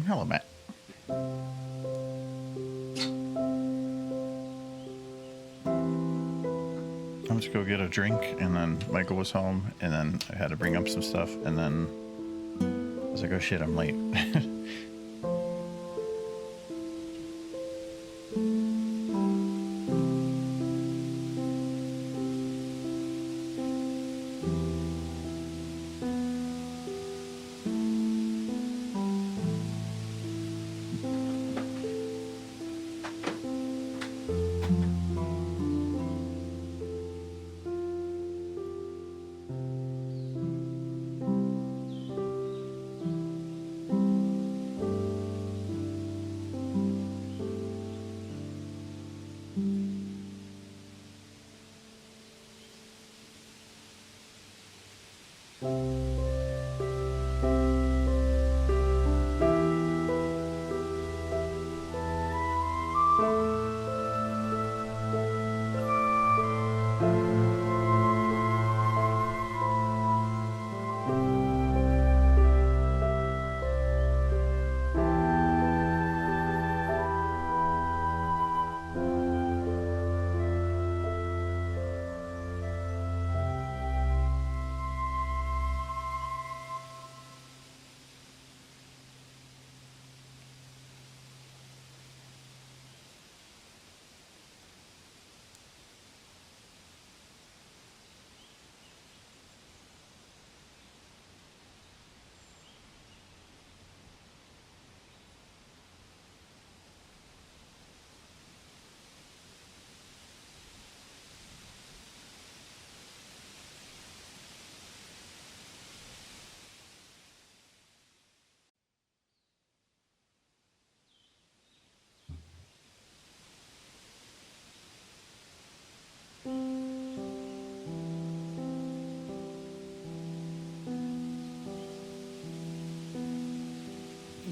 Hello, Matt. I went to go get a drink, and then Michael was home, and then I had to bring up some stuff, and then I was like, oh shit, I'm late.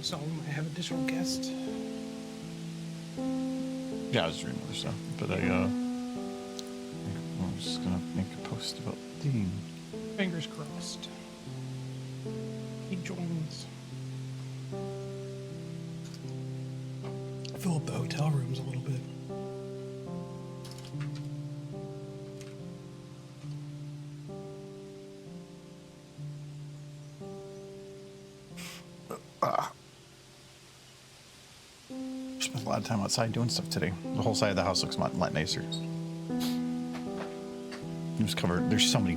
So I have additional guests. Yeah, I was doing other stuff, but I was just gonna make a post about the... Fingers crossed. He joins. Fill up the hotel rooms a little bit. Spent a lot of time outside doing stuff today. The whole side of the house looks a lot nicer. It was covered. There's so many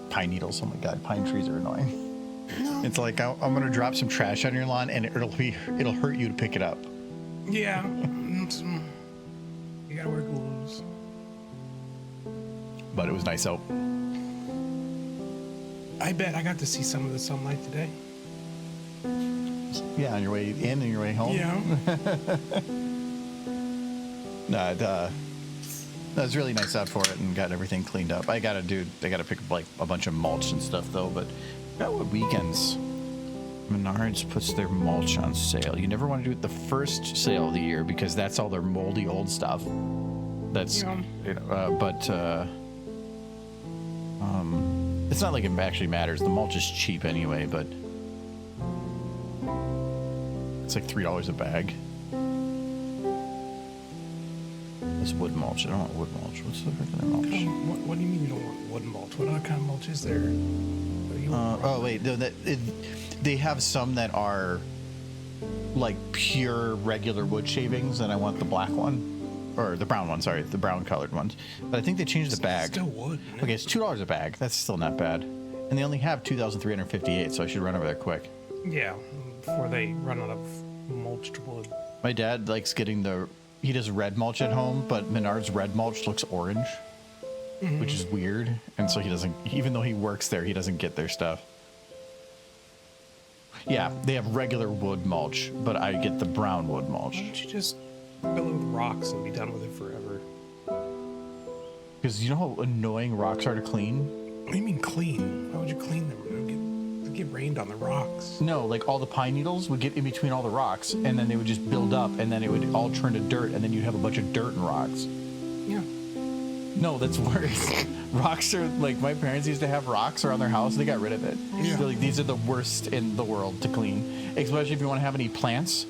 pine needles. Oh my god, pine trees are annoying. It's like I'm gonna drop some trash on your lawn, and it'll hurt you to pick it up. Yeah, you gotta wear gloves. But it was nice out. I bet I got to see some of the sunlight today. Yeah, on your way in and your way home. Yeah. No, it was really nice out for it and got everything cleaned up. They gotta pick up like a bunch of mulch and stuff though, but about what weekends Menards puts their mulch on sale. You never want to do it the first sale of the year because that's all their moldy old stuff. That's, Yeah. It's not like it actually matters. The mulch is cheap anyway, but it's like $3 a bag. It's wood mulch. I don't want wood mulch. What's the regular mulch? What do you mean you don't want wood mulch? What other kind of mulch is there? What do you want? Oh wait, no, they have some that are like pure regular wood shavings, and I want the black one, or the brown one. Sorry, the brown colored ones. But I think they changed the bag. Still wood. Okay, it's $2 a bag. That's still not bad, and they only have 2,358, so I should run over there quick. Yeah, before they run out of mulched wood. My dad likes getting he does red mulch at home, but Menard's red mulch looks orange, which is weird, and so he doesn't. Even though he works there, he doesn't get their stuff. Yeah, they have regular wood mulch, but I get the brown wood mulch. Why don't you just fill it with rocks and be done with it forever? Because you know how annoying rocks are to clean? What do you mean clean? How would you clean them? It'd get rained on the rocks. No, like all the pine needles would get in between all the rocks, and then they would just build up, and then it would all turn to dirt, and then you'd have a bunch of dirt and rocks. Yeah. No, that's worse. Rocks are like, my parents used to have rocks around their house. They got rid of it. Yeah. They're like, these are the worst in the world to clean, especially if you want to have any plants.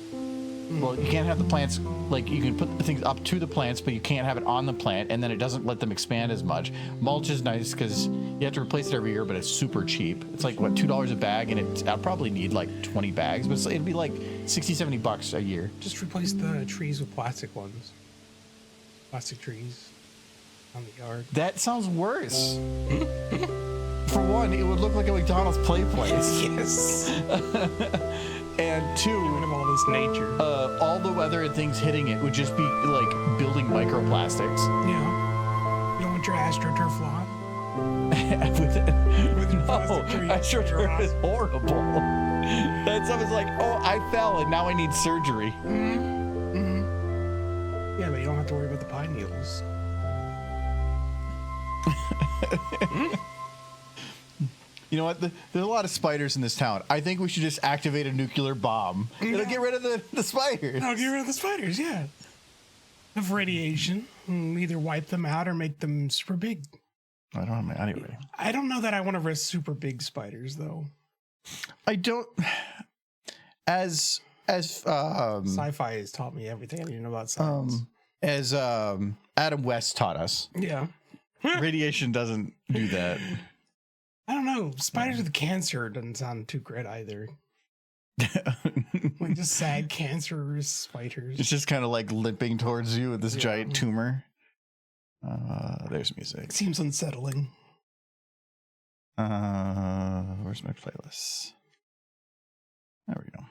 Well, you can't have the plants, like you can put the things up to the plants, but you can't have it on the plant, and then it doesn't let them expand as much. Mulch is nice because you have to replace it every year, but it's super cheap. It's like, what, $2 a bag, and I'll probably need like 20 bags, but it'd be like 60, 70 bucks a year. Just replace the trees with plastic ones. Plastic trees on the yard. That sounds worse. For one, it would look like a McDonald's play place. Yes. And Rid two, of all this nature. all the weather and things hitting it would just be like building microplastics. Yeah. You don't want your AstroTurf lawn? With your plastic trees. AstroTurf is horrible. That stuff is like, oh, I fell and now I need surgery. Yeah, but you don't have to worry about the pine needles. You know what? There's a lot of spiders in this town. I think we should just activate a nuclear bomb. It'll get rid of the spiders. I'll get rid of the spiders, yeah. Of radiation. Either wipe them out or make them super big. I don't know, man. Anyway. I don't know that I want to risk super big spiders, though. I don't. As Sci-fi has taught me everything I need to know about science. as Adam West taught us, Yeah. radiation doesn't do that. I don't know. Spiders with cancer doesn't sound too great either. Like just sad cancerous spiders. It's just kind of like limping towards you with this giant tumor. There's music. It seems unsettling. Where's my playlist? There we go.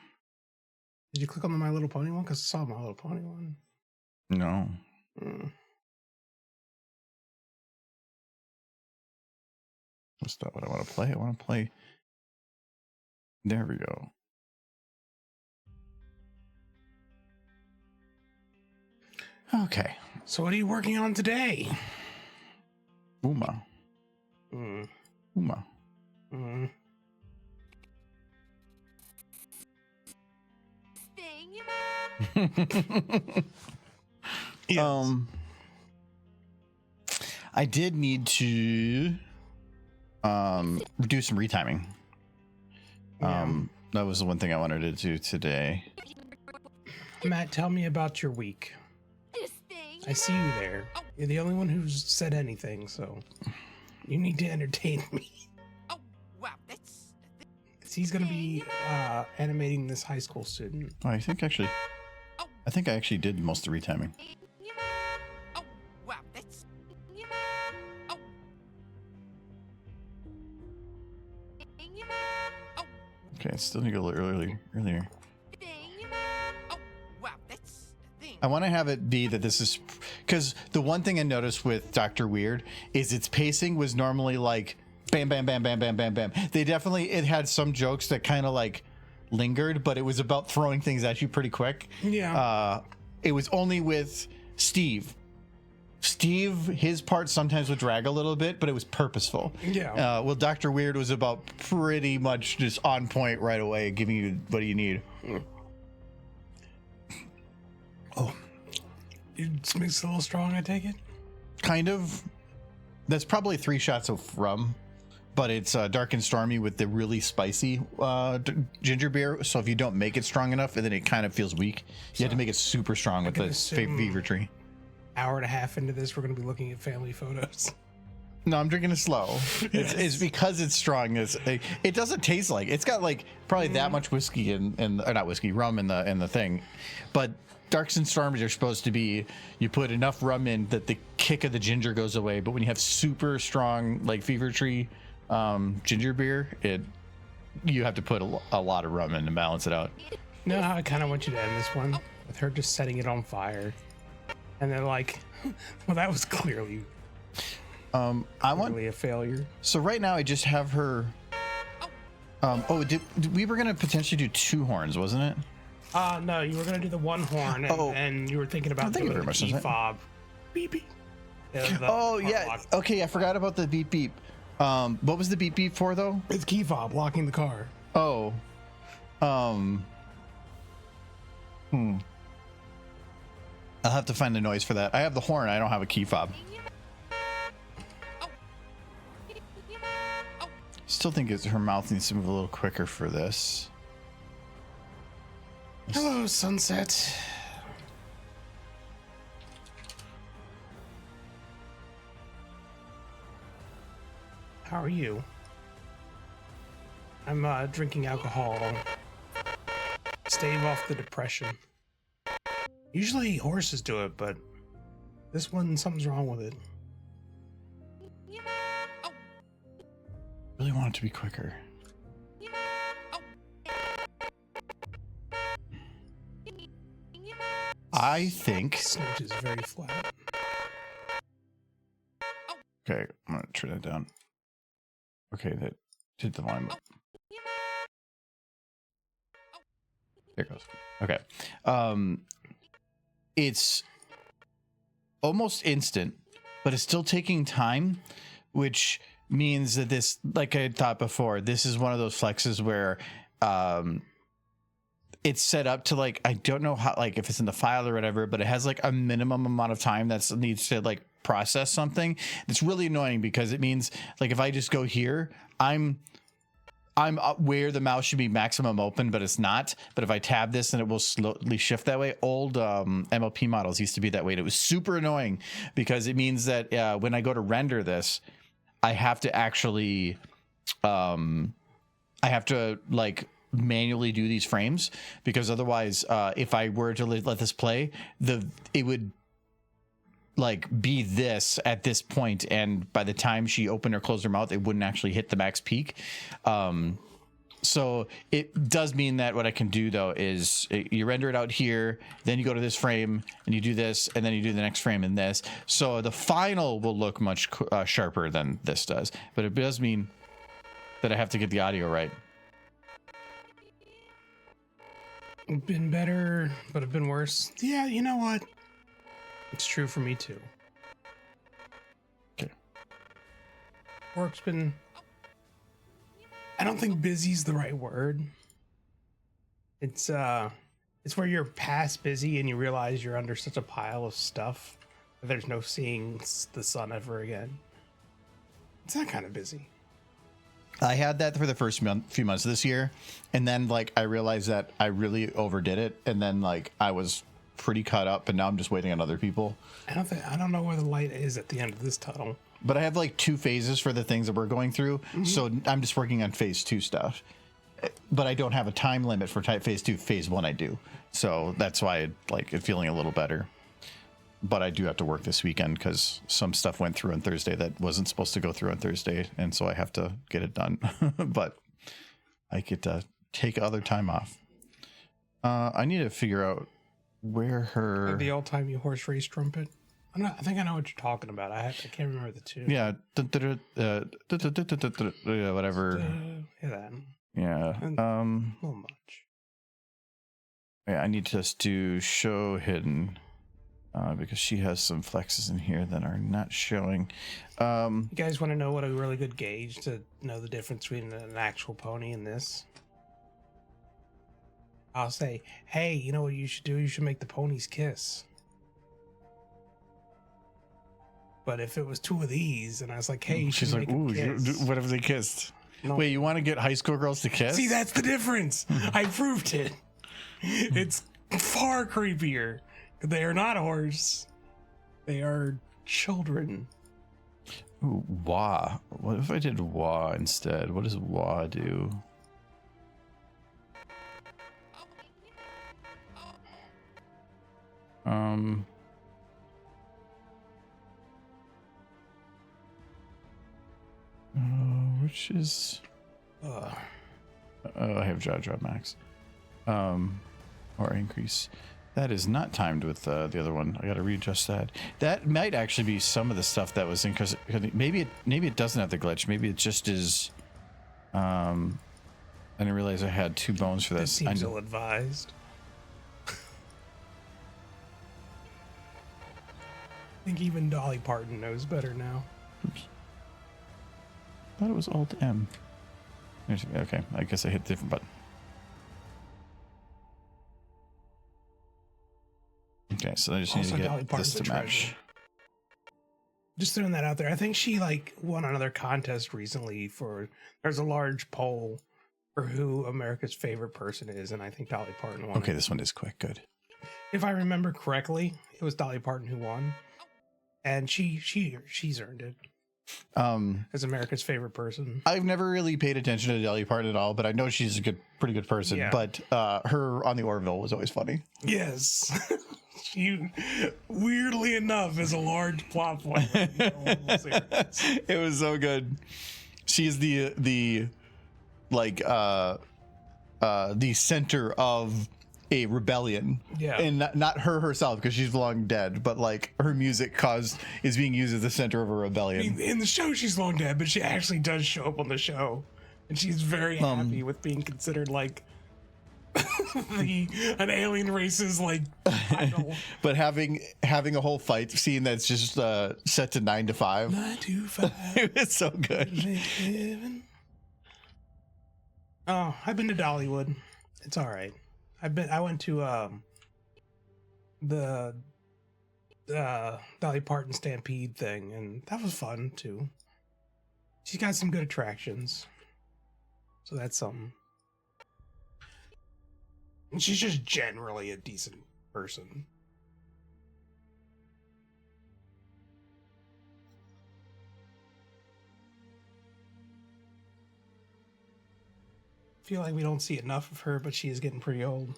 Did you click on the My Little Pony one? Because I saw My Little Pony one. No. That's not what I want to play. I want to play. There we go. Okay. So what are you working on today? Uma. Uma. Yes. I did need to do some retiming. That was the one thing I wanted to do today. Matt, tell me about your week. I see you there. You're the only one who's said anything, so you need to entertain me. Oh, wow, that's... He's gonna be animating this high school student. Oh, I think I actually did most of the retiming. Oh, wow, that's... Oh. Okay, I still need to go earlier. Oh, wow, that's the thing. I want to have it be that this is because the one thing I noticed with Dr. Weird is its pacing was normally like bam, bam, bam, bam, bam, bam, bam. It had some jokes that kind of like lingered, but it was about throwing things at you pretty quick. Yeah. It was only with Steve, his part sometimes would drag a little bit, but it was purposeful. Yeah. Well, Dr. Weird was about pretty much just on point right away, giving you what you need. Oh. It makes it a little strong, I take it? Kind of. That's probably 3 shots of rum, but it's dark and stormy with the really spicy ginger beer. So if you don't make it strong enough, then it kind of feels weak. You have to make it super strong with the fever tree. Hour and a half into this, we're going to be looking at family photos. No, I'm drinking it slow. Yes. It's because it's strong. It doesn't taste like it's got like probably that much whiskey or not whiskey, rum in the thing, but darks and storms are supposed to be you put enough rum in that the kick of the ginger goes away. But when you have super strong like fever tree ginger beer, you have to put a lot of rum in to balance it out. You know how I kind of want you to end this one with her just setting it on fire, and then like, well, that was clearly. I want a failure. So right now I just have her. We were gonna potentially do 2 horns, wasn't it? No, you were gonna do the 1 horn, and you were thinking about doing the key fob. Beep beep. Yeah. Okay, I forgot about the beep beep. What was the beep beep for though? It's key fob locking the car. Oh. I'll have to find the noise for that. I have the horn. I don't have a key fob. still think her mouth needs to move a little quicker for this. Hello, sunset. How are you? I'm drinking alcohol. Stave off the depression. Usually horses do it, but this one, something's wrong with it. Really want it to be quicker. I think. Snooch is very flat. Okay, I'm gonna turn that down. Okay, that did the volume up. There it goes. Okay. It's almost instant, but it's still taking time, which means that this, like I thought before, this is one of those flexes where it's set up to, like, I don't know how, like, if it's in the file or whatever, but it has like a minimum amount of time that needs to like process something. It's really annoying because it means, like, if I just go here, I'm up where the mouse should be maximum open, but it's not. But if I tab this, then it will slowly shift that way. Old MLP models used to be that way, and it was super annoying because it means that when I go to render this, I have to actually, I have to like manually do these frames, because otherwise, if I were to let this play, it would like be this at this point, and by the time she opened or closed her mouth, it wouldn't actually hit the max peak. So it does mean that what I can do though is you render it out here, then you go to this frame and you do this, and then you do the next frame in this. So the final will look much sharper than this does, but it does mean that I have to get the audio right. Been better, but have been worse. Yeah, you know what? It's true for me too. Okay. Work's been, I don't think busy's the right word. It's where you're past busy and you realize you're under such a pile of stuff that there's no seeing the sun ever again. It's that kind of busy. I had that for the first few months of this year, and then like I realized that I really overdid it, and then like I was pretty caught up, and now I'm just waiting on other people. I don't know where the light is at the end of this tunnel. But I have like 2 phases for the things that we're going through, so I'm just working on phase 2 stuff. But I don't have a time limit for phase 2. Phase 1 I do, so that's why it's feeling a little better. But I do have to work this weekend because some stuff went through on Thursday that wasn't supposed to go through on Thursday, and so I have to get it done. But I get to take other time off. I need to figure out where her... The all-time horse race trumpet. I think I know what you're talking about. I can't remember the tune. Yeah. Whatever. Hear that. Yeah. A little much. Yeah, I need to just do show hidden. Because she has some flexes in here that are not showing. You guys want to know what a really good gauge to know the difference between an actual pony and this? I'll say, hey, you know what you should do? You should make the ponies kiss. But if it was 2 of these, and I was like, hey, you should make them kiss. What if they kissed? No. Wait, you want to get high school girls to kiss? See, that's the difference. I proved it. It's far creepier. They are not a horse. They are children. Ooh, wah. What if I did wah instead? What does wah do? Which is... Oh, I have jaw drop max. Or increase. That is not timed with the other one. I got to readjust that. That might actually be some of the stuff that was in, because maybe it doesn't have the glitch. Maybe it just is. I didn't realize I had 2 bones for this. Seems ill advised. I think even Dolly Parton knows better now. Oops. Thought it was Alt M. Okay, I guess I hit a different button. Okay, so I just need to get this to match. Just throwing that out there. I think she like won another contest recently for there's a large poll for who America's favorite person is, and I think Dolly Parton won. Okay, it. this one is quick. Good. If I remember correctly, it was Dolly Parton who won, and she's earned it as America's favorite person. I've never really paid attention to Dolly Parton at all, but I know she's a pretty good person. Yeah. But her on the Orville was always funny. Yes. She, weirdly enough, is a large plot point. In the whole series. It was so good. She's the center of a rebellion. Yeah. And not her herself, because she's long dead, but like her music is being used as the center of a I rebellion. mean, in the show, she's long dead, but she actually does show up on the show, and she's very happy with being considered like an alien race's like idol. But having a whole fight scene that's just set to 9 to 5. 9 to 5. It was so good. Oh, I've been to Dollywood. It's all right. I went to the Dolly Parton Stampede thing, and that was fun too. She's got some good attractions, so that's something. And she's just generally a decent person. I feel like we don't see enough of her, but she is getting pretty old.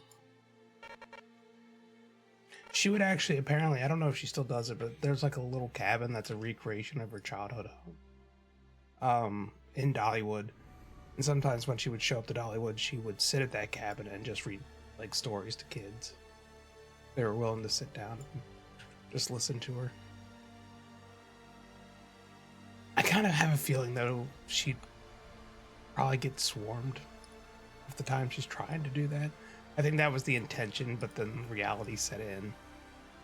She would actually, apparently, I don't know if she still does it, but there's like a little cabin that's a recreation of her childhood home in Dollywood. And sometimes when she would show up to Dollywood, she would sit at that cabin and just read like stories to kids. They were willing to sit down and just listen to her. I kind of have a feeling though she'd probably get swarmed at the time she's trying to do that. I think that was the intention, but then reality set in.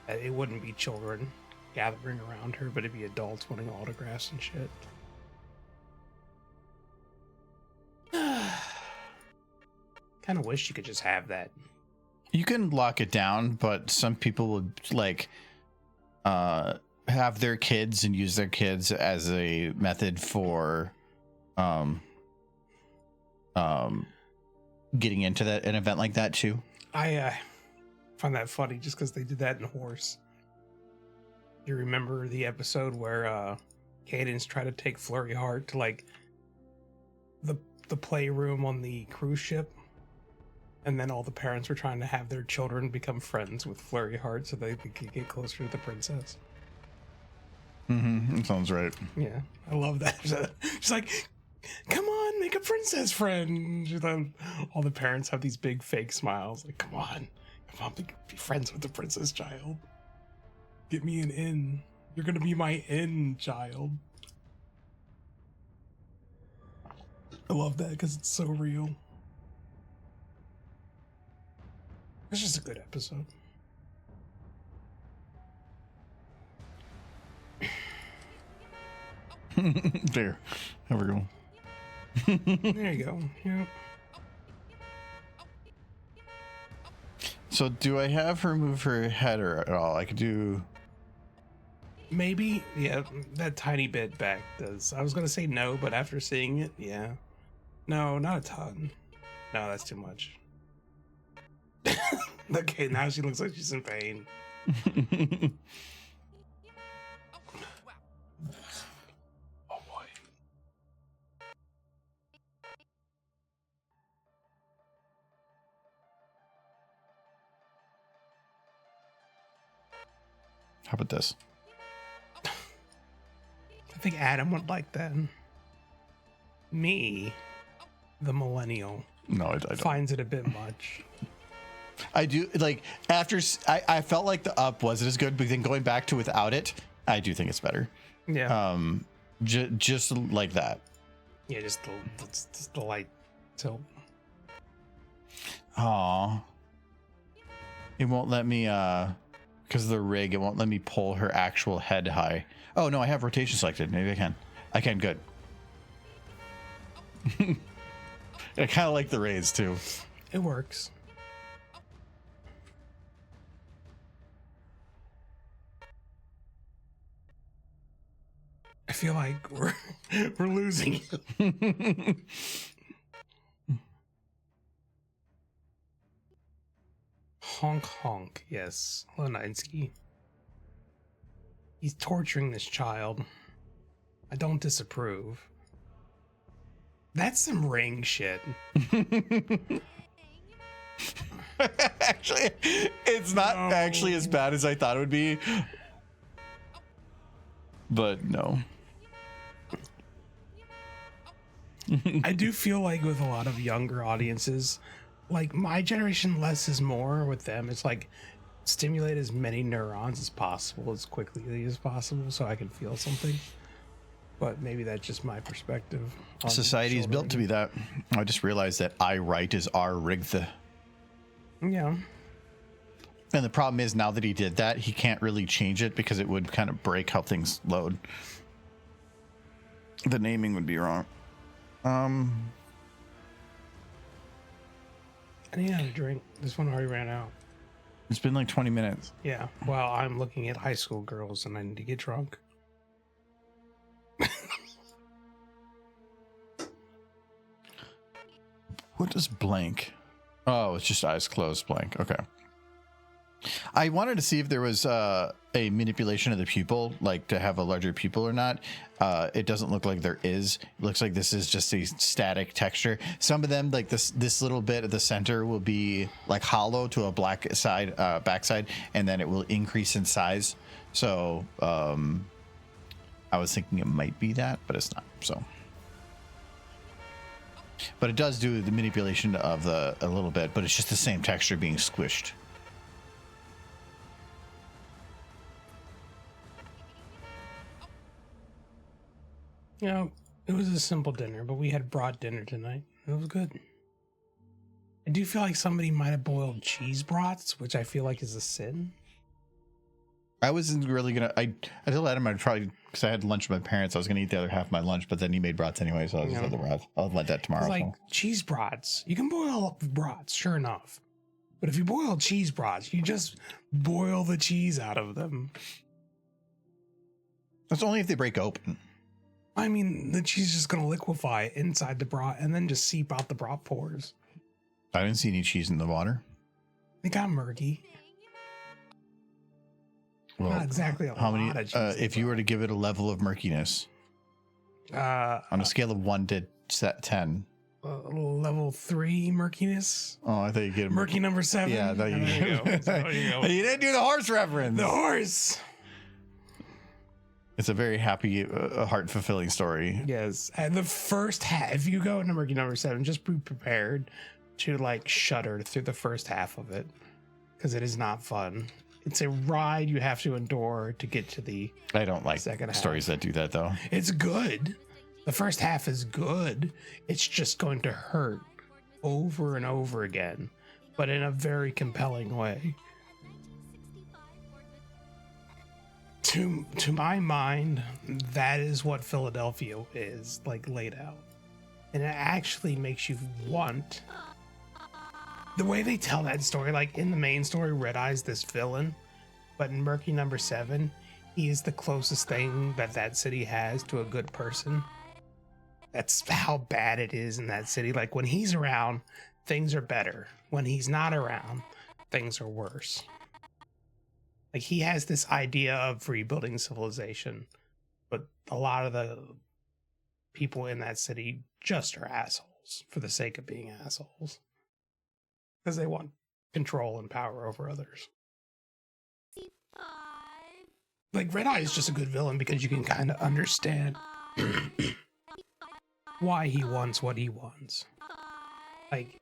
It wouldn't be children gathering around her, but it'd be adults wanting autographs and shit. Kind of wish you could just have that. You can lock it down, but some people would like have their kids and use their kids as a method for getting into an event like that too. I find that funny just because they did that in Horse. You remember the episode where Cadence tried to take Flurry Heart to like the playroom on the cruise ship, and then all the parents were trying to have their children become friends with Flurry Heart so they could get closer to the princess. Mm-hmm. That sounds right. Yeah, I love that. She's like, come on, make a princess friend. All the parents have these big fake smiles. Like, come on, be friends with the princess child. Get me an in. You're gonna be my in child. I love that because it's so real. It's just a good episode. There we go. There you go. Yeah. So do I have her move her head or at all? I could do. Maybe, yeah, that tiny bit back does. I was gonna say no, but after seeing it, yeah. No, not a ton. No, that's too much. Okay, now she looks like she's in pain. Oh boy. How about this? I think Adam would like that. Me, the millennial, No, I don't. finds it a bit much. I do like after I felt like the up wasn't as good, but then going back to without it, I do think it's better. Yeah. Just like that. Yeah, just the light tilt. Aw. It won't let me because of the rig, it won't let me pull her actual head high. Oh no, I have rotation selected. Maybe I can. I can, good. I kind of like the raise too. It works. I feel like we're losing you. Honk honk, yes, Leninsky. He's torturing this child. I don't disapprove. That's some ring shit. Actually, it's not actually as bad as I thought it would be. But no. I do feel like with a lot of younger audiences, like my generation, less is more with them. It's like stimulate as many neurons as possible, as quickly as possible, so I can feel something. But maybe that's just my perspective. Society is built to be that. I just realized that I write is R rigtha. Yeah. And the problem is now that he did that, he can't really change it because it would kind of break how things load. The naming would be wrong. I need another drink. This one already ran out. It's been like 20 minutes. Yeah. Well, I'm looking at high school girls and I need to get drunk. What does blank? Oh, it's just eyes closed blank. Okay. I wanted to see if there was a manipulation of the pupil, like to have a larger pupil or not. It doesn't look like there is. It looks like this is just a static texture. Some of them, like this little bit at the center, will be like hollow to a black side, backside, and then it will increase in size. So I was thinking it might be that, but it's not. So, but it does do the manipulation of a little bit, but it's just the same texture being squished. You know, it was a simple dinner, but we had broad dinner tonight. It was good. I do feel like somebody might have boiled cheese brats, which I feel like is a sin. I wasn't really gonna. I told Adam I'd probably, because I had lunch with my parents, I was gonna eat the other half of my lunch, but then he made brats anyway, so I'll just have the brats. I'll let that tomorrow. It's like so. cheese brats. You can boil up brats, sure enough. But if you boil cheese brats, you just boil the cheese out of them. That's only if they break open. I mean, the cheese is just going to liquefy inside the brat and then just seep out the brat pores. I didn't see any cheese in the water. It got murky. Well, Not exactly a how lot many? of cheese. If you were to give it a level of murkiness on a scale of 1 to 10. Level 3 murkiness. Oh, I thought you get Murky number 7. Yeah, there you go. There you go. You didn't do the horse reference. The horse. It's a very happy, heart-fulfilling story. Yes. And the first half, if you go into murky number 7, just be prepared to like shudder through the first half of it, because it is not fun. It's a ride you have to endure to get to the I don't like second half. stories that do that, though. It's good. The first half is good. It's just going to hurt over and over again, but in a very compelling way. To my mind, that is what Philadelphia is like laid out. And it actually makes you want. The way they tell that story, like in the main story, Red Eye's this villain, but in Murky number 7, he is the closest thing that city has to a good person. That's how bad it is in that city. Like when he's around, things are better. When he's not around, things are worse. Like he has this idea of rebuilding civilization, but a lot of the people in that city just are assholes for the sake of being assholes. Because they want control and power over others. Like Red Eye is just a good villain because you can kind of understand why he wants what he wants. Like,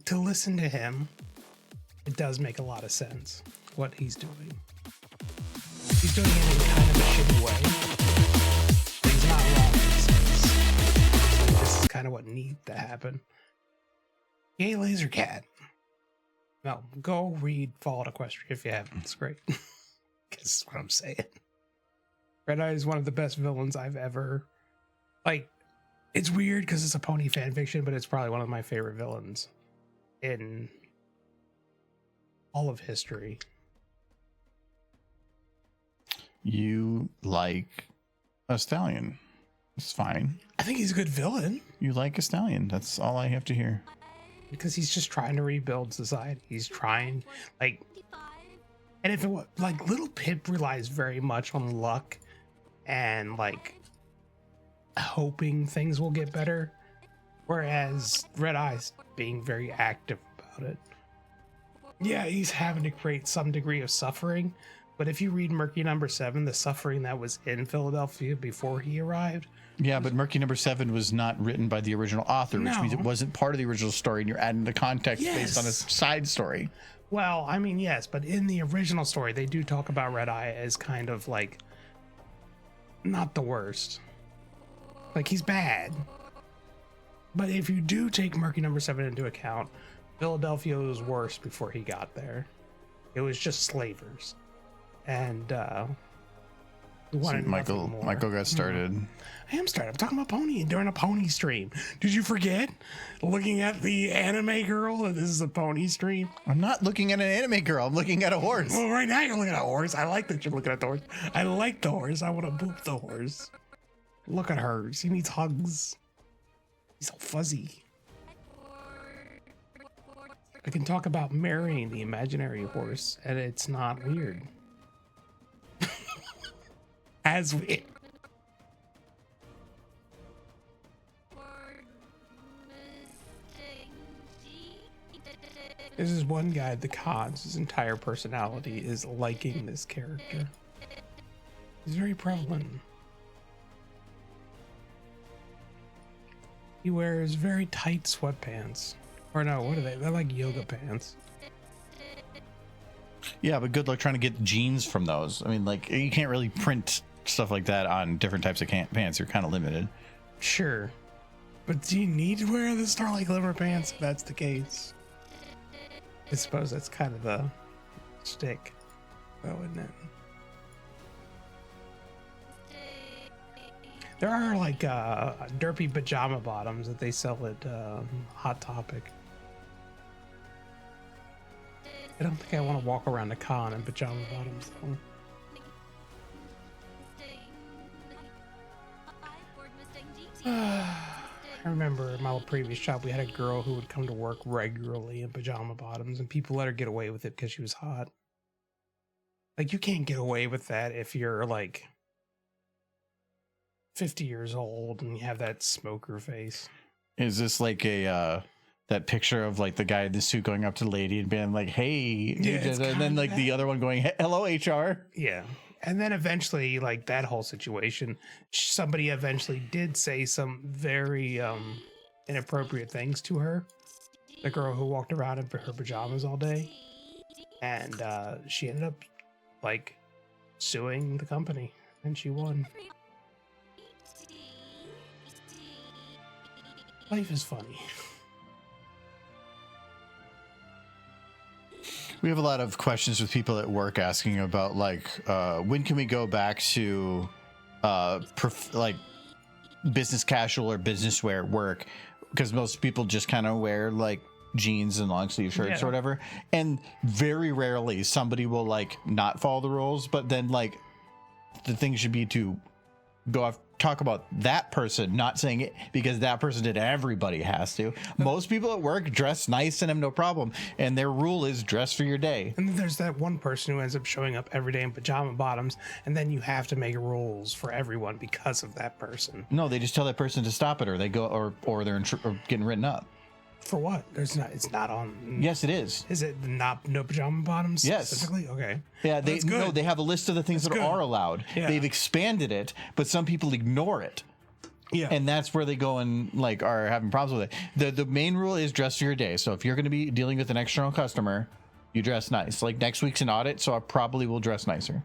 to listen to him, it does make a lot of sense what he's doing. He's doing it in kind of a shitty way. But he's not wrong in a sense. Like, this is kind of what needs to happen. Yay, Laser Cat. No, go read Fallout Equestria if you haven't. It's great. Guess what I'm saying. Red Eye is one of the best villains I've ever... Like, it's weird because it's a pony fanfiction, but it's probably one of my favorite villains in all of history. You like A stallion. It's fine. I think he's a good villain You like a stallion. That's all I have to hear. because he's just trying to rebuild society. He's trying, like, and if it was like Little Pip relies very much on luck and like hoping things will get better, whereas Red Eye's being very active about it. Yeah, he's having to create some degree of suffering, but if you read Murky Number 7, the suffering that was in Philadelphia before he arrived. Yeah, but Murky Number 7 was not written by the original author, which means it wasn't part of the original story, and you're adding the context based on a side story. Well, I mean, yes, but in the original story, they do talk about Red Eye as kind of like not the worst. Like, he's bad. But if you do take Murky Number 7 into account, Philadelphia was worse before he got there. It was just slavers. And we wanted Michael nothing more. got started. I am started. I'm talking about Pony during a Pony stream. Did you forget? Looking at the anime girl, that this is a Pony stream. I'm not looking at an anime girl. I'm looking at a horse. Well, right now you're looking at a horse. I like that you're looking at the horse. I like the horse. I want to boop the horse. Look at her. She needs hugs. He's so fuzzy. I can talk about marrying the imaginary horse, and it's not weird. As weird. This is one guy, the Cons, his entire personality is liking this character. He's very prevalent. He wears very tight sweatpants. Or no, what are they? They're like yoga pants. Yeah, but good luck trying to get jeans from those. I mean, like, you can't really print stuff like that on different types of pants. You're kind of limited. Sure. But do you need to wear the Starlight Glimmer pants if that's the case? I suppose that's kind of the stick, though, isn't it? There are like derpy pajama bottoms that they sell at Hot Topic. I don't think I want to walk around a con in pajama bottoms, though. I remember in my previous job, we had a girl who would come to work regularly in pajama bottoms, and people let her get away with it because she was hot. Like, you can't get away with that if you're like 50 years old and you have that smoker face. Is this like a that picture of like the guy in the suit going up to the lady and being like, "Hey," Yeah, and then like the other one going, "Hello, HR." Yeah. And then eventually, like that whole situation, somebody eventually did say some very inappropriate things to her. The girl who walked around in her pajamas all day. And she ended up like suing the company, and she won. Life is funny. We have a lot of questions with people at work asking about like when can we go back to like business casual or business wear work, because most people just kind of wear like jeans and long sleeve shirts or whatever, and very rarely somebody will like not follow the rules, but then like the thing should be to go off, talk about that person, not saying it because that person did. Everybody has to. Most people at work dress nice and have no problem, and their rule is dress for your day. And then there's that one person who ends up showing up every day in pajama bottoms, and then you have to make rules for everyone because of that person. No, they just tell that person to stop it, or they go, or they're or getting written up. For what? There's not. It's not on. Yes, it is. Is it not no pajama bottoms? Yes. Specifically. Okay. Yeah, they no, they have a list of the things that are allowed. Yeah. They've expanded it, but some people ignore it. Yeah. And that's where they go and like are having problems with it. The main rule is dress for your day. So if you're going to be dealing with an external customer, you dress nice. Like next week's an audit, so I probably will dress nicer.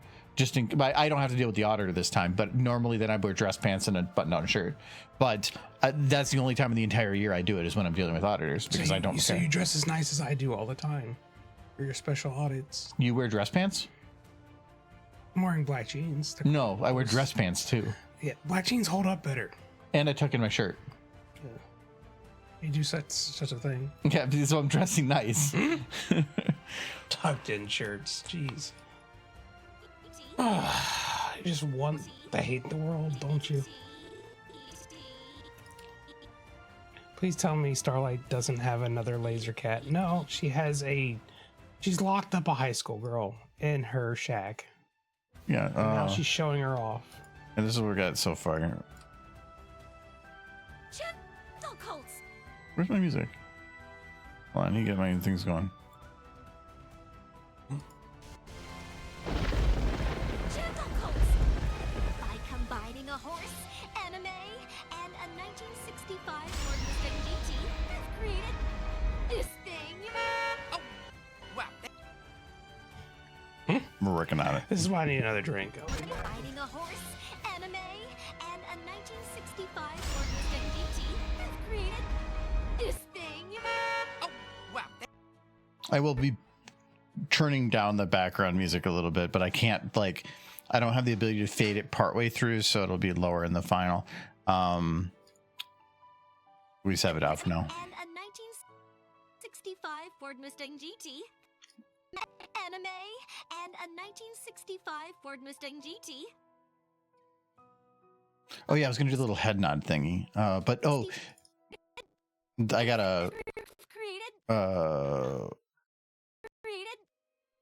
But I don't have to deal with the auditor this time. But normally, then I wear dress pants and a button-down shirt. But that's the only time in the entire year I do it is when I'm dealing with auditors, because I don't care. So you dress as nice as I do all the time for your special audits. You wear dress pants? I'm wearing black jeans. No, I wear dress pants too. Yeah, black jeans hold up better. And I tuck in my shirt. You do such a thing. Yeah, so I'm dressing nice. Tucked in shirts. Jeez. Just one. I hate the world, don't you? Please tell me Starlight doesn't have another laser cat. No, she has a... She's locked up a high school girl in her shack. Yeah. And now she's showing her off. And this is what we got so far. Gentle colts. Where's my music? Hold on, I need to get my things going. Gentle colts. By combining a horse, anime, and a 1965 Ford Mustang GT, I've created this thing. Oh, wow, that, We're working on it. This is why I need another drink. Combining a horse, anime, and a 1965 Ford Mustang GT, I've created this thing. oh, wow, that, I will be turning down the background music a little bit, but I can't, like, I don't have the ability to fade it partway through, so it'll be lower in the final. We just have it out for now. And a 1965 Ford Mustang GT. Anime and a 1965 Ford Mustang GT. Oh yeah, I was gonna do the little head nod thingy, but oh, I gotta Created.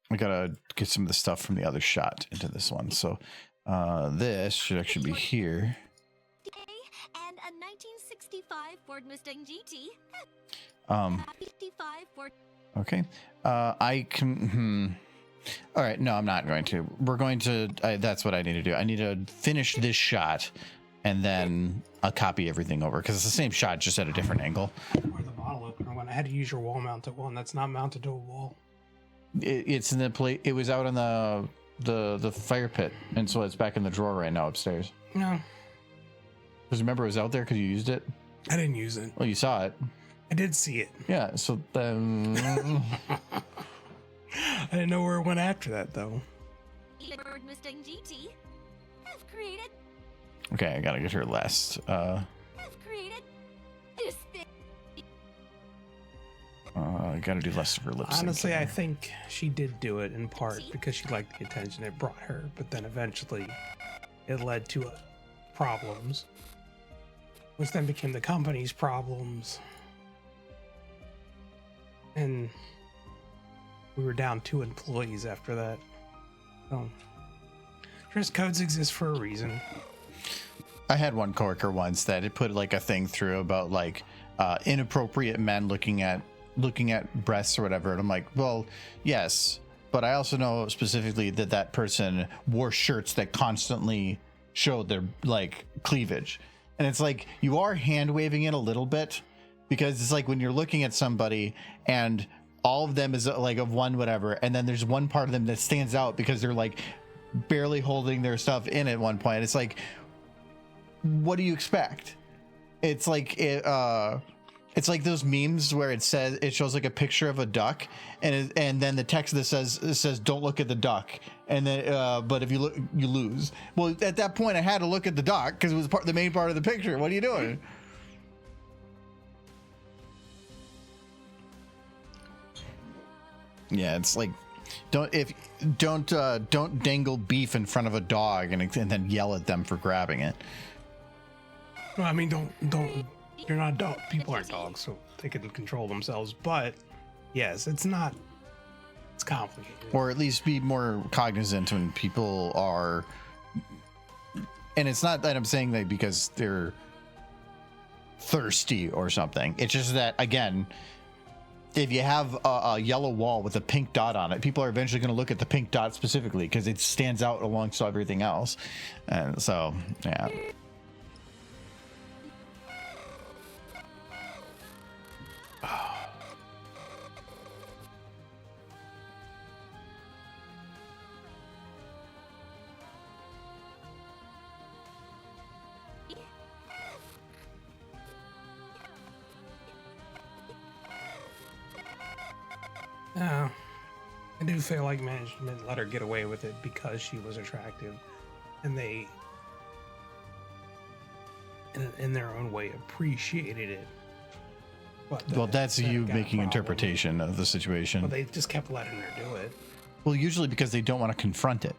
I gotta get some of the stuff from the other shot into this one. So this should actually be here. And a 1965 Ford Mustang GT. 55 Ford. Okay. I can. All right. No, I'm not going to. We're going to. That's what I need to do. I need to finish this shot, and then I'll copy everything over because it's the same shot, just at a different angle. Where the bottle opener went. I had to use your wall mounted one. That's not mounted to a wall. It's in the plate. It was out on the fire pit, and so it's back in the drawer right now upstairs. No, Because remember, it was out there because you used it. I didn't use it. Well, you saw it. I did see it. Yeah. So then. I didn't know where it went after that, though. Ford Mustang GT. I've created. Okay, I gotta get her last. I've created this thing. I gotta do less of her lip sync. Honestly, I here. think she did do it in part because she liked the attention it brought her, but then eventually it led to problems, which then became the company's problems. And we were down 2 employees after that. So, dress codes exist for a reason. I had one coworker once that it put like a thing through about like inappropriate men looking at breasts or whatever, and I'm like, well, yes, but I also know specifically that person wore shirts that constantly showed their like cleavage, and it's like you are hand waving it a little bit because it's like when you're looking at somebody and all of them is like of one whatever, and then there's one part of them that stands out because they're like barely holding their stuff in at one point. It's like, what do you expect? It's like it's like those memes where it shows like a picture of a duck, and then the text that says don't look at the duck, and then but if you look, you lose. Well, at that point I had to look at the duck because it was the main part of the picture. What are you doing? Yeah, it's like don't dangle beef in front of a dog and then yell at them for grabbing it. Well, I mean, don't. You're not dog. People aren't dogs, so they can control themselves. But yes, it's not. It's complicated. Or at least be more cognizant when people are. And it's not that I'm saying that because they're thirsty or something. It's just that, again, if you have a yellow wall with a pink dot on it, people are eventually going to look at the pink dot specifically because it stands out amongst everything else. And so, yeah. I do feel like management let her get away with it because she was attractive, and they, in their own way, appreciated it. But Well, that's then you got a making problem. interpretation of the situation. But they just kept letting her do it. Well, usually because they don't want to confront it.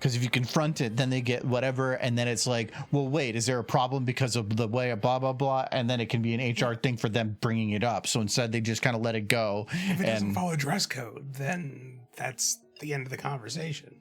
Because if you confront it, then they get whatever, and then it's like, well, wait, is there a problem because of the way blah blah blah, and then it can be an HR thing for them bringing it up. So instead, they just kind of let it go. If it doesn't follow dress code, then that's the end of the conversation.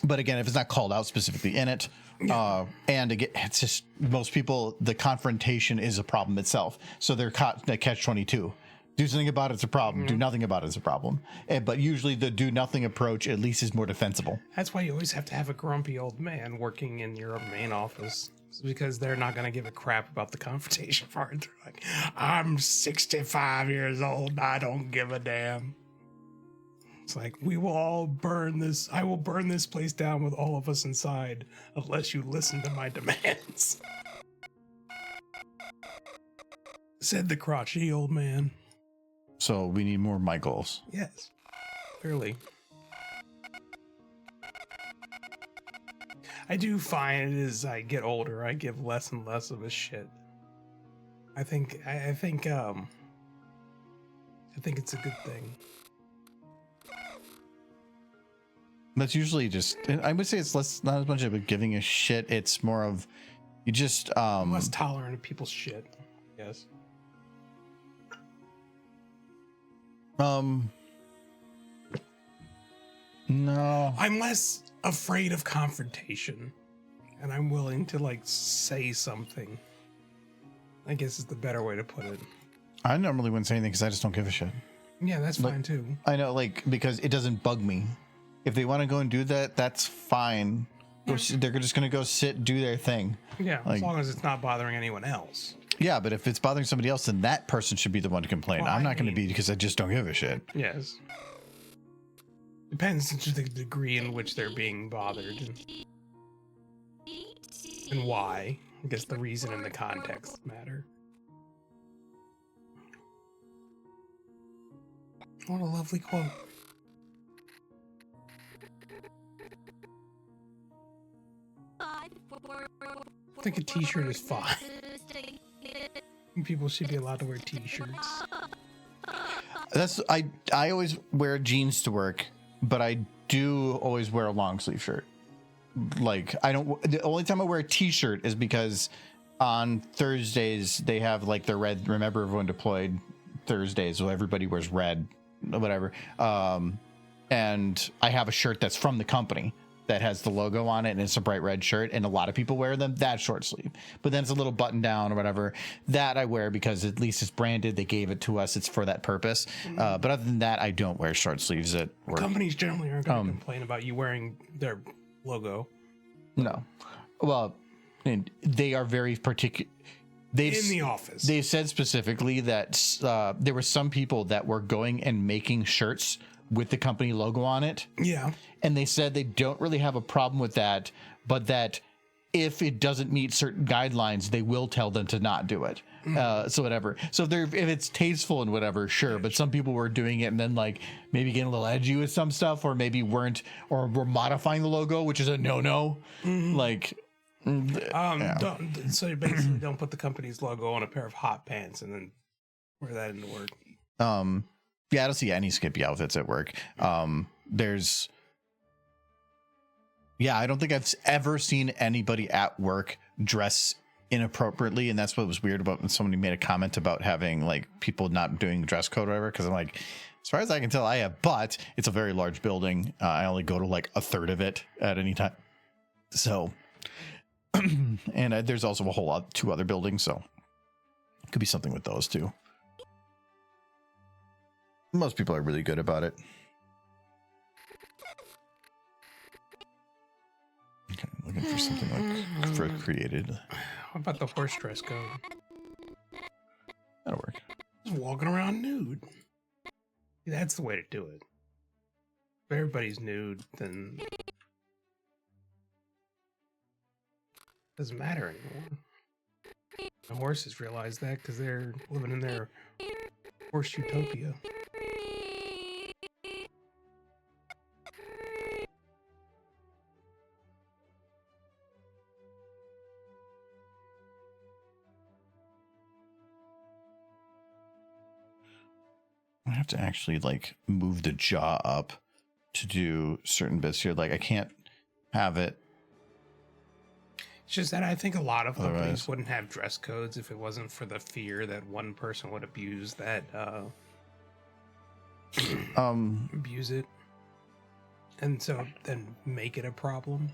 But again, if it's not called out specifically in it, and again, it's just most people, the confrontation is a problem itself. So they're caught in a catch-22. Do something about it's a problem. Do nothing about it's a problem. But usually the do nothing approach at least is more defensible. That's why you always have to have a grumpy old man working in your main office, because they're not going to give a crap about the confrontation part. They're like, I'm 65 years old. I don't give a damn. It's like, we will all burn this. I will burn this place down with all of us inside unless you listen to my demands. Said the crotchety old man. So we need more Michaels. Yes, clearly. I do find as I get older, I give less and less of a shit. I think it's a good thing. That's usually just, I would say it's less, not as much of a giving a shit. It's more of, you just, Less tolerant of people's shit. Yes. No. I'm less afraid of confrontation, and I'm willing to like say something. I guess is the better way to put it. I normally wouldn't say anything because I just don't give a shit. Yeah, that's fine too. I know, like, because it doesn't bug me. If they want to go and do that, that's fine. They're just going to go sit, do their thing. Yeah, like, as long as it's not bothering anyone else. Yeah, but if it's bothering somebody else, then that person should be the one to complain. Well, I'm not going to be, because I just don't give a shit. Yes. Depends to the degree in which they're being bothered. And why. I guess the reason and the context matter. What a lovely quote. I think a t-shirt is fine. People should be allowed to wear t-shirts. That's I always wear jeans to work, but I do always wear a long sleeve shirt. Like, I don't, the only time I wear a t-shirt is because on Thursdays they have like the red, remember everyone deployed Thursdays, so everybody wears red, whatever. And I have a shirt that's from the company that has the logo on it, and it's a bright red shirt, and a lot of people wear them. That's short sleeve, but then it's a little button down or whatever. That I wear because at least it's branded. They gave it to us. It's for that purpose. But other than that, I don't wear short sleeves at work. Companies generally aren't going to complain about you wearing their logo. No. Well, and they are very particular. In the office. They said specifically that there were some people that were going and making shirts with the company logo on it. Yeah. And they said they don't really have a problem with that, but that if it doesn't meet certain guidelines, they will tell them to not do it. So whatever. So if it's tasteful and whatever, sure. But some people were doing it and then like maybe getting a little edgy with some stuff, or maybe weren't, or were modifying the logo, which is a no-no. Like, so you basically don't put the company's logo on a pair of hot pants and then wear that into work. Yeah, I don't see any skimpy outfits at work. I don't think I've ever seen anybody at work dress inappropriately, and that's what was weird about when somebody made a comment about having like people not doing dress code or whatever, because I'm like, as far as I can tell, I have, but it's a very large building. I only go to like a third of it at any time. So, and there's also a whole lot, 2 other buildings, so it could be something with those too. Most people are really good about it. Okay, looking for something like for created. How about the horse dress code? That'll work. Just walking around nude. That's the way to do it. If everybody's nude, then it doesn't matter anymore. The horses realize that because they're living in their horse utopia. I have to actually like move the jaw up to do certain bits here. Like I can't have it. It's just that I think a lot of companies Otherwise- wouldn't have dress codes if it wasn't for the fear that one person would abuse that, abuse it. And so then make it a problem.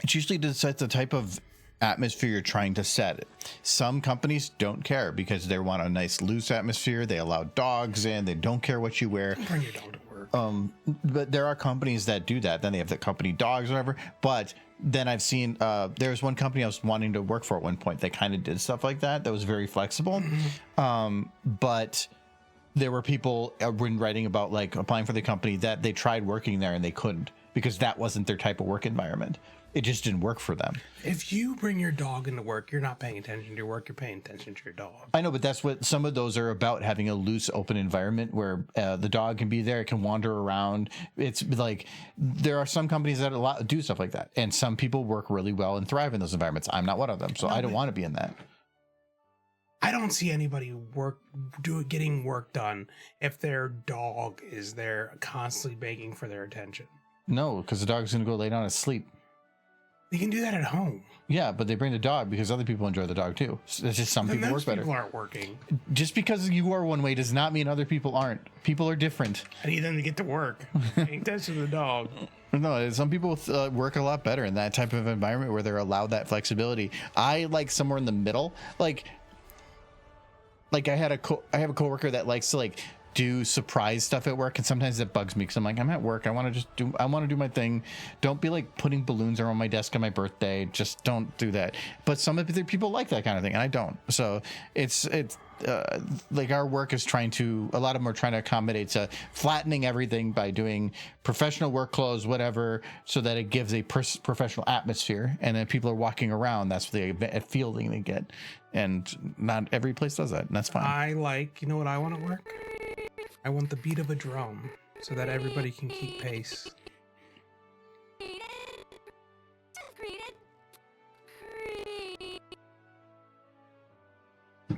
It's usually to set the type of atmosphere you're trying to set. Some companies don't care because they want a nice loose atmosphere. They allow dogs in. They don't care what you wear. Don't bring your dog to work. But there are companies that do that. Then they have the company dogs or whatever. But then I've seen there was one company I was wanting to work for at one point. They kind of did stuff like that. That was very flexible. But there were people when writing about like applying for the company that they tried working there and they couldn't because that wasn't their type of work environment. It just didn't work for them. If you bring your dog into work, you're not paying attention to your work. You're paying attention to your dog. I know, but that's what some of those are about, having a loose, open environment where the dog can be there. It can wander around. It's like there are some companies that do stuff like that. And some people work really well and thrive in those environments. I'm not one of them. So I don't want to be in that. I don't see anybody getting work done if their dog is there constantly begging for their attention. No, because the dog's going to go lay down and sleep. You can do that at home. Yeah, but they bring the dog because other people enjoy the dog too. It's just some people work better. People aren't working. Just because you are one way does not mean other people aren't. People are different. I need them to get to work. Paying attention to the dog. No, some people work a lot better in that type of environment where they're allowed that flexibility. I like somewhere in the middle. Like I have a coworker that likes to like do surprise stuff at work, and sometimes that bugs me because I'm like, I'm at work. I want to do my thing. Don't be like putting balloons around my desk on my birthday. Just don't do that. But some other people like that kind of thing, and I don't. So it's like our work is a lot of them are trying to accommodate to flattening everything by doing professional work clothes, whatever, so that it gives a professional atmosphere. And then people are walking around. That's the feeling they get. And not every place does that, and that's fine. You know what I want to work? I want the beat of a drum so that everybody can keep pace.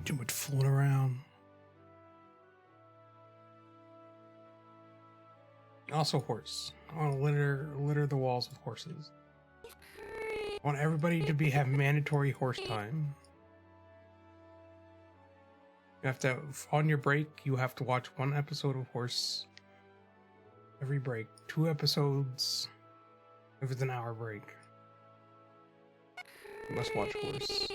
Too much fooling around. Also horse. I want to litter the walls with horses. I want everybody to have mandatory horse time. You have to, on your break, you have to watch one episode of Horse every break. 2 episodes if it's an hour break. You must watch Horse.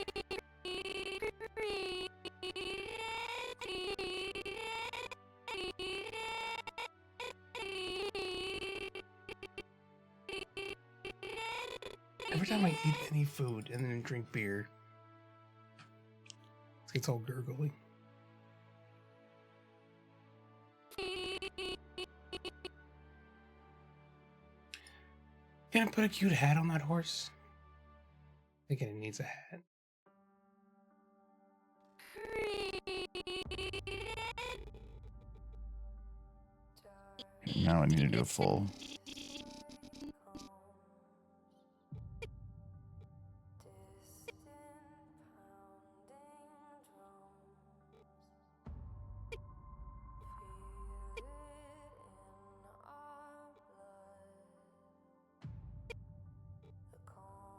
Every time I eat any food and then drink beer, it gets all gurgly. Can I put a cute hat on that horse? I think it needs a hat. Now I need to do a full.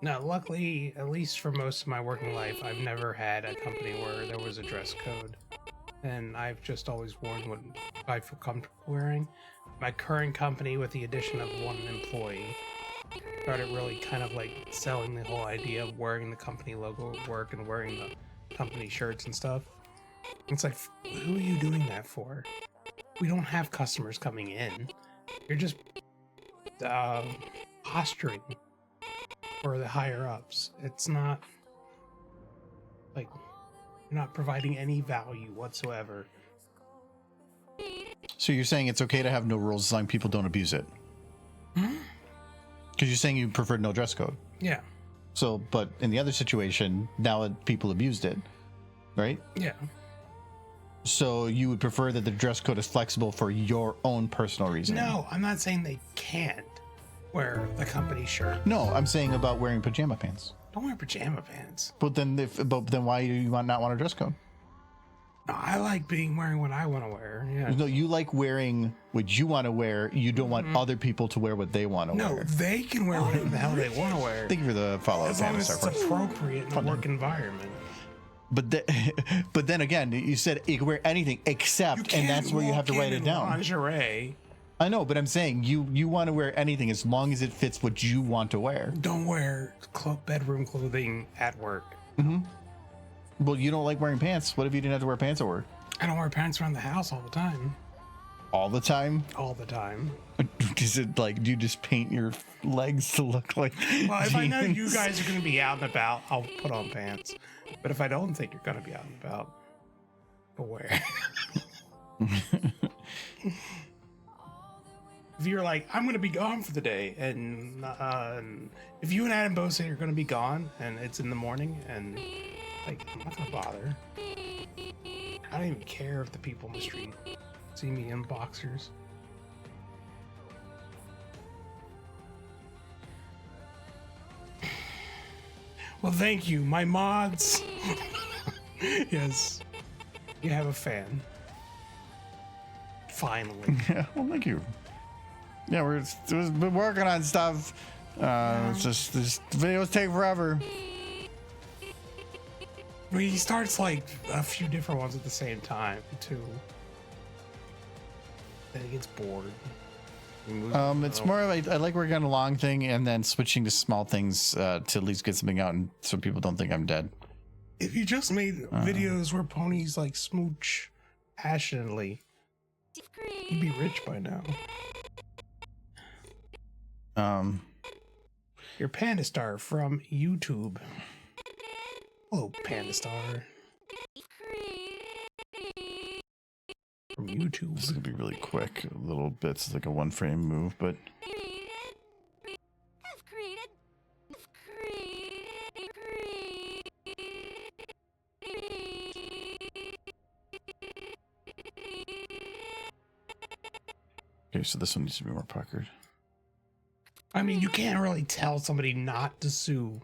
Now, luckily, at least for most of my working life, I've never had a company where there was a dress code. And I've just always worn what I feel comfortable wearing. My current company, with the addition of 1 employee, started really kind of like selling the whole idea of wearing the company logo at work and wearing the company shirts and stuff. It's like, who are you doing that for? We don't have customers coming in. You're just posturing for the higher ups. It's not like you're not providing any value whatsoever. So you're saying it's okay to have no rules as long as people don't abuse it? Because you're saying you preferred no dress code. Yeah. So, but in the other situation, now people abused it, right? Yeah. So you would prefer that the dress code is flexible for your own personal reason? No, I'm not saying they can't wear the company shirt. No, I'm saying about wearing pajama pants. Don't wear pajama pants. But then, then why do you not want a dress code? I like wearing what I want to wear. Yeah. No, you like wearing what you want to wear. You don't want other people to wear what they want to No, wear. they can wear whatever the hell they want to wear. Thank you for the follow. As long as it's Panda Star. appropriate in a work environment. But then again, you said you can wear anything except, and that's where you have to write it down. Lingerie. I know, but I'm saying you want to wear anything as long as it fits what you want to wear. Don't wear bedroom clothing at work. Well, you don't like wearing pants. What if you didn't have to wear pants at work? I don't wear pants around the house all the time. All the time? All the time. Is it like, do you just paint your legs to look like Well, if I know you jeans? guys are going to be out and about, I'll put on pants. But if I don't think you're going to be out and about, beware. If you're like, I'm going to be gone for the day, and if you and Adam both say you're going to be gone, and it's in the morning, and like, I'm not going to bother. I don't even care if the people on the street see me in boxers. Well, thank you, my mods. Yes, you have a fan. Finally. Yeah, well, thank you. Yeah, we've been working on stuff. It's just these videos take forever. But he starts like a few different ones at the same time too. Then he gets bored. It's more of I like working on a long thing and then switching to small things to at least get something out, and so people don't think I'm dead. If you just made videos where ponies like smooch passionately, you'd be rich by now. You're Panda Star from YouTube. Hello, Panda Star. From YouTube. This is gonna be really quick, little bits. It's like a one frame move, but I've created. okay. So this one needs to be more puckered. I mean, you can't really tell somebody not to sue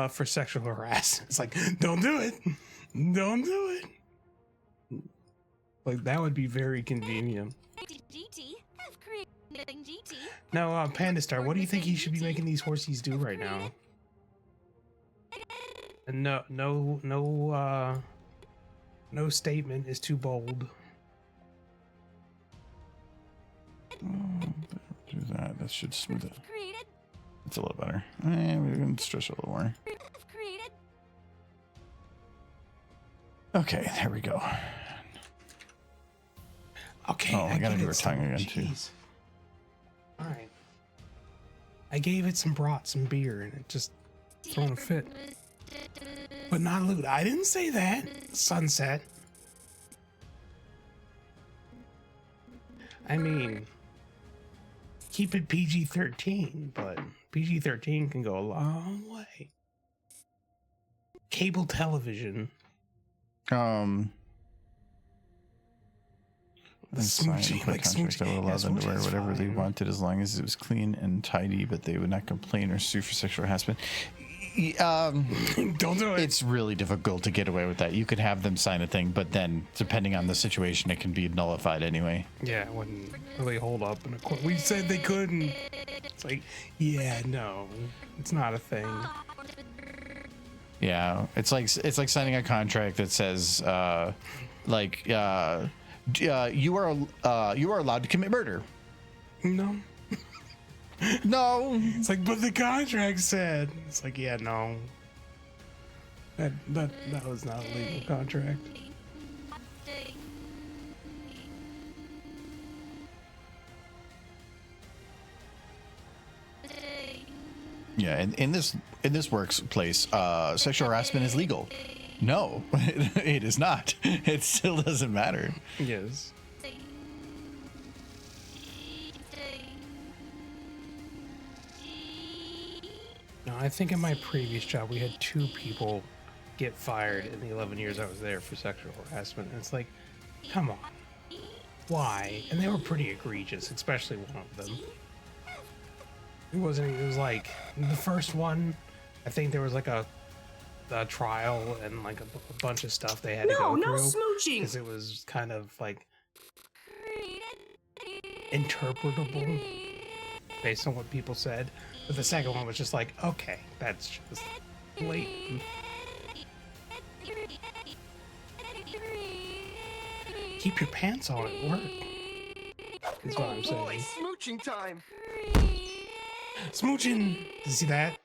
for sexual harassment. It's like, don't do it. Don't do it. Like, that would be very convenient. GT. I've created GT. Now, Panda Star, what do you think he should be making these horsies do right now? And no statement is too bold. Do that. That should smooth it. Created. It's a little better. We can stretch it a little more. I've created. Okay, there we go. Okay. Oh, I gotta get do it her some- tongue again, too. jeez. All right. I gave it some beer, and it just throwing a fit. But not loot. I didn't say that. Sunset. I mean, keep it PG-13, but PG-13 can go a long way. Cable television. And Smooching, sign a like contract that would allow smooching. them to wear Smooching's whatever they fine. wanted as long as it was clean and tidy, but they would not complain or sue for sexual harassment. Don't do it. It's really difficult to get away with that. You could have them sign a thing, but then depending on the situation, it can be nullified anyway. Yeah, it wouldn't really hold up in a court. We said they couldn't. It's like, yeah, no, it's not a thing. Yeah, it's like signing a contract that says, you are allowed to commit murder. No. No. It's like, but the contract said. It's like, yeah, no. That was not a legal contract. Yeah, and in this workplace, sexual harassment is legal. No, it is not. It still doesn't matter. Yes. No, I think in my previous job we had 2 people get fired in the 11 years I was there for sexual harassment. And it's like, come on. Why? And they were pretty egregious, especially one of them. It was like the first one, I think there was like a a trial and like a bunch of stuff they had to go No through. smooching. Because it was kind of like interpretable based on what people said. But the second one was just like, okay, that's just blatant. Keep your pants on at work. Is what I'm saying. Smooching time. Smooching. You see that?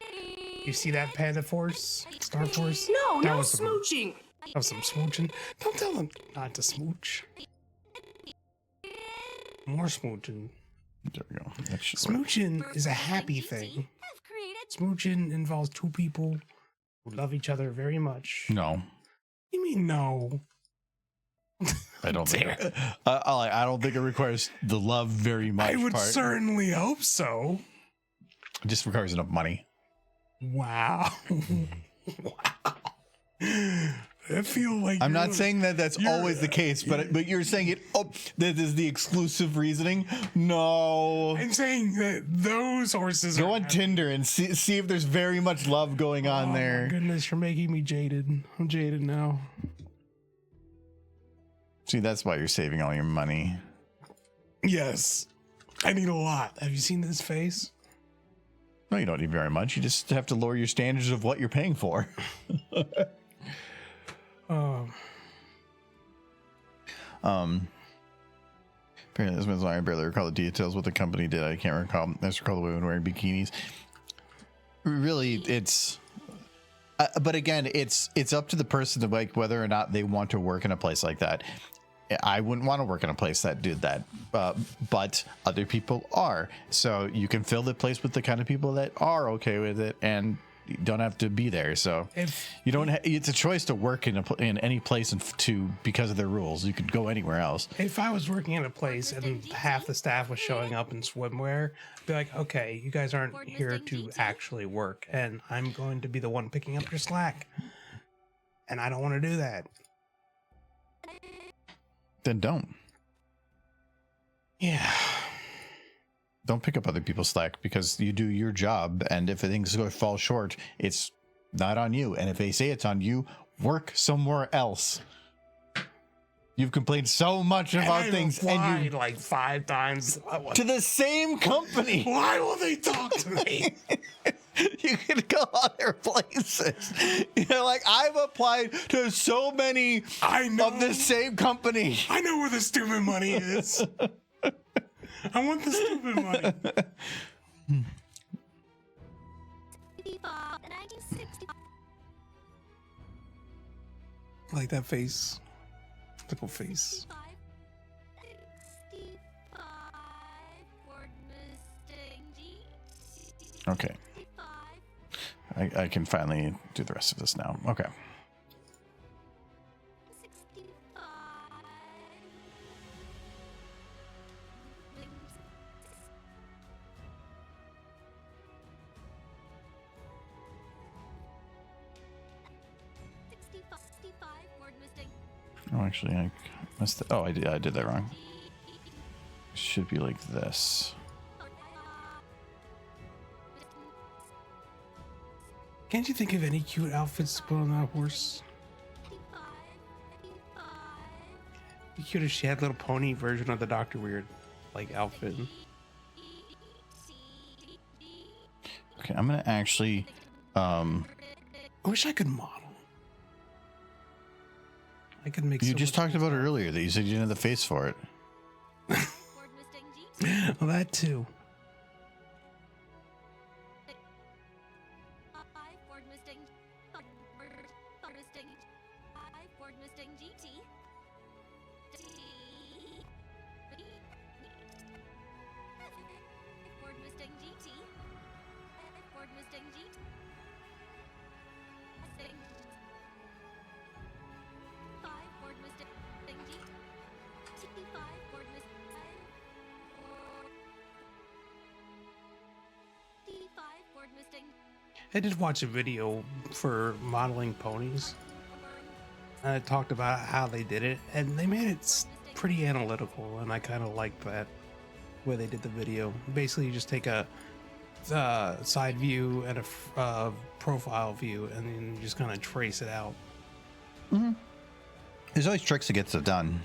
You see that, Panda Force? Star Force? No That was smooching. That was some smooching. Don't tell them not to smooch. More smooching. There we go. That should work. Smooching is a happy thing. Smooching involves two people who love each other very much. No, You mean no? I don't think. I don't think it requires the love very much. I would part. certainly hope so. It just requires enough money. Wow. Wow. I feel like I'm you're- not saying that that's you're- always the case, but you're saying it. Oh, that is the exclusive reasoning. No. I'm saying that those horses Go are on happy. Tinder and see if there's very much love going on Oh my there. goodness, you're making me jaded. I'm jaded now. See, that's why you're saving all your money. Yes. I need a lot. Have you seen this face? No, you don't need very much. You just have to lower your standards of what you're paying for. Apparently, this was why I barely recall the details what the company did. I can't recall. I just recall the women wearing bikinis. Really, it's. But again, it's up to the person to like whether or not they want to work in a place like that. I wouldn't want to work in a place that did that, but other people are. So you can fill the place with the kind of people that are okay with it, and you don't have to be there. So If you don't. It's a choice to work in any place and because of their rules. You could go anywhere else. if I was working in a place and half the staff was showing up in swimwear, I'd be like, okay, you guys aren't here to actually work, and I'm going to be the one picking up your slack. And I don't want to do that. Then don't. Yeah. Don't pick up other people's slack because you do your job, and if things fall short, it's not on you. And if they say it's on you, work somewhere else. You've complained so much about things, and applied you like 5 times. to the same company. Why will they talk to me? You can go other places. You're like, I've applied to so many I know. of the same company. I know where the stupid money is. I want the stupid money. 1960. I like that face. Little face. 65 Ford Mustang GT. Okay, 65 I can finally do the rest of this now. Okay. 65 65 Ford Mustang Oh, actually, I missed it. Oh, I did that wrong. It should be like this. Can't you think of any cute outfits to put on that horse? Be cute if she had a little pony version of the Dr. Weird like outfit. Okay, I'm gonna actually. I wish I could model. I could make. You so just much talked about it earlier that you said you didn't have the face for it. Ford Mustang GT. Well, that too. Ford Mustang Ford Mustang GT. Ford Mustang GT. Ford Mustang GT. Mustang. 5 Ford Mustang GT. 65 Ford Mustang. 55 Ford Mustang. I did watch a video for modeling ponies. And it talked about how they did it, and they made it pretty analytical, and I kind of liked that way they did the video. Basically, you just take a side view and a profile view, and then you just kind of trace it out. There's always tricks to get it done.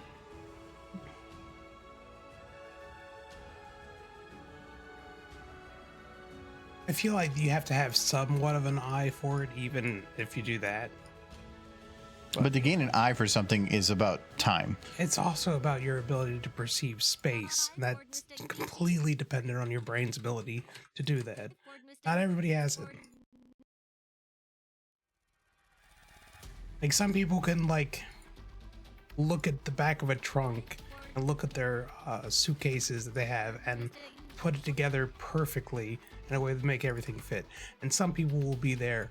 I feel like you have to have somewhat of an eye for it, even if you do that. But to gain an eye for something is about time. It's also about your ability to perceive space. That's completely dependent on your brain's ability to do that. Not everybody has it. Like, some people can, like, look at the back of a trunk and look at their suitcases that they have and put it together perfectly in a way that make everything fit. And some people will be there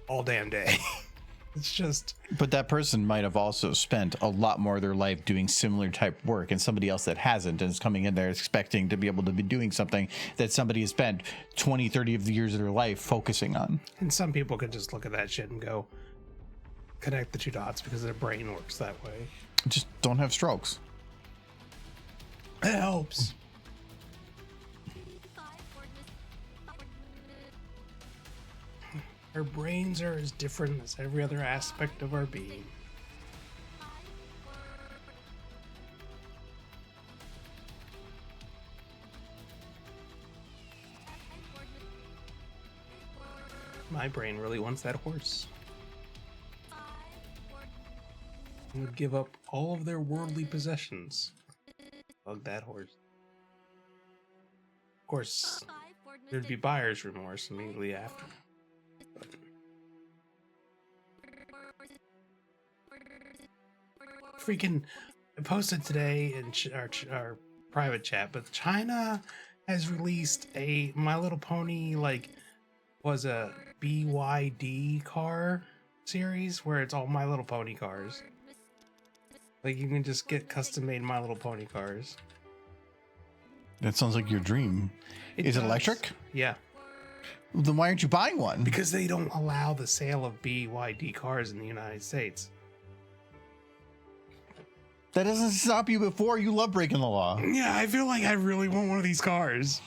all damn day. It's just... But that person might have also spent a lot more of their life doing similar type work, and somebody else that hasn't and is coming in there expecting to be able to be doing something that somebody has spent 20, 30 of the years of their life focusing on. And some people can just look at that shit and go, connect the two dots because their brain works that way. Just don't have strokes. It helps. Our brains are as different as every other aspect of our being. My brain really wants that horse. And would give up all of their worldly possessions. Bug that horse. Of course, there'd be buyer's remorse immediately after. Freaking, I posted today in our private chat, but China has released a My Little Pony, like, was a BYD car series where it's all My Little Pony cars. Like, you can just get custom made My Little Pony cars. That sounds like your dream. Is it electric? Yeah. Then why aren't you buying one? Because they don't allow the sale of BYD cars in the United States. That doesn't stop you before. You love breaking the law. Yeah, I feel like I really want one of these cars.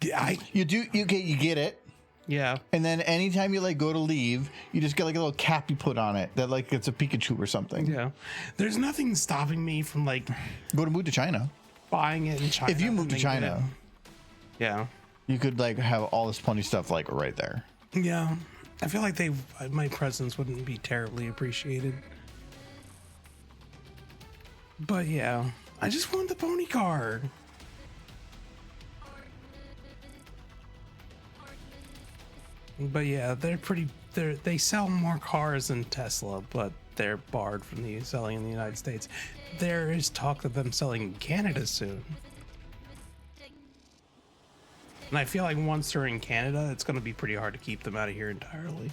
You get it. Yeah. And then anytime you like go to leave, you just get like a little cap you put on it that like it's a Pikachu or something. Yeah. There's nothing stopping me from like move to China. Buying it in China. If you move to China, yeah, you could like have all this pony stuff like right there. Yeah. I feel like my presence wouldn't be terribly appreciated. But yeah, I just want the pony car. But yeah, they sell more cars than Tesla, but they're barred from the selling in the United States. There is talk of them selling in Canada soon. And I feel like once they're in Canada, it's going to be pretty hard to keep them out of here entirely.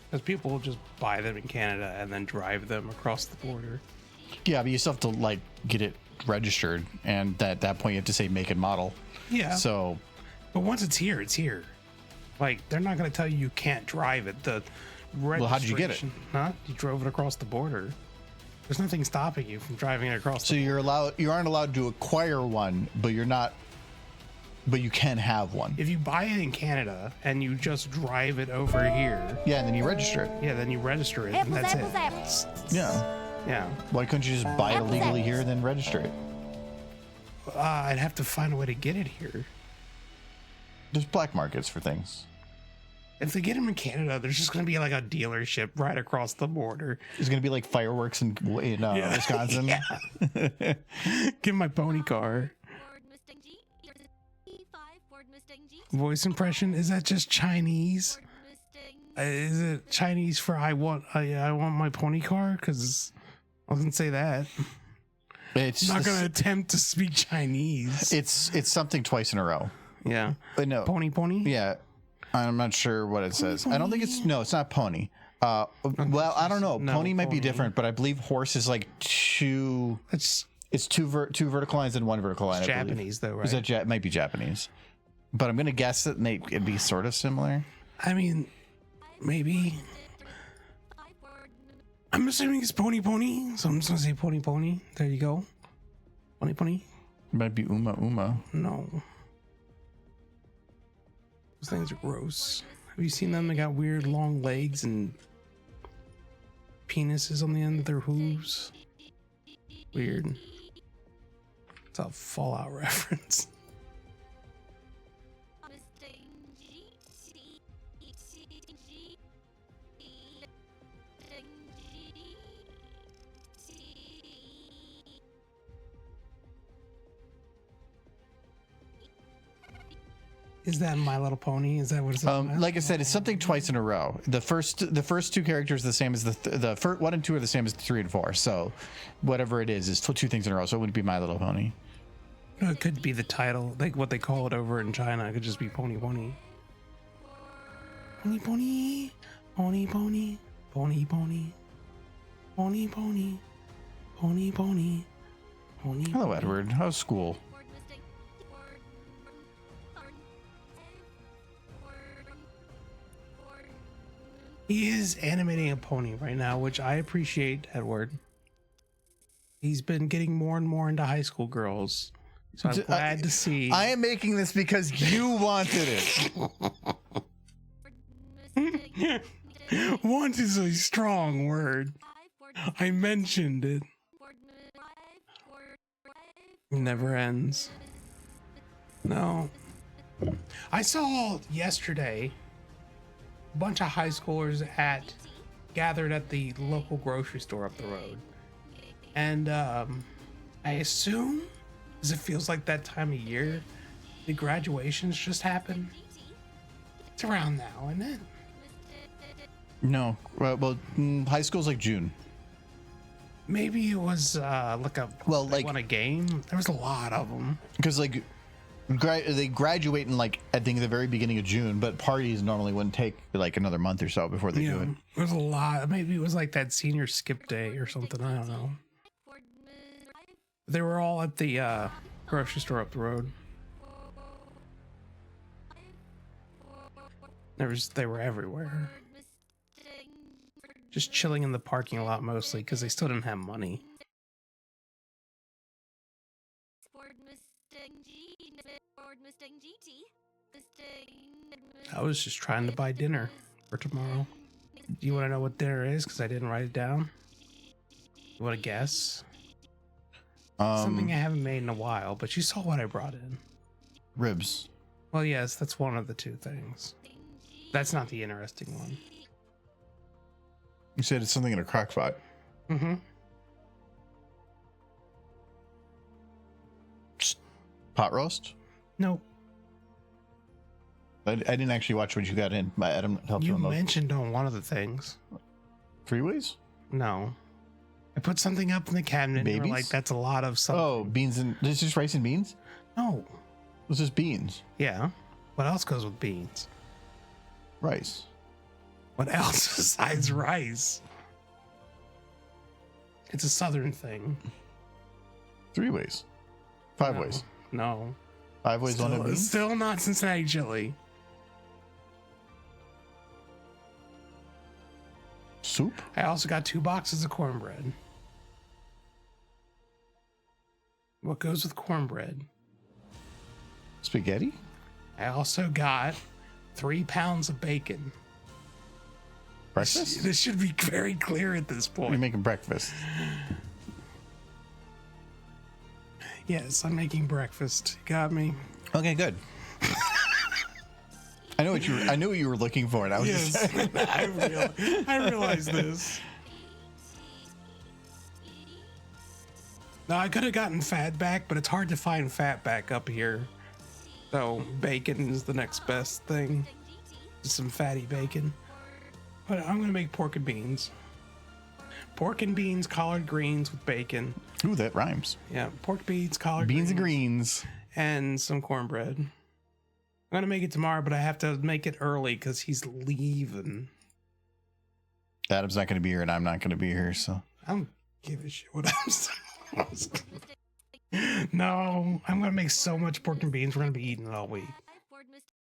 Because people will just buy them in Canada and then drive them across the border. Yeah, but you still have to like get it registered, and at that point you have to say make and model. Yeah. So, but once it's here, it's here. Like, they're not going to tell you can't drive it. The well, how did you get it? Huh? You drove it across the border. There's nothing stopping you from driving it across. So you aren't allowed to acquire one, but you can have one. If you buy it in Canada and you just drive it over here. Yeah, and then you register it. Yeah, then you register it, and that's it. Yeah. Yeah. Why couldn't you just buy it illegally here and then register it? I'd have to find a way to get it here. There's black markets for things. If they get them in Canada, there's just going to be like a dealership right across the border. There's going to be like fireworks in Wisconsin. Yeah. Get my pony car. Voice impression, is that just Chinese? Is it Chinese for I want my pony car? Because I wasn't say that. It's not going to attempt to speak Chinese. It's something twice in a row. Yeah. But no. Pony. Yeah. I'm not sure what it says. I don't think it's not pony. Well, I don't know. No, pony might be different, but I believe horse is like two. It's two vertical lines and one vertical line. It's Japanese though, right? Is that it might be Japanese, but I'm gonna guess that it'd be sort of similar. I mean, maybe. I'm assuming it's pony, so I'm just gonna say pony. There you go. Pony. Might be Uma Uma. No. Those things are gross. Have you seen them? They got weird long legs and penises on the end of their hooves. Weird. It's a Fallout reference. Is that My Little Pony? Is that what it's Like I said, it's something twice in a row. The first two characters are the same as the first 1 and 2 are the same as 3 and 4. So whatever it is two things in a row. So it wouldn't be My Little Pony. It could be the title, like what they call it over in China. It could just be Pony Pony. Pony Pony, Pony Pony, Pony Pony, Pony Pony, Pony Pony, Pony. Hello, Edward. How's school? He is animating a pony right now, which I appreciate, Edward. He's been getting more and more into high school girls. So I'm glad to see. I am making this because you wanted it. Want is a strong word. I mentioned it. Never ends. No. I saw yesterday a bunch of high schoolers gathered at the local grocery store up the road. And I assume, as it feels like that time of year, the graduations just happened. It's around now, isn't it? No. Well, high school's like June. Maybe it was they won a game. There was a lot of them. Because like they graduate in like I think the very beginning of June, but parties normally wouldn't take like another month or so before they do it. There was a lot. Maybe it was like that senior skip day or something. I don't know. They were all at the grocery store up the road. They were everywhere. Just chilling in the parking lot mostly because they still didn't have money. I was just trying to buy dinner for tomorrow. Do you want to know what dinner is? Because I didn't write it down. You want to guess? Something I haven't made in a while, but you saw what I brought in. Ribs. Well, yes, that's one of the two things. That's not the interesting one. You said it's something in a crock pot. Mm-hmm. Pot roast? Nope. I didn't actually watch what you got in. Adam helped You him out. mentioned on one of the things. Freeways? No. I put something up in the cabinet and you were Babies? like, that's a lot of something. Oh, beans and... This is just rice and beans? No. It's just beans. Yeah. What else goes with beans? Rice. What else besides rice? It's a southern thing. 3 ways. 5 No. ways. No. 5 ways on a bean? Still not Cincinnati chili. Soup? I also got 2 boxes of cornbread. What goes with cornbread? Spaghetti? I also got 3 pounds of bacon. Breakfast? This should be very clear at this You're point. making breakfast. Yes, I'm making breakfast. Got me. Okay, good. I knew what you were looking for, and I was just Yes, I realized this. Now I could have gotten fat back, but it's hard to find fat back up here. So bacon is the next best thing. Just some fatty bacon. But I'm gonna make pork and beans. Pork and beans, collard greens with bacon. Ooh, that rhymes. Yeah, pork, beans, collard Beans and greens, greens. and some cornbread. I'm gonna make it tomorrow, but I have to make it early because he's leaving. Adam's not going to be here, and I'm not going to be here, so. I don't give a shit what I'm saying. No, I'm gonna make so much pork and beans. We're gonna be eating it all week.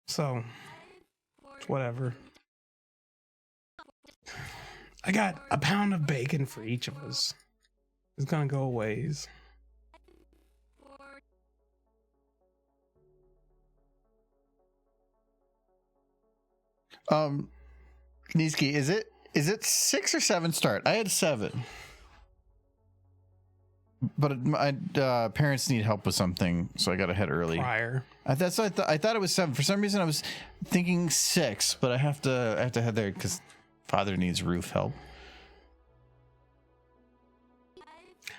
So, whatever. I got a pound of bacon for each of us. It's gonna go a ways. Niski, is it 6 or 7 start? I had 7. But my parents need help with something, so I got to head early. Prior. I thought it was 7. For some reason, I was thinking 6, but I have to head there because father needs roof help.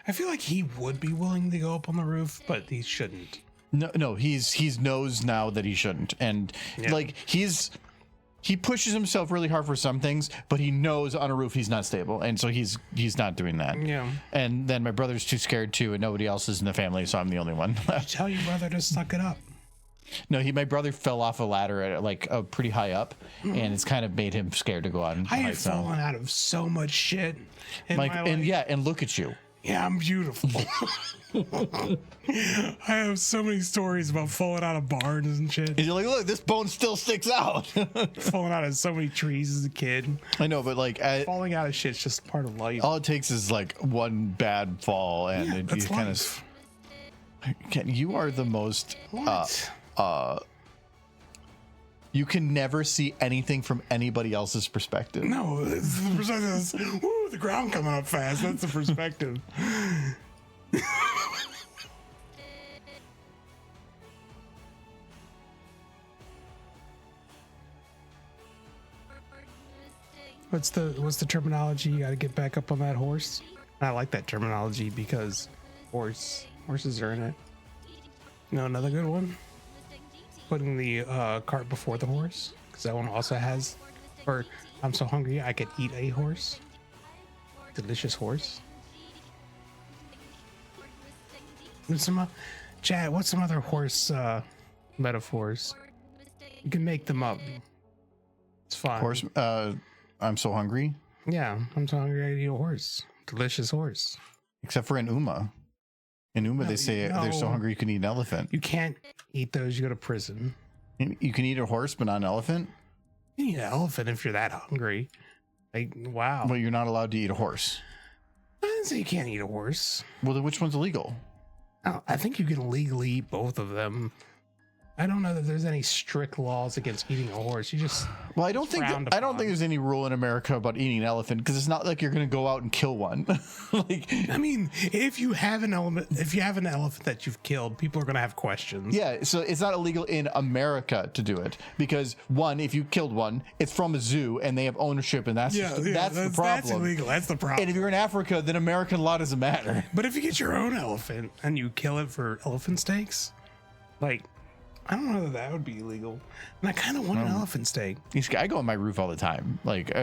I feel like he would be willing to go up on the roof, but he shouldn't. No, he's knows now that he shouldn't, and like he pushes himself really hard for some things, but he knows on a roof he's not stable, and so he's not doing that. Yeah. And then my brother's too scared too, and nobody else is in the family, so I'm the only one left. Tell your brother to suck it up. No, my brother fell off a ladder at like a pretty high up, and it's kind of made him scared to go on. I have fallen out of so much shit in my life. And look at you. Yeah, I'm beautiful. I have so many stories about falling out of barns and shit. And you're like, look, this bone still sticks out. Falling out of so many trees as a kid. I know, but like falling out of shit's just part of life. All it takes is like one bad fall, and that's kind of. You are the most. You can never see anything from anybody else's perspective. No, it's the perspective is, woo, the ground coming up fast. That's the perspective. What's the terminology? You got to get back up on that horse. I like that terminology because horses are in it. No, another good one. Putting the cart before the horse, because that one also has, or I'm so hungry I could eat a horse. Delicious horse. There's some Chad, what's some other horse metaphors? You can make them up. It's fine. Horse. I'm so hungry. Yeah, I'm so hungry I could eat a horse. Delicious horse. Except for in Uma. In Uma, they say they're so hungry you can eat an elephant. You can't eat those. You go to prison. You can eat a horse, but not an elephant? You can eat an elephant if you're that hungry. Like, wow. Well, you're not allowed to eat a horse. I didn't say you can't eat a horse. Well, then which one's illegal? Oh, I think you can legally eat both of them. I don't know that there's any strict laws against eating a horse. You just I don't think there's any rule in America about eating an elephant, because it's not like you're going to go out and kill one. Like, I mean, if you have an elephant that you've killed, people are going to have questions. Yeah, so it's not illegal in America to do it, because one, if you killed one, it's from a zoo and they have ownership, and that's the problem. That's illegal. That's the problem. And if you're in Africa, then American law doesn't matter. But if you get your own elephant and you kill it for elephant steaks, like, I don't know that would be illegal. And I kind of want an elephant steak. I go on my roof all the time. Like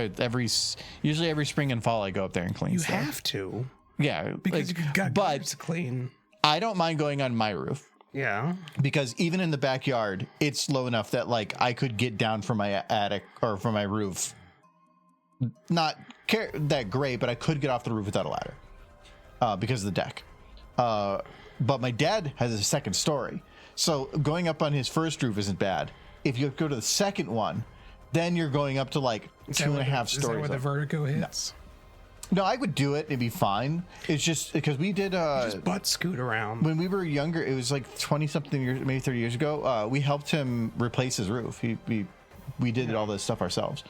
usually every spring and fall, I go up there and clean You stuff. have to. Yeah, Because you got gutters to clean. I don't mind going on my roof. Yeah. Because even in the backyard, it's low enough that like I could get down from my attic or from my roof. Not that great, but I could get off the roof without a ladder because of the deck. But my dad has a second story. So going up on his first roof isn't bad. If you go to the second one, then you're going up to like 2.5 stories. Is that where the vertigo hits? No, I would do it. It'd be fine. It's just because we did just butt scoot around. When we were younger. It was like 20-something years, maybe 30 years ago. We helped him replace his roof. We did all this stuff ourselves.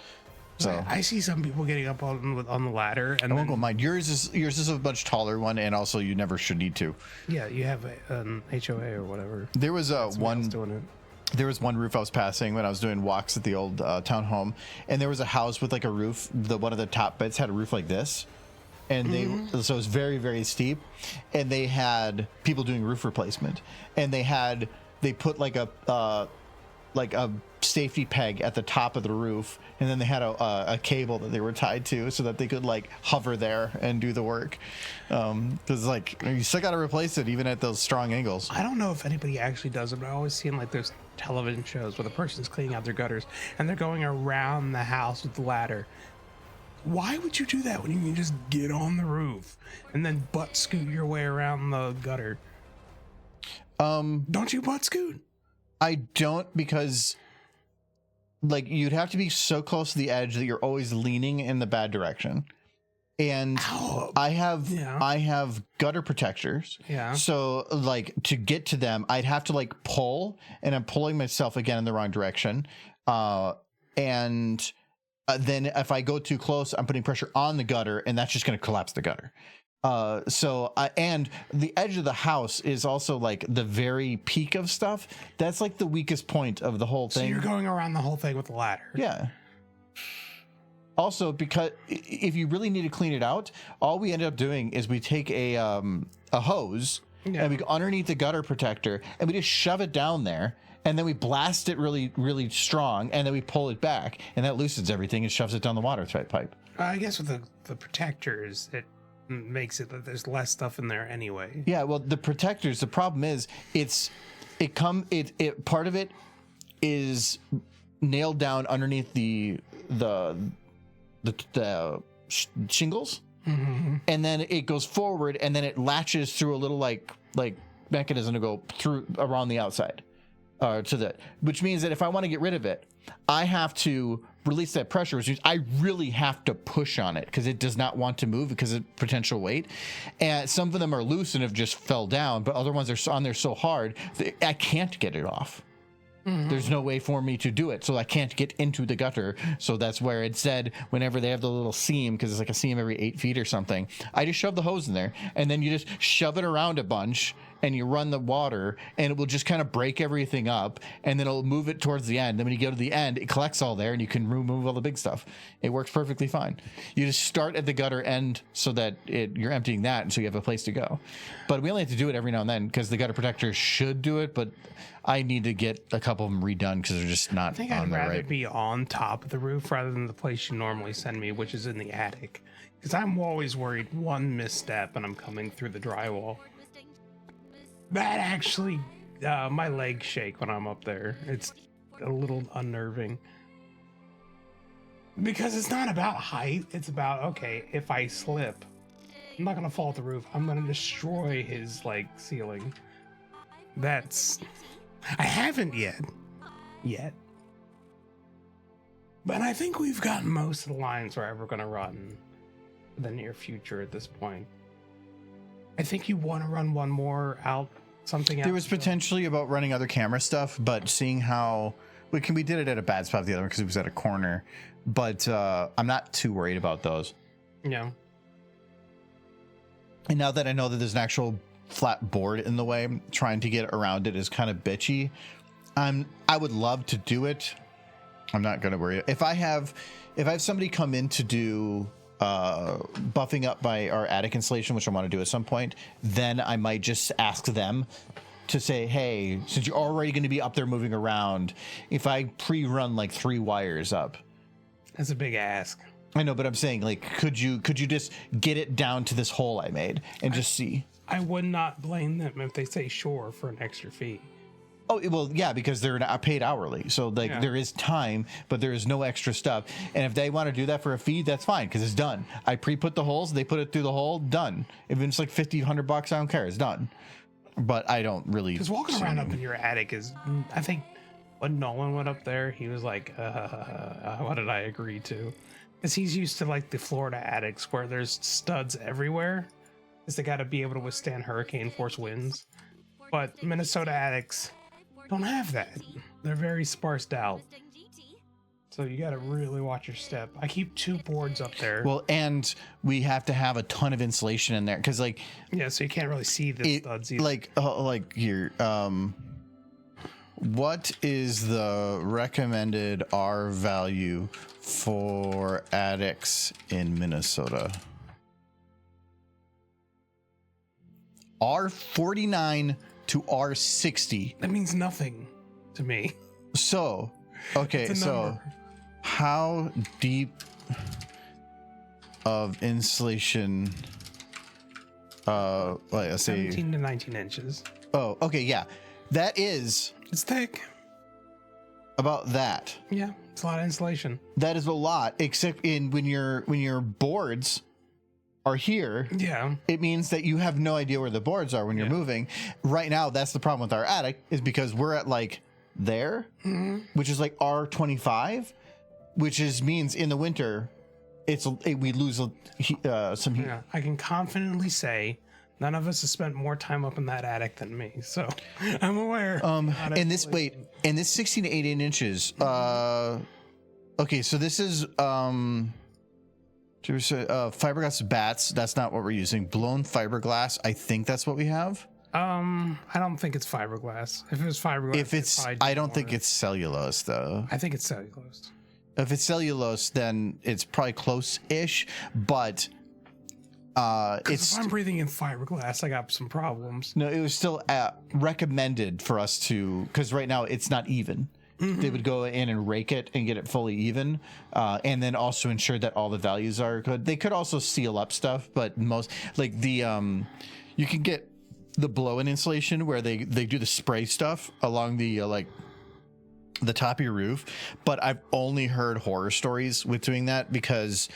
So I see some people getting up on the ladder, and I won't go mind. Yours is a much taller one, and also you never should need to. Yeah, you have an HOA or whatever. There was There was one roof I was passing when I was doing walks at the old town home, and there was a house with like a roof. One of the top beds had a roof like this, and so it was very, very steep, and they had people doing roof replacement, and they put like a safety peg at the top of the roof, and then they had a cable that they were tied to so that they could like hover there and do the work, because like you still got to replace it even at those strong angles. I don't know if anybody actually does it, but I always see in like those television shows where the person's cleaning out their gutters and they're going around the house with the ladder. Why would you do that when you can just get on the roof and then butt scoot your way around the gutter? Don't you butt scoot? I don't, because like you'd have to be so close to the edge that you're always leaning in the bad direction. And I have gutter protectors. Yeah. So like to get to them, I'd have to like pull, and I'm pulling myself again in the wrong direction. And then if I go too close, I'm putting pressure on the gutter, and that's just going to collapse the gutter. And the edge of the house is also like the very peak of stuff. That's like the weakest point of the whole So thing. you're going around the whole thing with the ladder. Yeah. Also, because if you really need to clean it out, all we ended up doing is we take a hose and we go underneath the gutter protector and we just shove it down there. And then we blast it really, really strong, and then we pull it back, and that loosens everything and shoves it down the water pipe. I guess with the protectors, it makes it that there's less stuff in there anyway. Yeah, well, the protectors. The problem is, part of it is nailed down underneath the shingles, and then it goes forward, and then it latches through a little like mechanism to go through around the outside. Which means that if I want to get rid of it, I have to release that pressure, which means I really have to push on it because it does not want to move because of potential weight. And some of them are loose and have just fell down, but other ones are on there so hard that I can't get it off. There's no way for me to do it, so I can't get into the gutter. So that's where it said whenever they have the little seam, because it's like a seam every 8 feet or something, I just shove the hose in there, and then you just shove it around a bunch, and you run the water, and it will just kind of break everything up, and then it'll move it towards the end. Then when you go to the end, it collects all there, and you can remove all the big stuff. It works perfectly fine. You just start at the gutter end so that you're emptying that, and so you have a place to go. But we only have to do it every now and then because the gutter protector should do it, but I need to get a couple of them redone because they're just not I think on I'd there rather right. be on top of the roof rather than the place you normally send me, which is in the attic. Because I'm always worried one misstep and I'm coming through the drywall. That actually, my legs shake when I'm up there. It's a little unnerving. Because it's not about height. It's about, okay, if I slip, I'm not going to fall off the roof. I'm going to destroy his, ceiling. I haven't yet. But I think we've gotten most of the lines we're ever going to run in the near future at this point. I think you want to run one more out, something else. There was potentially about running other camera stuff, but seeing how we did it at a bad spot the other one because it was at a corner. But I'm not too worried about those. Yeah. And now that I know that there's an actual flat board in the way, trying to get around it is kind of bitchy. I would love to do it. I'm not going to worry. If I have somebody come in to do buffing up our attic installation, which I want to do at some point, then I might just ask them to say, hey, since you're already going to be up there moving around, if I pre-run 3 wires up. That's a big ask. I know, but I'm saying, could you just get it down to this hole I made and just see? I would not blame them if they say sure for an extra fee. Oh, well, yeah, because they're paid hourly. So there is time, but there is no extra stuff. And if they want to do that for a fee, that's fine because it's done. I pre-put the holes. They put it through the hole. Done. If it's like $50, $100, I don't care. It's done. But I don't really. Because walking around up in your attic is, I think when Nolan went up there, he was like, what did I agree to? Because he's used to the Florida attics where there's studs everywhere. Because they got to be able to withstand hurricane force winds. But Minnesota attics don't have that. They're very sparsed out. So you got to really watch your step. I keep 2 boards up there. Well, and we have to have a ton of insulation in there because so you can't really see the studs either. Here, what is the recommended R value for attics in Minnesota? R49 to R60. That means nothing to me. So, okay, It's a so number. how deep of insulation? Let's say 17 to 19 inches. Oh, okay, yeah, that is It's thick. about that. Yeah, it's a lot of insulation. That is a lot, except when your boards are here. Yeah. It means that you have no idea where the boards are when you're moving. Right now, that's the problem with our attic is because we're at there, which is R25, which means in the winter, we lose some heat. Yeah, I can confidently say none of us has spent more time up in that attic than me, so I'm aware. And this 16 to 18 inches. Okay, so this is fiberglass bats. That's not what we're using. Blown fiberglass. I think that's what we have. I don't think it's fiberglass. If it was fiberglass, If it's, I don't think it's cellulose though. I think it's cellulose. If it's cellulose, then it's probably close-ish, but it's. If I'm breathing in fiberglass, I got some problems. No, it was still recommended for us to, because right now it's not even. They would go in and rake it and get it fully even, and then also ensure that all the values are good. They could also seal up stuff, but most, like the you can get the blow-in insulation where they do the spray stuff along the like the top of your roof, but I've only heard horror stories with doing that because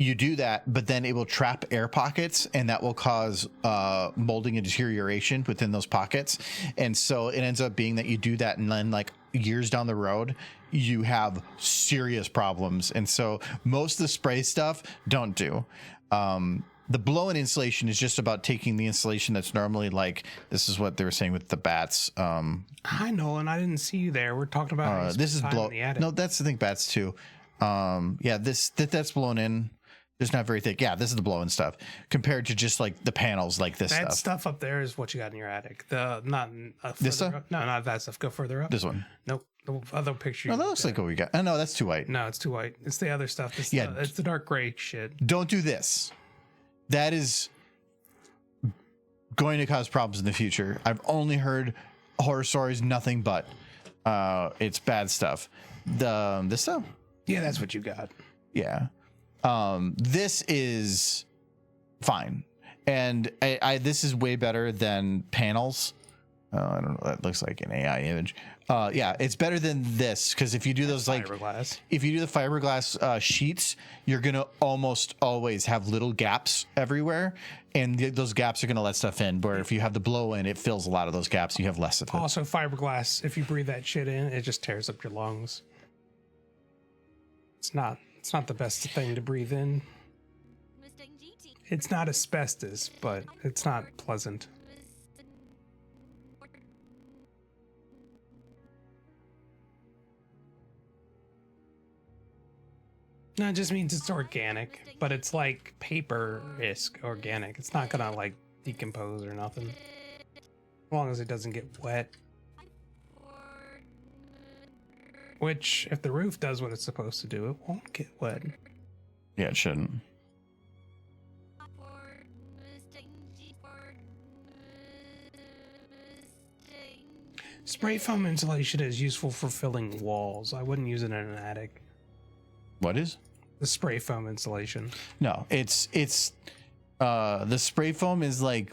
you do that, but then it will trap air pockets, and that will cause molding and deterioration within those pockets. And so it ends up being that you do that, and then like years down the road, you have serious problems. And so most of the spray stuff don't do. The blow-in insulation is just about taking the insulation that's normally like, this is what they were saying with the bats. Hi, Nolan. I didn't see you there. We're talking about This is blow. The No, that's the thing. Bats too. Yeah, that's blown in. It's not very thick. Yeah, this is the blow-in stuff compared to just like the panels like this that stuff. stuff up there is what you got in your attic. The not This stuff? up. No, not that stuff. Go further up. This one. Nope. The other picture. Oh, that looks like what we got. Oh, no, that's too white. No, it's too white. It's the other stuff. It's Yeah. it's the dark gray shit. Don't do this. That is going to cause problems in the future. I've only heard horror stories, nothing but. It's bad stuff. This stuff? Yeah, that's what you got. Yeah. This is fine. And this is way better than panels. I don't know. That looks like an AI image. Yeah, it's better than this because if you do those like Fiberglass. if you do the fiberglass sheets, you're gonna almost always have little gaps everywhere, and those gaps are gonna let stuff in. Where if you have the blow in, it fills a lot of those gaps. You have less of it. Also, fiberglass. If you breathe that shit in, it just tears up your lungs. It's not the best thing to breathe in. It's not asbestos, but it's not pleasant. No, it just means it's organic, but it's like paper-esque organic. It's not gonna like decompose or nothing. As long as it doesn't get wet. Which, if the roof does what it's supposed to do, it won't get wet. Yeah, it shouldn't. Spray foam insulation is useful for filling walls. I wouldn't use it in an attic. What is? The spray foam insulation. No, it's the spray foam is like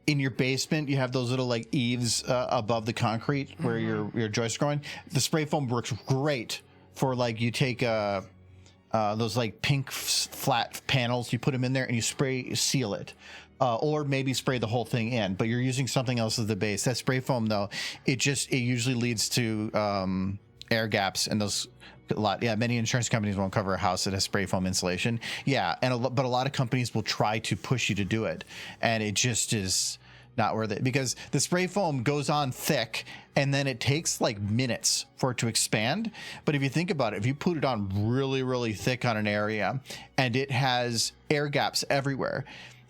in your basement. You have those little like eaves above the concrete where your joists are going. The spray foam works great for like you take those like pink flat panels, you put them in there and you seal it. Or maybe spray the whole thing in, but you're using something else as the base. That spray foam though, it usually leads to air gaps and those. Many insurance companies won't cover a house that has spray foam insulation. Yeah, but a lot of companies will try to push you to do it, and it just is not worth it because the spray foam goes on thick, and then it takes like minutes for it to expand. But if you think about it, if you put it on really, really thick on an area, and it has air gaps everywhere,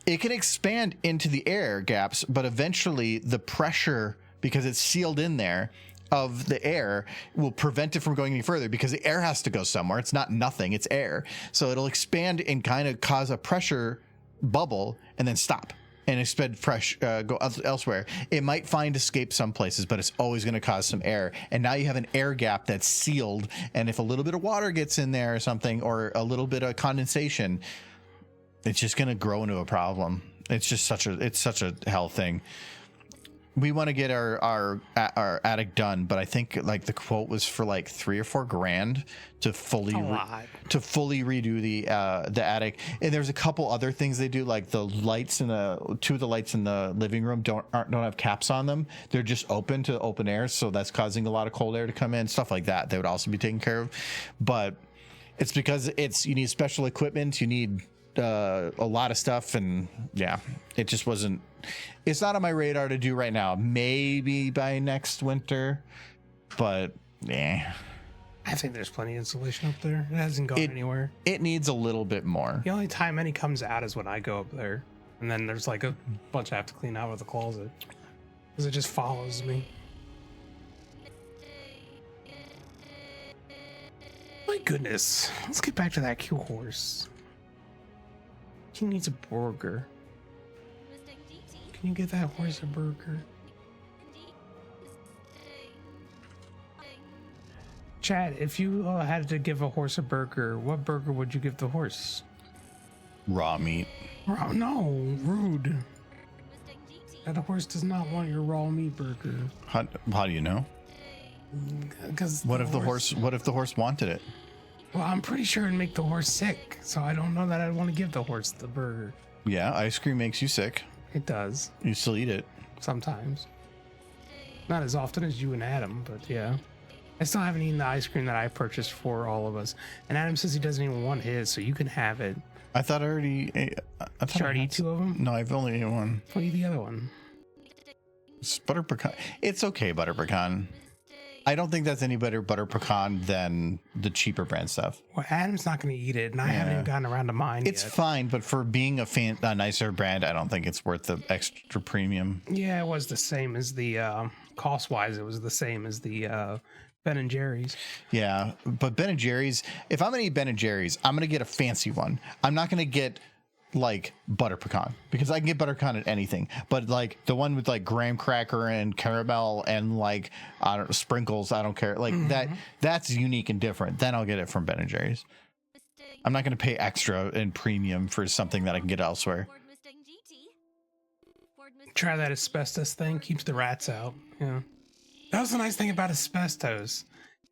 it can expand into the air gaps, but eventually the pressure, because it's sealed in there, of the air will prevent it from going any further because the air has to go somewhere. It's not nothing, it's air. So it'll expand and kind of cause a pressure bubble and then stop and expend fresh, go elsewhere. It might find escape some places, but it's always going to cause some air. And now you have an air gap that's sealed. And if a little bit of water gets in there or something, or a little bit of condensation, it's just going to grow into a problem. It's just such a hell thing. We want to get our attic done, but I think like the quote was for like $3 or $4 grand to fully redo the attic. And there's a couple other things they do, like the lights two of the lights in the living room don't have caps on them. They're just open to open air, so that's causing a lot of cold air to come in. Stuff like that they would also be taken care of, but it's because you need special equipment, you need a lot of stuff, and yeah, it's not on my radar to do right now. Maybe by next winter, but Yeah. I think there's plenty of insulation up there. It hasn't gone anywhere. It needs a little bit more. The only time any comes out is when I go up there. And then there's like a bunch I have to clean out with the closet. Because it just follows me. My goodness. Let's get back to that cute horse. He needs a burger. Can you get that horse a burger? Chad, if you had to give a horse a burger, what burger would you give the horse? Raw meat. Oh, no, rude. That horse does not want your raw meat burger. How do you know? Because What if the horse wanted it? Well, I'm pretty sure it'd make the horse sick, so I don't know that I'd want to give the horse the burger. Yeah, ice cream makes you sick. It does. You still eat it. Sometimes. Not as often as you and Adam, but yeah. I still haven't eaten the ice cream that I purchased for all of us. And Adam says he doesn't even want his, so you can have it. I thought I already ate. Did you already eat 2 of them? No, I've only ate one. Well, eat the other one. It's butter pecan. It's okay, butter pecan. I don't think that's any better butter pecan than the cheaper brand stuff. Well, Adam's not going to eat it, and I haven't even gotten around to mine It's yet. fine, but for being a nicer brand, I don't think it's worth the extra premium. Yeah, it was the same as the, cost-wise, it was the same as the Ben and Jerry's. Yeah, but Ben and Jerry's, if I'm going to eat Ben and Jerry's, I'm going to get a fancy one. I'm not going to get like butter pecan because I can get butter pecan at anything, but like the one with like graham cracker and caramel and like I don't know, sprinkles, I don't care, like that's unique and different. Then I'll get it from Ben and Jerry's. I'm not going to pay extra and premium for something that I can get elsewhere. Try that asbestos thing, keeps the rats out. Yeah, that was the nice thing about asbestos,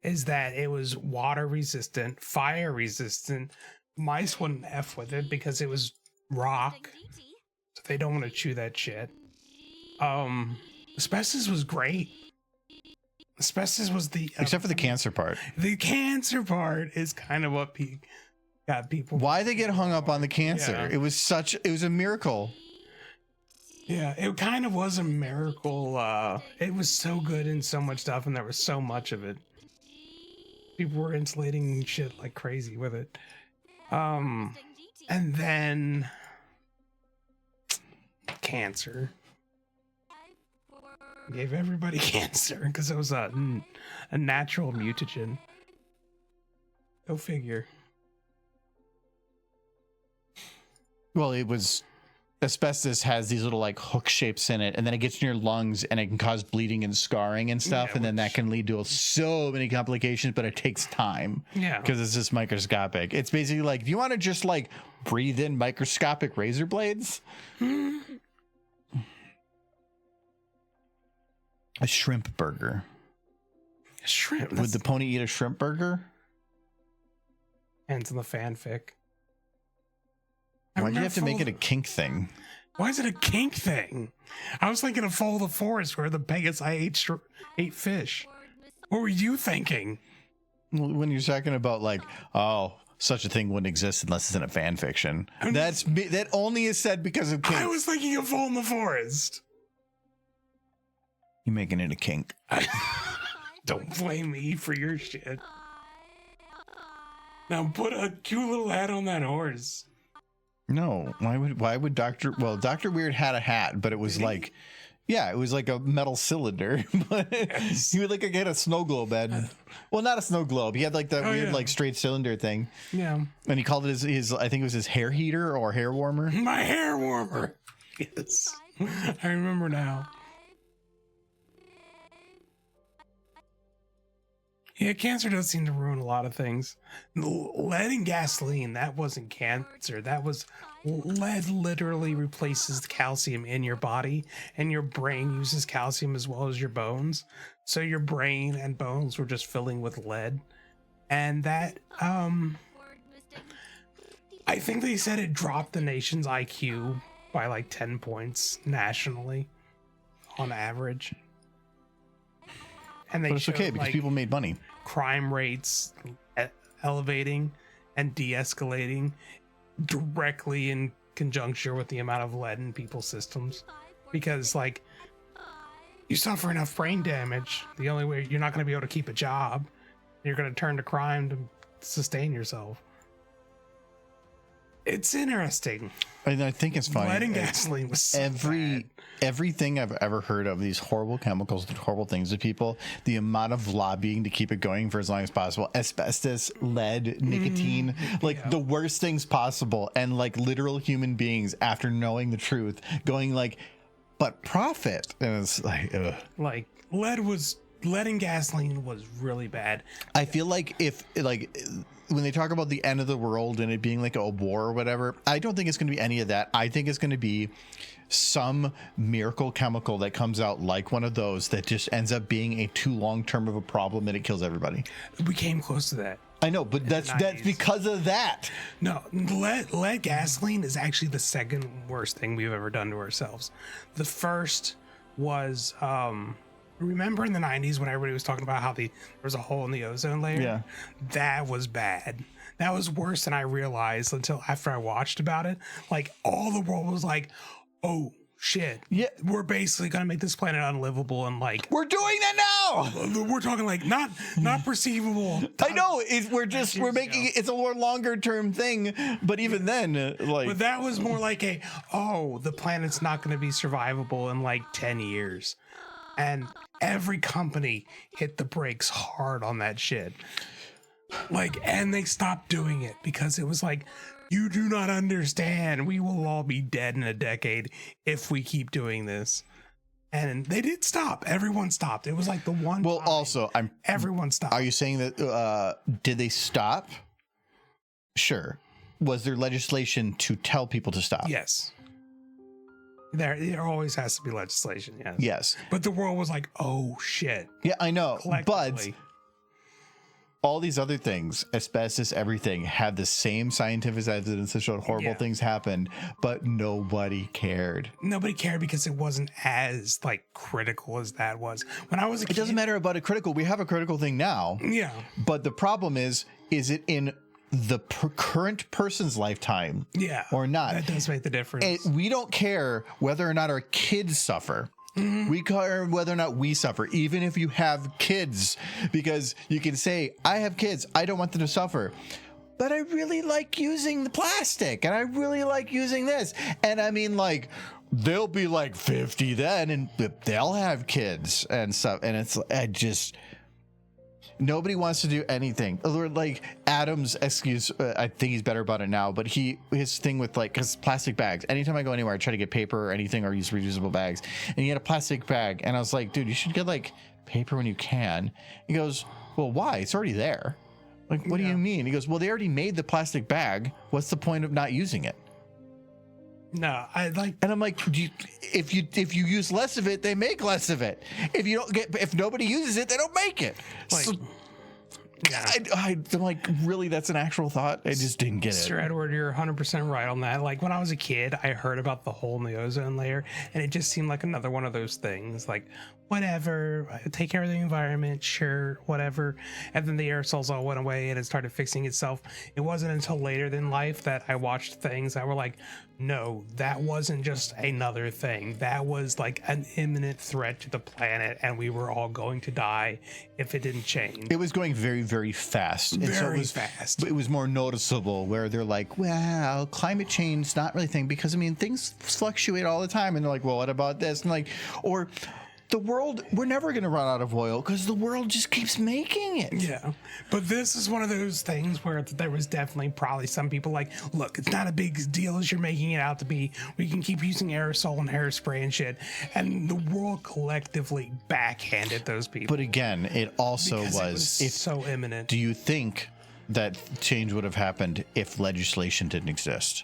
is that it was water resistant, fire resistant. Mice wouldn't F with it because it was rock, so they don't want to chew that shit. Asbestos was great. Asbestos was the Except for the cancer part. The cancer part is kind of what got people. Why they get hung up on the cancer? Yeah. It was a miracle. Yeah, it kind of was a miracle. It was so good in so much stuff, and there was so much of it. People were insulating shit like crazy with it. And then cancer. Gave everybody cancer because it was a natural mutagen. Go figure. Well, it was asbestos has these little like hook shapes in it, and then it gets in your lungs and it can cause bleeding and scarring and stuff, Yeah, and then that can lead to so many complications, but it takes time. Yeah. Because it's just microscopic. It's basically like, do you want to just like breathe in microscopic razor blades? A shrimp burger. Shrimp. Would the pony eat a shrimp burger? Ends in the fanfic. Why'd you have to make it a kink thing? Why is it a kink thing? I was thinking of Fall of the Forest where the Pegasus ate fish. What were you thinking? When you're talking about like, oh, such a thing wouldn't exist unless it's in a fan fiction. That only is said because of kink. I was thinking of Fall in the Forest. You're making it a kink. Don't blame me for your shit. Now put a cute little hat on that horse. No, why would Dr. Weird had a hat, but it was like, yeah, it was like a metal cylinder, but he would like get a snow globe head. Well, not a snow globe. He had like that weird like straight cylinder thing. Yeah. And he called it his I think it was his hair heater or hair warmer. My hair warmer. Yes. I remember now. Yeah, cancer does seem to ruin a lot of things. Lead and gasoline, that wasn't cancer. That was lead literally replaces the calcium in your body, and your brain uses calcium as well as your bones. So your brain and bones were just filling with lead. And that, I think they said it dropped the nation's IQ by like 10 points nationally on average. And they But it's okay because people made money. Crime rates elevating and de-escalating directly in conjunction with the amount of lead in people's systems. Because like You suffer enough brain damage. The only way you're not going to be able to keep a job. You're going to turn to crime to sustain yourself. It's interesting. And I think it's funny. Lead and gasoline was so bad. Everything I've ever heard of, these horrible chemicals do horrible things to people. The amount of lobbying to keep it going for as long as possible, asbestos, lead, nicotine, like the worst things possible, and like literal human beings, after knowing the truth, going like, but profit, and it's like, ugh. Like lead and gasoline was really bad. I feel like if like when they talk about the end of the world and it being like a war or whatever, I don't think it's going to be any of that. I think it's going to be some miracle chemical that comes out like one of those that just ends up being a too long term of a problem and it kills everybody. We came close to that. I know, but that's because of that. No, lead gasoline is actually the second worst thing we've ever done to ourselves. The first was remember in the 90s when everybody was talking about how there was a hole in the ozone layer? Yeah. That was bad. That was worse than I realized until after I watched about it. Like, all the world was like, oh, shit. Yeah. We're basically going to make this planet unlivable, and like... We're doing that now! We're talking like not perceivable. I know. We're making it's a more longer term thing, but even then, like... But that was more like the planet's not going to be survivable in like 10 years. And every company hit the brakes hard on that shit. Like, and they stopped doing it because it was like, you do not understand. We will all be dead in a decade if we keep doing this. And they did stop. Everyone stopped. It was like the one. Well, time also, everyone stopped. Are you saying that? Did they stop? Sure. Was there legislation to tell people to stop? Yes. There always has to be legislation. Yes. Yes. But the world was like, oh shit. Yeah, I know. But Collectively. all these other things, asbestos, everything, had the same scientific evidence that showed horrible things happened, but nobody cared. Nobody cared because it wasn't as like critical as that was. When I was a kid, It doesn't matter about a critical. We have a critical thing now. Yeah. But the problem is it in the current person's lifetime? Yeah. Or not? That does make the difference. We don't care whether or not our kids suffer. Mm-hmm. We care whether or not we suffer, even if you have kids, because you can say, I have kids, I don't want them to suffer, but I really like using the plastic and I really like using this. And I mean, like, they'll be like 50 then and they'll have kids and stuff. And it's, nobody wants to do anything. Like Adam's excuse, I think he's better about it now, but his thing with like, cause plastic bags, anytime I go anywhere, I try to get paper or anything or use reusable bags, and he had a plastic bag. And I was like, dude, you should get like paper when you can. He goes, well, why? It's already there. Like, what do you mean? He goes, well, they already made the plastic bag. What's the point of not using it? No, and I'm like, if you use less of it, they make less of it. If nobody uses it, they don't make it. Like, so, I'm like, really, that's an actual thought? I just didn't get it. Mr. Edward, you're 100% right on that. Like, when I was a kid, I heard about the hole in the ozone layer, and it just seemed like another one of those things. Like, whatever, take care of the environment, sure, whatever. And then the aerosols all went away, and it started fixing itself. It wasn't until later in life that I watched things that were like, no, that wasn't just another thing. That was like an imminent threat to the planet, and we were all going to die if it didn't change. It was going very, very fast. Fast. It was more noticeable where they're like, well, climate change is not really a thing because, I mean, things fluctuate all the time. And they're like, well, what about this? And like, or the world, we're never going to run out of oil because the world just keeps making it. Yeah. But this is one of those things where there was definitely probably some people like, look, it's not a big deal as you're making it out to be. We can keep using aerosol and hairspray and shit. And the world collectively backhanded those people. But again, it also was so imminent. Do you think that change would have happened if legislation didn't exist?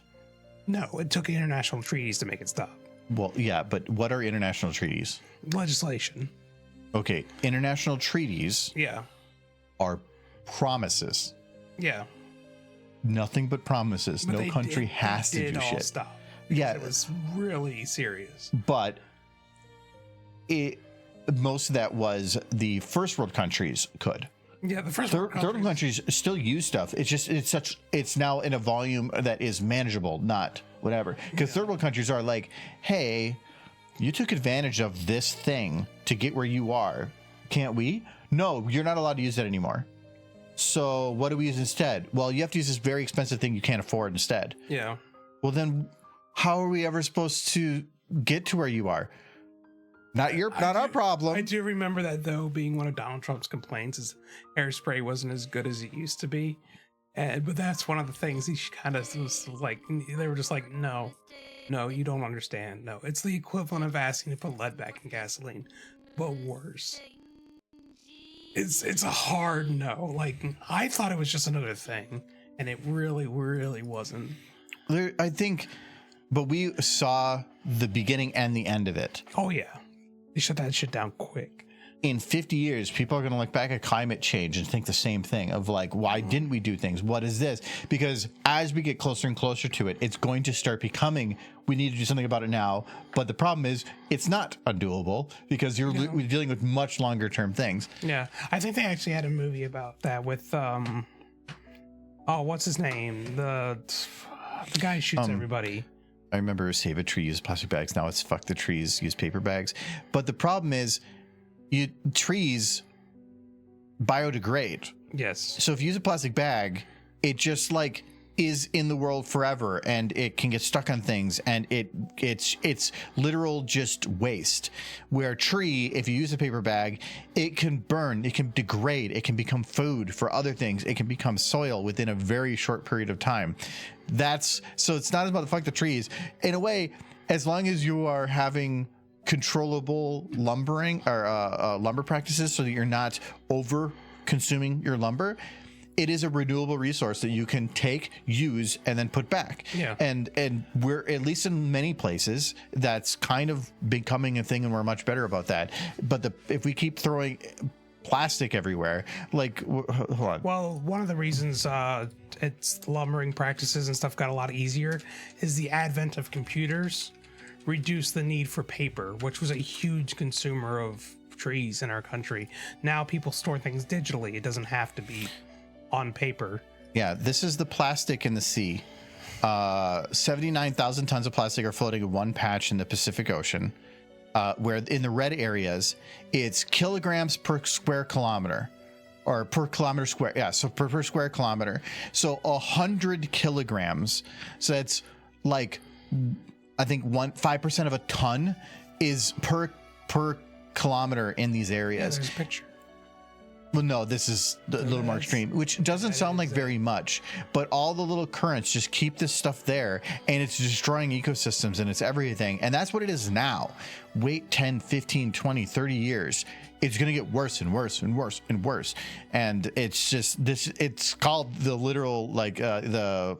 No, it took international treaties to make it stop. Well, yeah, but what are international treaties? Legislation. Okay, international treaties are promises. Yeah. Nothing but promises. But no country has to do all shit. Stop Yeah. It was really serious. But most of that was the first world countries could. Yeah, the first third world countries still use stuff. It's just it's now in a volume that is manageable, not whatever. Because third world countries are like, hey, you took advantage of this thing to get where you are. Can't we? No, you're not allowed to use that anymore. So what do we use instead? Well, you have to use this very expensive thing you can't afford instead. Yeah. Well, then how are we ever supposed to get to where you are? Not our problem. I do remember that, though, being one of Donald Trump's complaints is hairspray wasn't as good as it used to be. But that's one of the things he kind of was like, they were just like, no, you don't understand. No, it's the equivalent of asking to put lead back in gasoline, but worse. It's a hard no. Like, I thought it was just another thing, and it really, really wasn't. I think, but we saw the beginning and the end of it. Oh, yeah. They shut that shit down quick. In 50 years, people are going to look back at climate change and think the same thing of like, why didn't we do things? What is this? Because as we get closer and closer to it, it's going to start becoming, we need to do something about it now. But the problem is it's not undoable because you're dealing with much longer term things. Yeah. I think they actually had a movie about that with, what's his name? The guy who shoots everybody. I remember Save a Tree used plastic bags. Now it's Fuck the Trees, use paper bags. But the problem is, trees biodegrade. Yes. So if you use a plastic bag, it just like is in the world forever, and it can get stuck on things, and it's literal just waste. Where a tree, if you use a paper bag, it can burn, it can degrade, it can become food for other things, it can become soil within a very short period of time. So it's not about the fuck the trees. In a way, as long as you are having controllable lumbering or lumber practices so that you're not over consuming your lumber, it is a renewable resource that you can take, use, and then put back. Yeah. And we're, at least in many places, that's kind of becoming a thing, and we're much better about that. But if we keep throwing plastic everywhere, like, hold on. Well, one of the reasons it's lumbering practices and stuff got a lot easier is the advent of computers reduced the need for paper, which was a huge consumer of trees in our country. Now people store things digitally. It doesn't have to be on paper. Yeah, this is the plastic in the sea. 79,000 tons of plastic are floating in one patch in the Pacific Ocean, where in the red areas, it's kilograms per square kilometer. Or per kilometer square. Yeah, so per square kilometer. So 100 kilograms. So it's like, I think 5% of a ton is per kilometer in these areas. Yeah, there's a picture. Well, no, this is a little more extreme, which doesn't sound like very much, but all the little currents just keep this stuff there, and it's destroying ecosystems, and it's everything. And that's what it is now. Wait 10, 15, 20, 30 years. It's going to get worse and worse and worse and worse. And it's just this, it's called the literal, like, the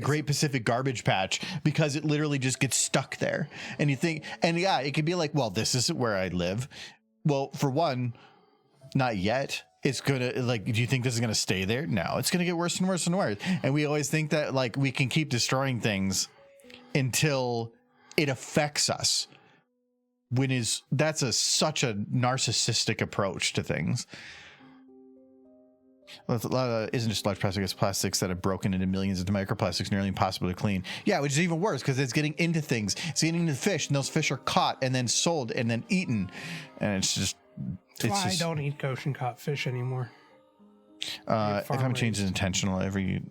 Great Pacific Garbage Patch, because it literally just gets stuck there. And you think, and yeah, it could be like, well, this isn't where I live. Well, for one, not yet. It's gonna, like, do you think this is gonna stay there? No, it's gonna get worse and worse and worse. And we always think that, like, we can keep destroying things until it affects us. That's such a narcissistic approach to things. A lot of, isn't just large plastic, it's plastics that have broken into millions of microplastics, nearly impossible to clean. Yeah, which is even worse because it's getting into things. It's getting into fish, and those fish are caught and then sold and then eaten. And it's just... That's why I don't eat ocean caught fish anymore. If climate change is intentional, every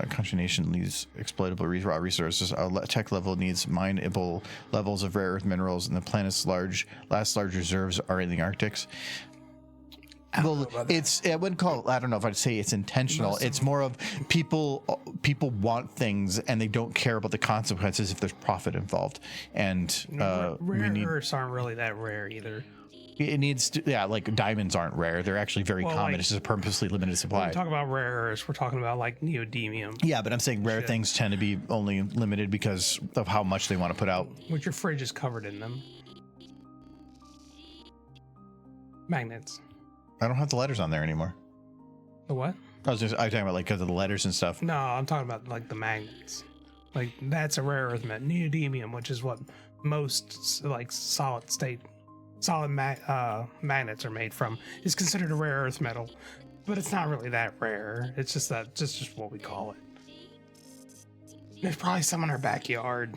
country nation needs exploitable raw resources. Tech level needs mineable levels of rare earth minerals, and the planet's last large reserves are in the Arctics. Well, I wouldn't call, I don't know if I'd say it's intentional. It's more of people want things and they don't care about the consequences if there's profit involved. And rare earths aren't really that rare either. It needs to, yeah, like diamonds aren't rare. They're actually very common. It's just a purposely limited supply. When we talk about rare earths, we're talking about like neodymium. Yeah, but I'm saying rare things tend to be only limited because of how much they want to put out. Which your fridge is covered in them. Magnets. I don't have the letters on there anymore. The what? I was talking about like because of the letters and stuff. No, I'm talking about like the magnets. Like that's a rare earth metal. Neodymium, which is what most like solid magnets are made from, is considered a rare earth metal, but it's not really that rare. It's just just what we call it. There's probably some in our backyard.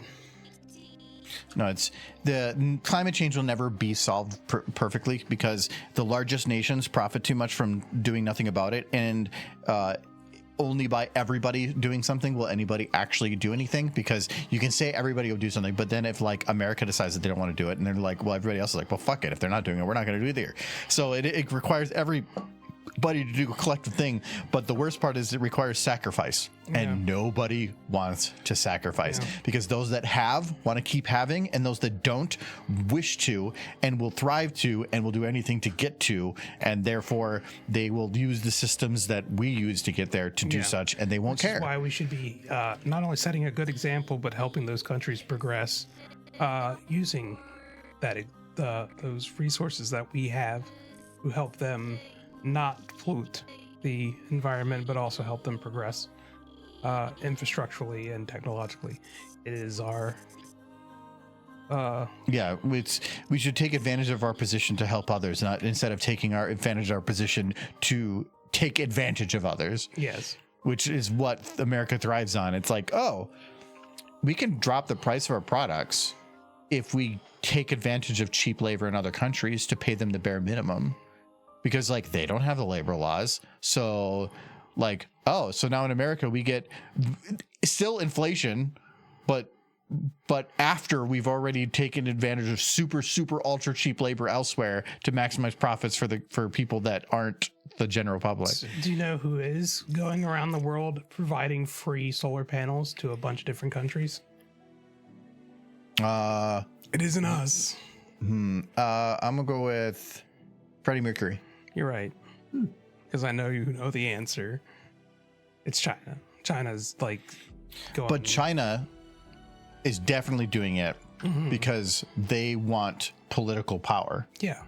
No, it's the climate change will never be solved perfectly because the largest nations profit too much from doing nothing about it, and only by everybody doing something will anybody actually do anything. Because you can say everybody will do something, but then if like America decides that they don't want to do it, and they're like, well, everybody else is like, well, fuck it. If they're not doing it, we're not going to do it either. So it requires everybody to do a collective thing. But the worst part is it requires sacrifice, and nobody wants to sacrifice because those that have want to keep having, and those that don't wish to and will thrive to and will do anything to get to, and therefore they will use the systems that we use to get there to do such, and they won't care. Which is why we should be not only setting a good example but helping those countries progress using that those resources that we have to help them not pollute the environment, but also help them progress infrastructurally and technologically. It is our we should take advantage of our position to help others, not instead of taking our advantage of our position to take advantage of others. Yes, which is what America thrives on. It's like, oh, we can drop the price of our products if we take advantage of cheap labor in other countries to pay them the bare minimum. Because like they don't have the labor laws. So like, oh, so now in America we get still inflation, but after we've already taken advantage of super ultra cheap labor elsewhere to maximize profits for people that aren't the general public. Do you know who is going around the world providing free solar panels to a bunch of different countries? It isn't us. I'm gonna go with Freddie Mercury. You're right. Because I know you know the answer. It's China. China's like going. But China is definitely doing it because they want political power. Yeah.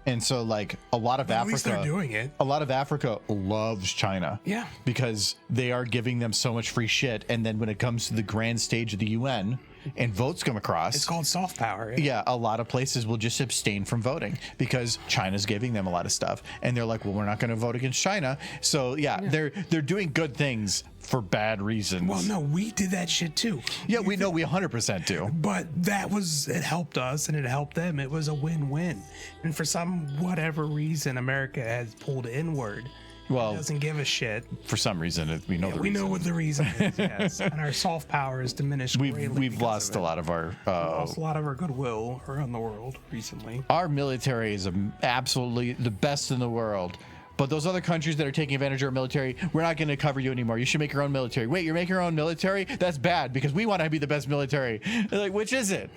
And so like a lot of Africa, at least they're doing it. A lot of Africa loves China. Yeah. Because they are giving them so much free shit. And then when it comes to the grand stage of the UN and votes come across, it's called soft power. Yeah, a lot of places will just abstain from voting because China's giving them a lot of stuff. And they're like, well, we're not going to vote against China. So they're doing good things for bad reasons. Well, no, we did that shit too. Yeah, we know we 100% do. But it helped us and it helped them. It was a win-win. And for some whatever reason, America has pulled inward. Well, it doesn't give a shit. For some reason, we know the reason. We know what the reason is, yes. And our soft power is diminished greatly. We've lost a lot of our... lost a lot of our goodwill around the world recently. Our military is absolutely the best in the world. But those other countries that are taking advantage of our military, we're not going to cover you anymore. You should make your own military. Wait, you're making your own military? That's bad because we want to be the best military. Like, which is it?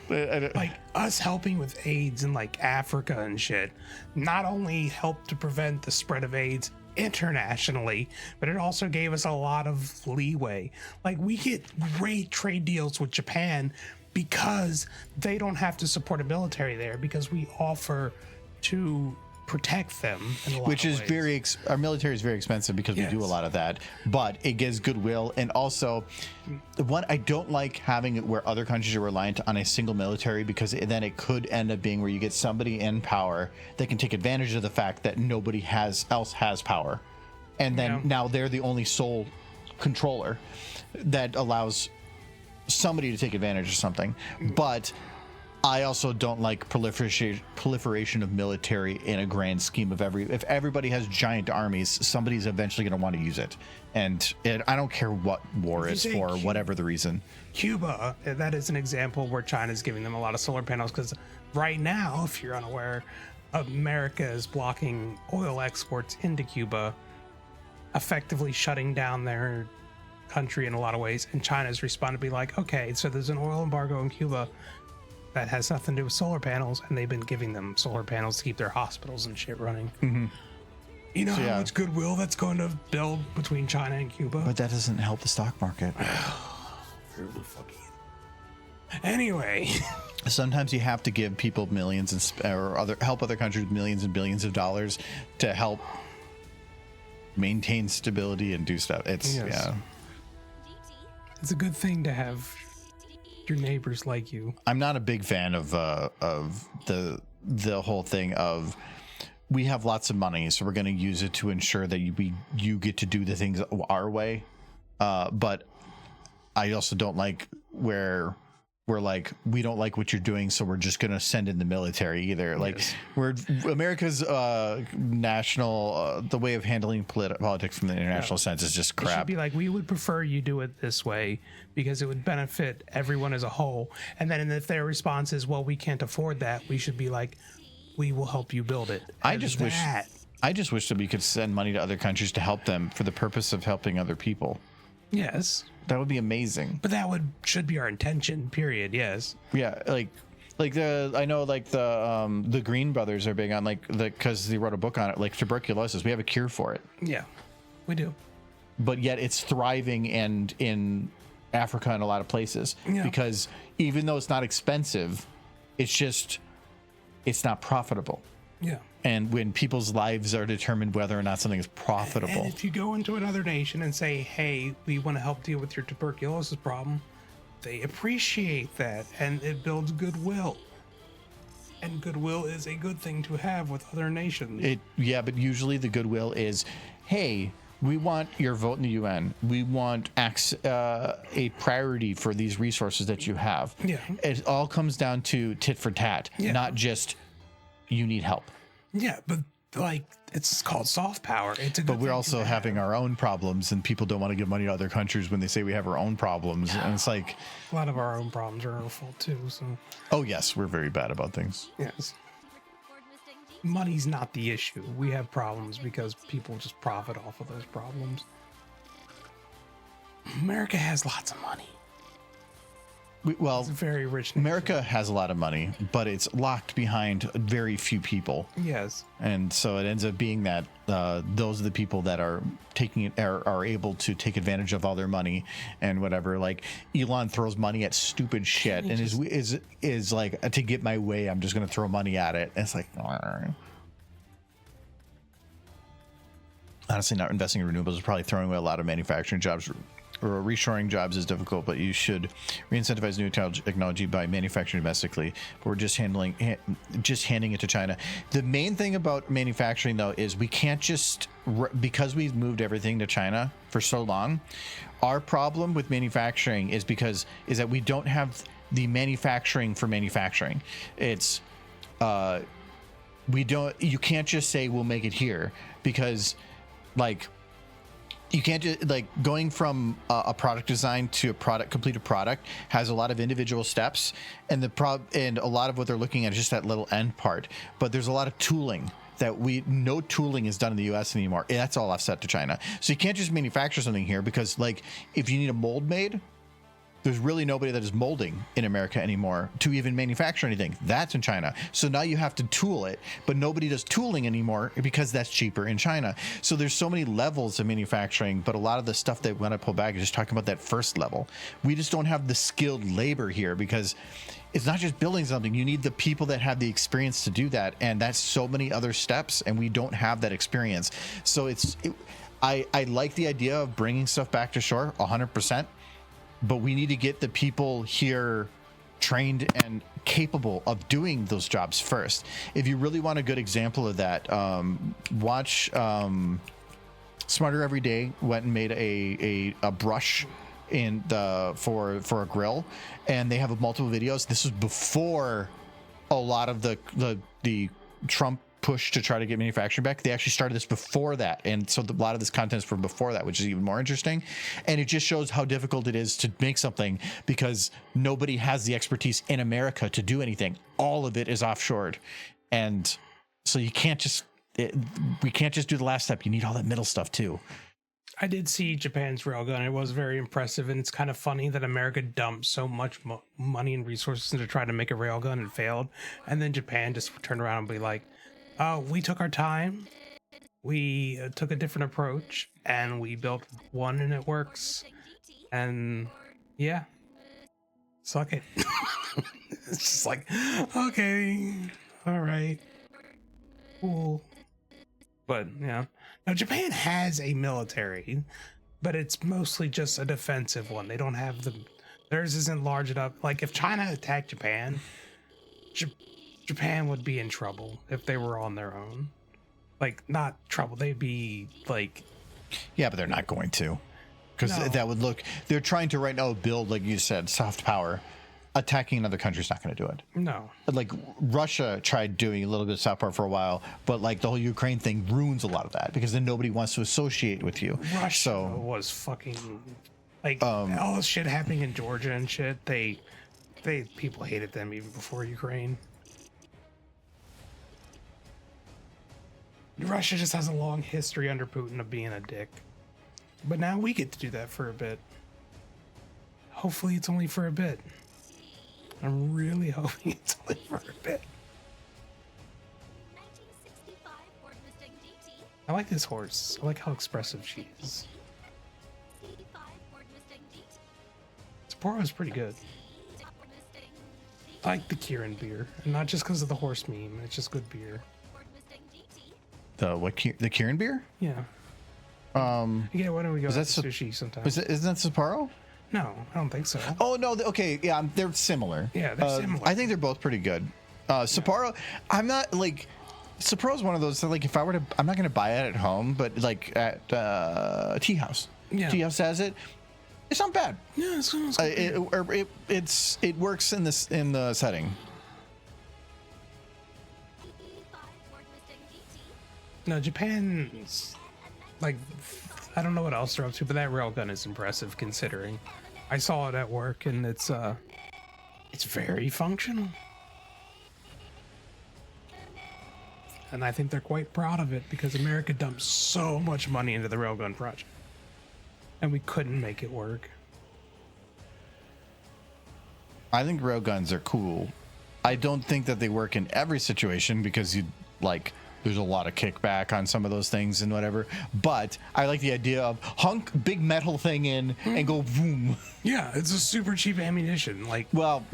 Like us helping with AIDS in like Africa and shit, not only helped to prevent the spread of AIDS internationally, but it also gave us a lot of leeway. Like we get great trade deals with Japan because they don't have to support a military there because we offer to protect them in a lot which of is ways. Our military is very expensive because we do a lot of that, but it gives goodwill. And also the one I don't like having it where other countries are reliant on a single military, because then it could end up being where you get somebody in power that can take advantage of the fact that nobody else has power, and then now they're the only sole controller that allows somebody to take advantage of something. But I also don't like proliferation of military in a grand scheme of if everybody has giant armies, somebody's eventually going to want to use it. And I don't care what war is for, whatever the reason. Cuba, that is an example where China's giving them a lot of solar panels, because right now, if you're unaware, America is blocking oil exports into Cuba, effectively shutting down their country in a lot of ways. And China's responded to be like, okay, so there's an oil embargo in Cuba that has nothing to do with solar panels, and they've been giving them solar panels to keep their hospitals and shit running. You know how much goodwill that's going to build between China and Cuba? But that doesn't help the stock market. Anyway. Sometimes you have to give people millions help other countries with millions and billions of dollars to help maintain stability and do stuff. It's It's a good thing to have your neighbors like you. I'm not a big fan of the whole thing of we have lots of money, so we're going to use it to ensure that you get to do the things our way. But I also don't like where we're like, we don't like what you're doing, so we're just going to send in the military either. Like, we're America's national, the way of handling politics from the international sense is just It should crap. be like, we would prefer you do it this way because it would benefit everyone as a whole. And then if their response is, well, we can't afford that, we should be like, we will help you build it. I just wish that we could send money to other countries to help them for the purpose of helping other people. Yes. That would be amazing. But that should be our intention, period. Yes. Yeah, I know the Green Brothers are big on because they wrote a book on it, like tuberculosis. We have a cure for it. Yeah, we do. But yet it's thriving and in Africa and a lot of places because even though it's not expensive, it's not profitable. Yeah. And when people's lives are determined whether or not something is profitable. And if you go into another nation and say, hey, we want to help deal with your tuberculosis problem, they appreciate that, and it builds goodwill. And goodwill is a good thing to have with other nations. But usually the goodwill is, hey, we want your vote in the UN. We want a priority for these resources that you have. Yeah. It all comes down to tit for tat, not just you need help. Yeah, but it's called soft power. It's a good But we're thing also to having have. our own problems, and people don't want to give money to other countries when they say we have our own problems. And it's like, a lot of our own problems are our fault too. So oh yes, we're very bad about things. yes, money's not the issue. We have problems because people just profit off of those problems. America has lots of money. Well, It's a very rich nation. America has a lot of money, but it's locked behind very few people. Yes. And so it ends up being that those are the people that are taking it are able to take advantage of all their money and whatever. Like Elon throws money at stupid shit and is like, to get my way, I'm just going to throw money at it. And it's like, honestly, not investing in renewables is probably throwing away a lot of manufacturing jobs. Or reshoring jobs is difficult, but you should re-incentivize new technology by manufacturing domestically. But we're just handing it to China. The main thing about manufacturing, though, is we can't just because we've moved everything to China for so long. Our problem with manufacturing is that we don't have the manufacturing for manufacturing. It's you can't just say we'll make it here because you can't just going from a product design to a completed product has a lot of individual steps, and and a lot of what they're looking at is just that little end part. But there's a lot of tooling that no tooling is done in the U.S. anymore. That's all offset to China. So you can't just manufacture something here because if you need a mold made, there's really nobody that is molding in America anymore to even manufacture anything. That's in China. So now you have to tool it, but nobody does tooling anymore because that's cheaper in China. So there's so many levels of manufacturing, but a lot of the stuff that when I pull back is just talking about that first level. We just don't have the skilled labor here because it's not just building something. You need the people that have the experience to do that. And that's so many other steps, and we don't have that experience. So I like the idea of bringing stuff back to shore 100%. But we need to get the people here trained and capable of doing those jobs first. If you really want a good example of that, watch Smarter Every Day went and made a brush for a grill, and they have multiple videos. This was before a lot of the Trump push to try to get manufacturing back. They actually started this before that, and so a lot of this content is from before that, which is even more interesting. And it just shows how difficult it is to make something because nobody has the expertise in America to do anything. All of it is offshored, and so we can't just do the last step. You need all that middle stuff too. I did see Japan's railgun. It was very impressive, and it's kind of funny that America dumped so much money and resources to try to make a railgun and failed, and then Japan just turned around and be like, oh, we took our time, we took a different approach, and we built one and it works. And yeah, suck it. It's just like, okay, all right, cool. But yeah, now Japan has a military, but it's mostly just a defensive one. They don't have theirs isn't large enough. Like if China attacked Japan, Japan would be in trouble if they were on their own. Like, not trouble, they'd be like... Yeah, but they're not going to. Because No. that would look... They're trying to right now build, like you said, soft power. attacking another country is not going to do it. No. Like Russia tried doing a little bit of soft power for a while, but like the whole Ukraine thing ruins a lot of that because then nobody wants to associate with you. Russia was fucking like all this shit happening in Georgia and shit. They people hated them even before Ukraine. Russia just has a long history under Putin of being a dick. But now we get to do that for a bit. Hopefully it's only for a bit. I'm really hoping it's only for a bit. 1965 Ford Mustang GT. I like this horse. I like how expressive she is. 65 Ford Mustang GT. Sapporo's pretty good. Ford Mustang GT. I like the Kieran beer. And not just because of the horse meme. It's just good beer. Ford Mustang GT. The Kirin beer? Yeah. Yeah, why don't we go Is to that Sa- sushi sometime? Isn't that Sapporo? No, I don't think so. Oh no, okay, yeah, they're similar. Yeah, they're similar. I think they're both pretty good. Sapporo, I'm not like Sapporo's one of those that, like, if I were to, I'm not gonna buy it at home, but like at Tea House. Yeah. Tea House has it. It's not bad. Yeah, it's good. It works in the setting. 85 Ford Mustang GT. No, Japan's like, I don't know what else they're up to, but that railgun is impressive considering. I saw it at work and it's very functional. And I think they're quite proud of it because America dumped so much money into the railgun project. And we couldn't make it work. I think railguns are cool. I don't think that they work in every situation because there's a lot of kickback on some of those things and whatever. But I like the idea of hunk big metal thing in and go boom. Yeah, it's a super cheap ammunition. Like, Well,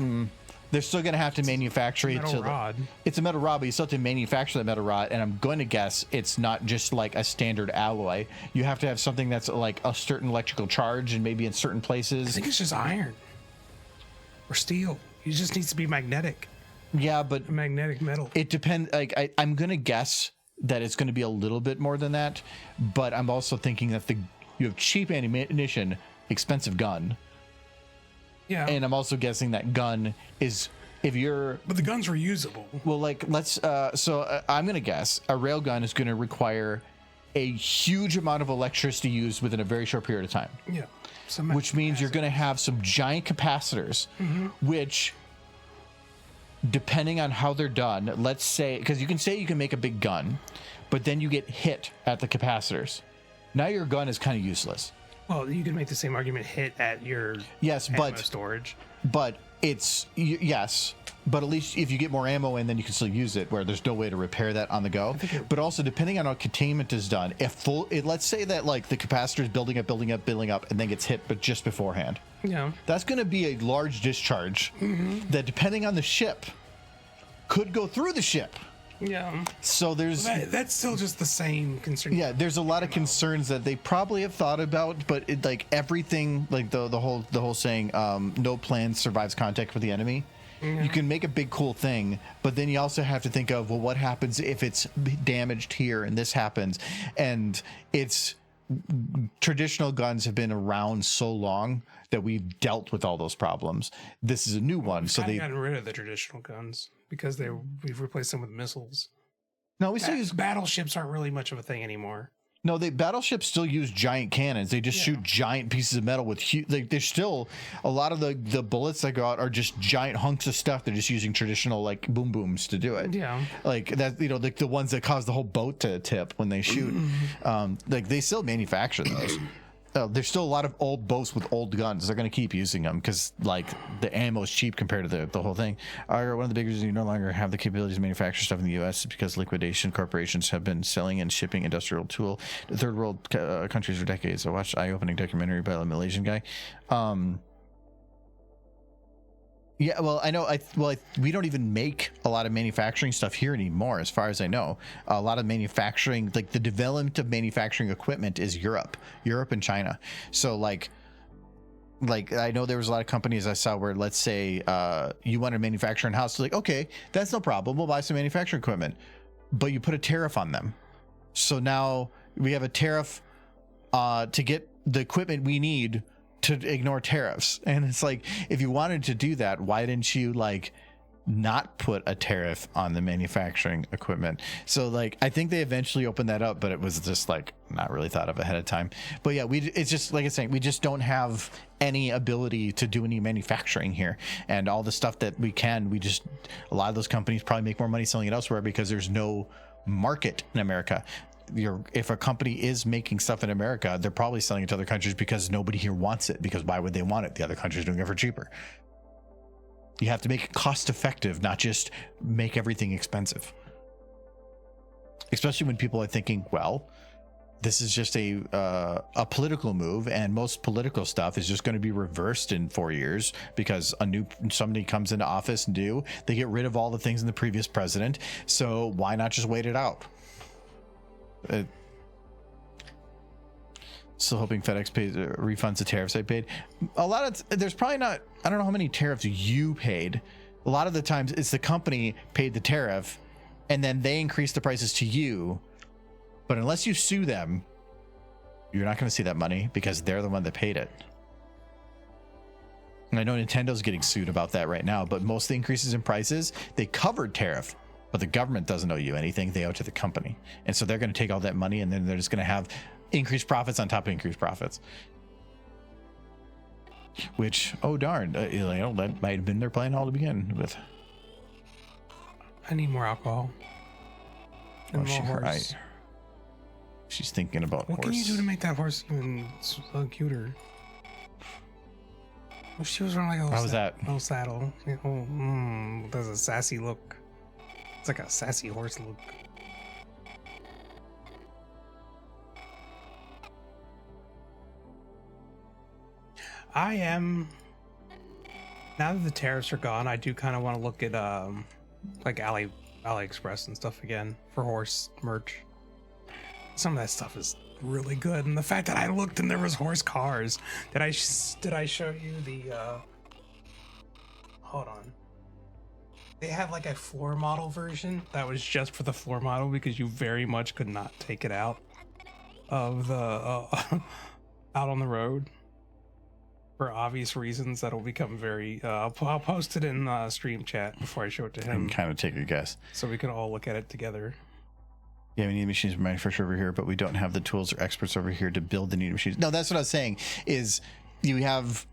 they're still going to have to manufacture it. metal rod. It's a metal rod, but you still have to manufacture that metal rod. And I'm going to guess it's not just like a standard alloy. You have to have something that's like a certain electrical charge and maybe in certain I places. think it's just iron or steel. It just needs to be magnetic. Yeah, but Magnetic metal. it depends. Like I'm going to guess that it's going to be a little bit more than that. But I'm also thinking that you have cheap ammunition, expensive gun. Yeah. And I'm also guessing that gun is, if you're, But the guns were usable. well, like, I'm going to guess a railgun is going to require a huge amount of electricity used within a very short period of time, Yeah. which means you're going to have some giant capacitors, which, depending on how they're done, let's say, because you can make a big gun, but then you get hit at the capacitors. Now your gun is kind of useless. Well, you could make the same argument hit at your Yes, ammo but storage. But yes, but at least if you get more ammo in, then you can still use it, where there's no way to repair that on the go. But also, depending on how containment is done, let's say that like the capacitor is building up, and then gets hit, but just beforehand. Yeah. That's going to be a large discharge that, depending on the ship, could go through the ship. Yeah. So there's That's still just the same concern. yeah, there's a lot of concerns that they probably have thought about, but like everything, like the whole saying, no plan survives contact with the enemy. You can make a big cool thing, but then you also have to think of, well, what happens if it's damaged here and this happens? And traditional guns have been around so long that we've dealt with all those problems. This is a new one, so They've gotten rid of the traditional guns because we've replaced them with missiles. no, we still use Battleships aren't really much of a thing anymore. No, battleships still use giant cannons. They just shoot giant pieces of metal with huge. Like, there's still a lot of the bullets that go out are just giant hunks of stuff. They're just using traditional like boom booms to do it. Yeah, like that. Like the ones that cause the whole boat to tip when they shoot. Like they still manufacture those. There's still a lot of old boats with old guns. They're going to keep using them because like the ammo is cheap compared to the whole thing. One of the big reasons you no longer have the capabilities to manufacture stuff in the U.S. is because liquidation corporations have been selling and shipping industrial tool to third world countries for decades. I watched eye-opening documentary by a Malaysian guy. Yeah, well, I know. We don't even make a lot of manufacturing stuff here anymore, as far as I know. A lot of manufacturing, like the development of manufacturing equipment, is Europe and China. So, like I know there was a lot of companies I saw where, let's say, you want to manufacture in house, like, okay, that's no problem. We'll buy some manufacturing equipment, but you put a tariff on them. So now we have a tariff to get the equipment we need to ignore tariffs. And it's like, if you wanted to do that, why didn't you like not put a tariff on the manufacturing equipment? So like, I think they eventually opened that up, but it was just like not really thought of ahead of time. But yeah, it's just like I was saying, we just don't have any ability to do any manufacturing here, and all the stuff that we just, a lot of those companies probably make more money selling it elsewhere because there's no market in America. If a company is making stuff in America, they're probably selling it to other countries because nobody here wants it, because why would they want it? The other countries doing it for cheaper. You have to make it cost effective, not just make everything expensive. Especially when people are thinking, well, this is just a political move, and most political stuff is just going to be reversed in 4 years because somebody comes into office new, they get rid of all the things in the previous president. So why not just wait it out? Still hoping FedEx pays refunds the tariffs I paid. There's probably not, I don't know how many tariffs you paid. A lot of the times it's the company paid the tariff and then they increase the prices to you. But unless you sue them, you're not going to see that money because they're the one that paid it. And I know Nintendo's getting sued about that right now, but most of the increases in prices, they covered tariff, but the government doesn't owe you anything. They owe to the company. And so they're going to take all that money and then they're just going to have increased profits on top of increased profits. Which, oh darn, that might have been their plan all to begin with. I need more alcohol. And more horse. She's thinking about what horse. What can you do to make that horse even cuter? Well, she was wearing like a little saddle. There's a sassy look. It's like a sassy horse look. I am, now that the tariffs are gone, I do kind of want to look at like AliExpress and stuff again for horse merch. Some of that stuff is really good, and the fact that I looked and there was horse cars. Did I show you the hold on, they have like a floor model version that was just for the floor model because you very much could not take it out of the out on the road. For obvious reasons, that'll become very. I'll post it in stream chat before I show it to him. I can kind of take a guess, so we can all look at it together. Yeah, we need machines manufactured over here, but we don't have the tools or experts over here to build the needed machines. No, that's what I was saying. Is you have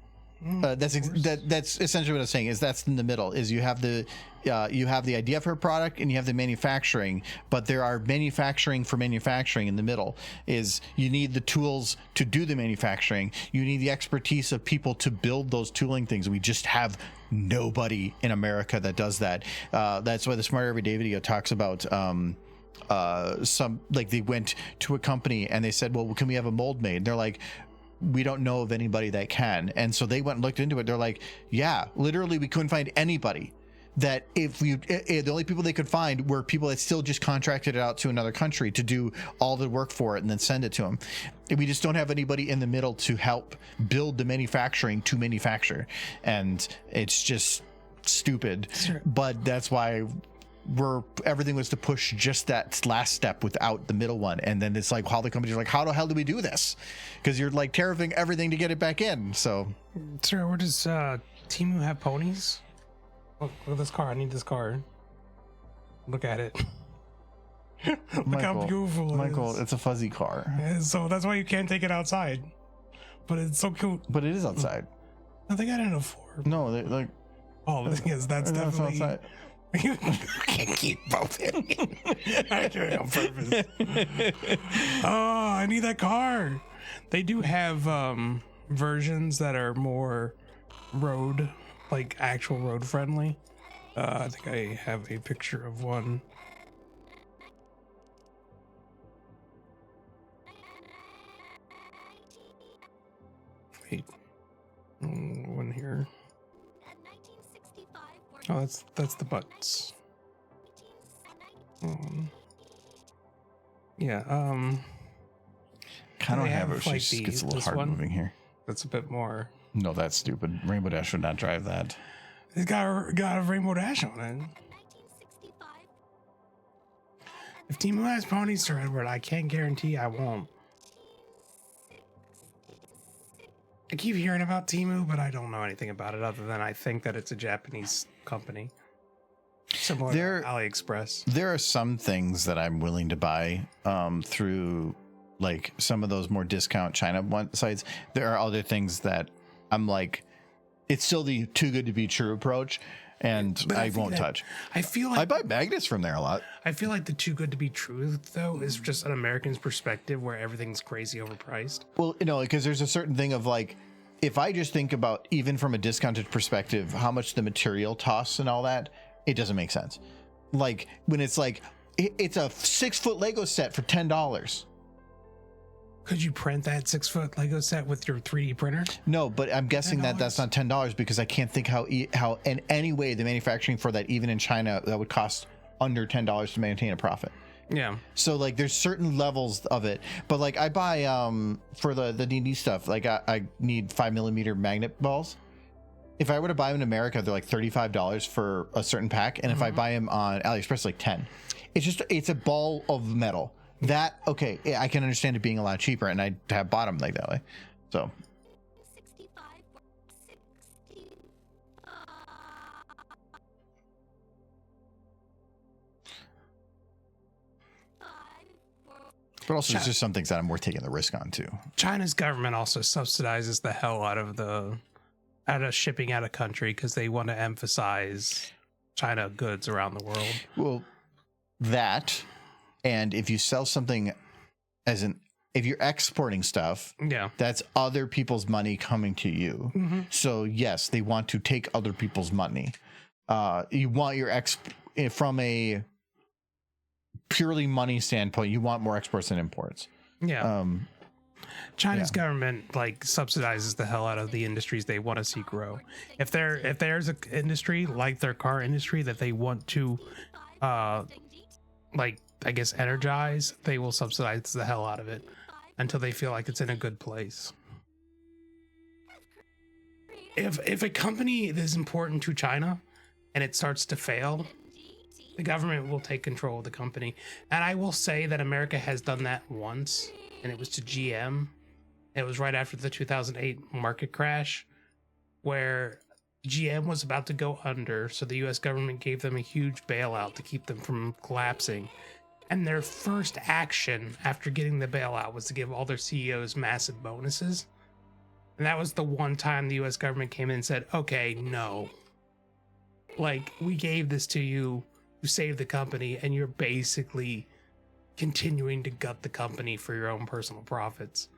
that's essentially what I was saying. Is that's in the middle. Is you have the idea for a product and you have the manufacturing, but there are manufacturing for manufacturing in the middle. Is you need the tools to do the manufacturing. You need the expertise of people to build those tooling things. We just have nobody in America that does that. That's why the Smarter Everyday video talks about some, like, they went to a company and they said, well, can we have a mold made? And they're like, we don't know of anybody that can. And so they went and looked into it. They're like, yeah, literally we couldn't find anybody. That the only people they could find were people that still just contracted it out to another country to do all the work for it and then send it to them. And we just don't have anybody in the middle to help build the manufacturing to manufacture. And it's just stupid. Sure. But that's why everything was to push just that last step without the middle one. And then it's like, how the companies are like, how the hell do we do this? Because you're like tariffing everything to get it back in. So, sir, where does Temu have ponies? Look at this car. I need this car. Look at it. Look how beautiful it is. Michael, it's a fuzzy car. Yeah, so that's why you can't take it outside. But it's so cute. But it is outside. I think I didn't afford. No, they like. Oh, yes, that's definitely. Outside. You can't keep both in. I do it on purpose. Oh, I need that car. They do have versions that are more road, like actual road friendly. I think I have a picture of one. Wait, one here. Oh, that's the butts. Yeah. Kind of have it. Like she gets a little hard moving here. That's a bit more. No, that's stupid. Rainbow Dash would not drive that. It's got a Rainbow Dash on it. If Temu has ponies, Sir Edward, I can't guarantee I won't. I keep hearing about Temu, but I don't know anything about it other than I think that it's a Japanese company. Similar to AliExpress. There are some things that I'm willing to buy through like some of those more discount China sites. There are other things that I'm like, it's still the too good to be true approach, and I won't touch. I feel like I buy magnets from there a lot. I feel like the too good to be true though is just an American's perspective where everything's crazy overpriced. Well, you know, because there's a certain thing of like, if I just think about even from a discounted perspective, how much the material costs and all that, it doesn't make sense. Like when it's like, it's a 6-foot Lego set for $10. Could you print that 6-foot Lego set with your 3D printer? No, but I'm guessing that $10? that's not $10 because I can't think how in any way the manufacturing for that, even in China, that would cost under $10 to maintain a profit. Yeah. So like there's certain levels of it, but like I buy for the D&D stuff, like I need 5mm magnet balls. If I were to buy them in America, they're like $35 for a certain pack, and if I buy them on AliExpress, like 10. It's a ball of metal. That, okay, I can understand it being a lot cheaper, and I have bought them like that way. So 65 or 60. but also there's just some things that I'm worth taking the risk on too. China's government also subsidizes the hell out of shipping out of country because they want to emphasize China goods around the world. Well, that, and if you sell something if you're exporting stuff, Yeah. that's other people's money coming to you. Mm-hmm. So yes, they want to take other people's money. You want your from a purely money standpoint, you want more exports than imports. Yeah. China's government like subsidizes the hell out of the industries they want to see grow. If there's an industry like their car industry that they want to like I guess energize, they will subsidize the hell out of it until they feel like it's in a good place. If a company is important to China and it starts to fail, the government will take control of the company. And I will say that America has done that once, and it was to GM. It was right after the 2008 market crash where GM was about to go under, so the US government gave them a huge bailout to keep them from collapsing. And their first action after getting the bailout was to give all their CEOs massive bonuses. And that was the one time the US government came in and said, okay, no. Like, we gave this to you to save the company, and you're basically continuing to gut the company for your own personal profits.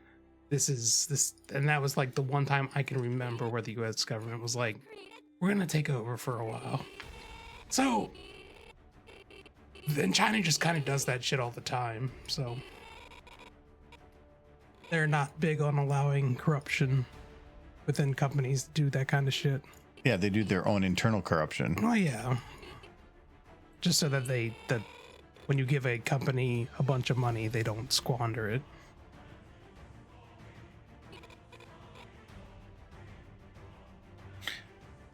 And that was like the one time I can remember where the US government was like, we're gonna take over for a while. So then China just kind of does that shit all the time. So they're not big on allowing corruption within companies to do that kind of shit. Yeah, they do their own internal corruption. Oh yeah. Just so that that when you give a company a bunch of money, they don't squander it.